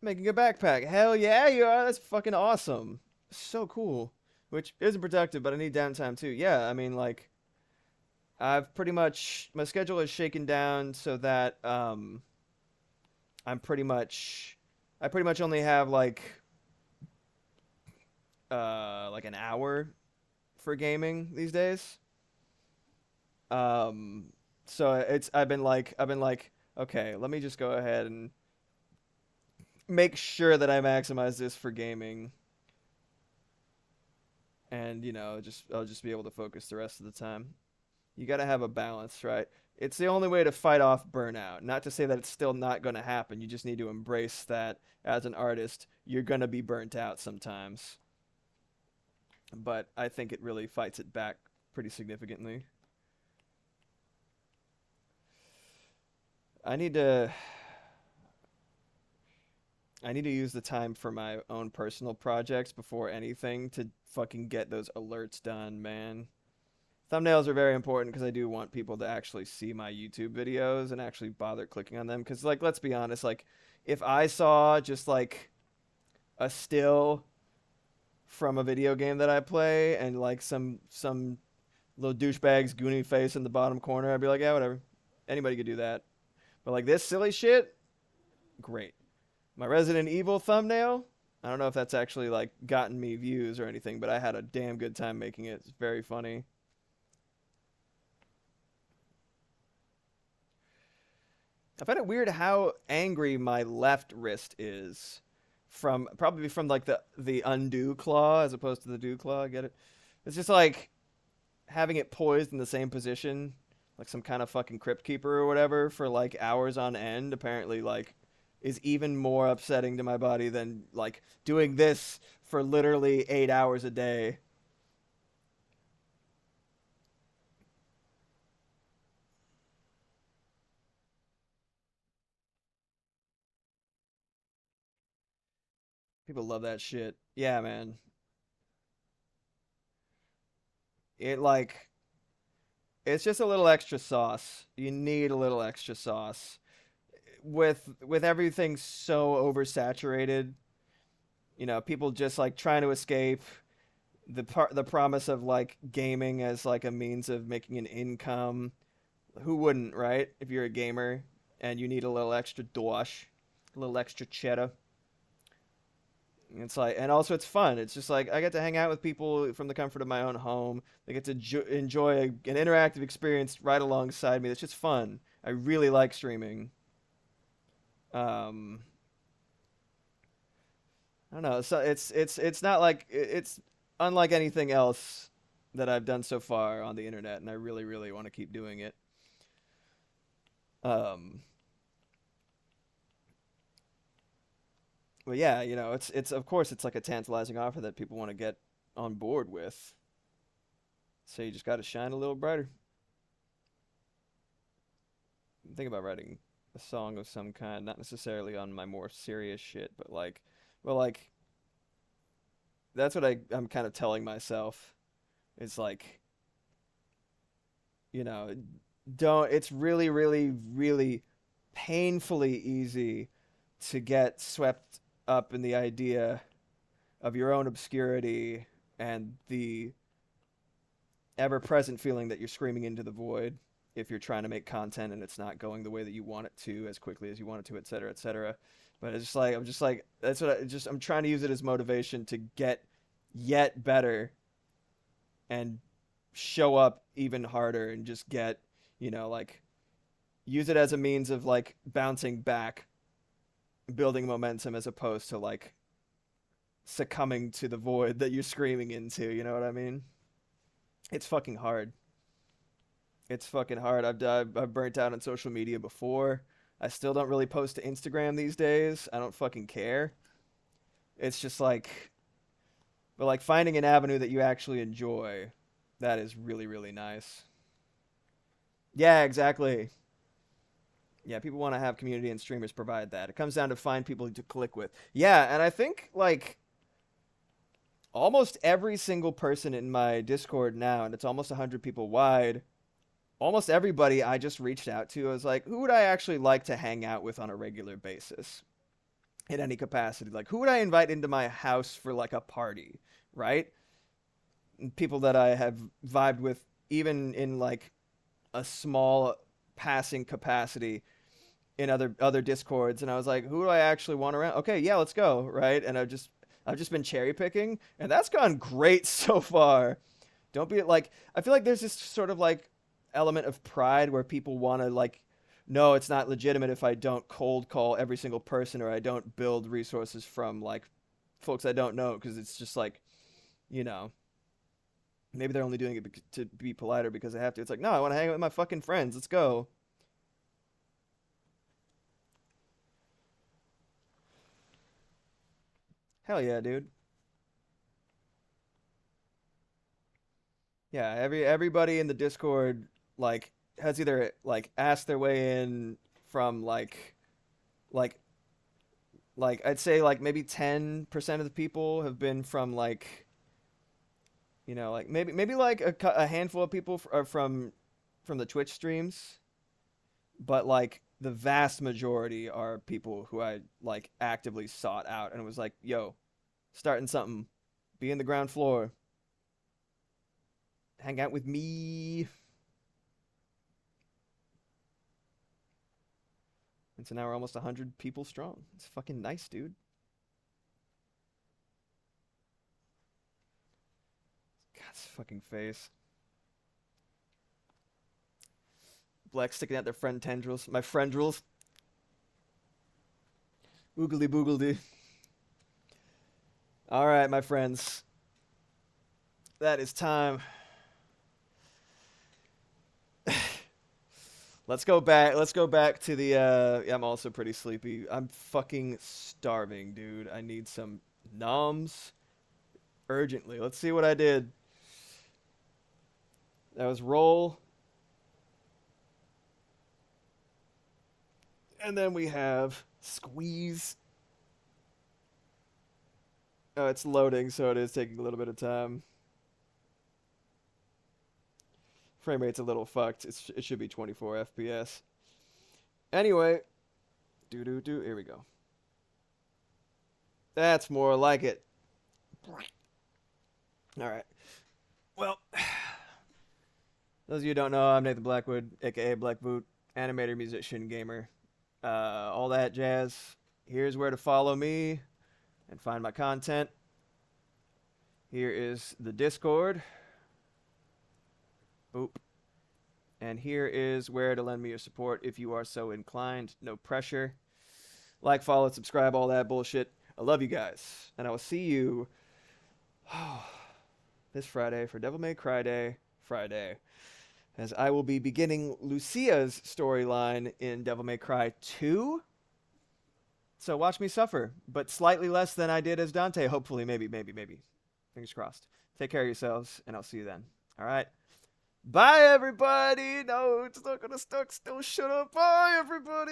Making a backpack. Hell yeah, you are. That's fucking awesome. So cool. Which isn't productive, but I need downtime too. Yeah, I mean, like, I've pretty much, my schedule is shaken down so that I'm pretty much, I pretty much only have like an hour for gaming these days. Um, so I've been like, okay, let me just go ahead and make sure that I maximize this for gaming, and just I'll just be able to focus the rest of the time. You got to have a balance, right? It's the only way to fight off burnout. Not to say that it's still not going to happen. You just need to embrace that as an artist, you're going to be burnt out sometimes. But I think it really fights it back pretty significantly. I need to I need to use the time for my own personal projects before anything to fucking get those alerts done, man. Thumbnails are very important because I do want people to actually see my YouTube videos and actually bother clicking on them. Because, like, let's be honest, like, if I saw just like a still from a video game that I play and like some little douchebag's goony face in the bottom corner, I'd be like, yeah, whatever. Anybody could do that. But like this silly shit, great. My Resident Evil thumbnail, I don't know if that's actually like gotten me views or anything, but I had a damn good time making it. It's very funny. I find it weird how angry my left wrist is from probably from like the undo claw as opposed to the do claw. Get it? It's just like having it poised in the same position, like some kind of fucking crypt keeper or whatever, for like hours on end. Apparently, like, is even more upsetting to my body than like doing this for literally 8 hours a day. People love that shit. Yeah, man. It like it's just a little extra sauce. You need a little extra sauce. With everything so oversaturated, people just like trying to escape the promise of like gaming as like a means of making an income. Who wouldn't, right? If you're a gamer and you need a little extra dosh, a little extra cheddar. It's like, and also it's fun. It's just like I get to hang out with people from the comfort of my own home. They get to enjoy an interactive experience right alongside me. It's just fun. I really like streaming. Um, I don't know. So it's not like it's unlike anything else that I've done so far on the internet, and I really really want to keep doing it. Um, but yeah, it's of course it's like a tantalizing offer that people want to get on board with. So you just got to shine a little brighter. Think about writing a song of some kind, not necessarily on my more serious shit, but like, well, like that's what I'm kind of telling myself. It's like, you know, don't. It's really, really, really painfully easy to get swept up in the idea of your own obscurity and the ever-present feeling that you're screaming into the void if you're trying to make content and it's not going the way that you want it to as quickly as you want it to, et cetera, et cetera. But it's just like I'm just like that's what I'm trying to use it as motivation to get yet better and show up even harder and just get, like use it as a means of like bouncing back, building momentum as opposed to like succumbing to the void that you're screaming into, you know what I mean? It's fucking hard. It's fucking hard. I've burnt out on social media before. I still don't really post to Instagram these days. I don't fucking care. It's just like, but like finding an avenue that you actually enjoy, that is really, really nice. Yeah, exactly. Yeah, people want to have community, and streamers provide that. It comes down to find people to click with. Yeah, and I think like almost every single person in my Discord now, and it's almost 100 people wide, almost everybody I just reached out to, I was like, who would I actually like to hang out with on a regular basis in any capacity? Like, who would I invite into my house for like a party, right? And people that I have vibed with, even in like a small passing capacity in other discords, and I was like, who do I actually want around? Okay, yeah, let's go, right? And I've just been cherry picking, and that's gone great so far. Don't be like, I feel like there's this sort of like element of pride where people want to like, no, it's not legitimate if I don't cold call every single person, or I don't build resources from like folks I don't know, because it's just like, you know, maybe they're only doing it to be polite or because they have to. It's like, no, I want to hang out with my fucking friends. Let's go. Hell yeah, dude. Yeah, everybody in the Discord like has either like asked their way in from like like I'd say like maybe 10% of the people have been from like, you know, like maybe like a handful of people are from the Twitch streams, but like the vast majority are people who I like actively sought out and was like, yo, starting something, be in the ground floor, hang out with me. And so now we're almost 100 people strong. It's fucking nice, dude. God's fucking face. Black sticking out their friend tendrils. My friendrils. Oogly boogledy. All right, my friends. That is time. Let's go back. Let's go back to the. Yeah, I'm also pretty sleepy. I'm fucking starving, dude. I need some noms urgently. Let's see what I did. That was roll. And then we have squeeze. Oh, it's loading, so it is taking a little bit of time. Frame rate's a little fucked. It should be 24 FPS. Anyway, do. Here we go. That's more like it. All right. Well, those of you who don't know, I'm Nathan Blackwood, aka Black Boot, animator, musician, gamer, all that jazz. Here's where to follow me and find my content. Here is the Discord. Boop. And here is where to lend me your support if you are so inclined. No pressure. Like, follow, subscribe, all that bullshit. I love you guys. And I will see you this Friday for Devil May Cry Day Friday, as I will be beginning Lucia's storyline in Devil May Cry 2. So watch me suffer, but slightly less than I did as Dante. Hopefully, maybe. Fingers crossed. Take care of yourselves, and I'll see you then. All right. Bye, everybody. No, it's not gonna stuck. Still shut up. Bye, everybody.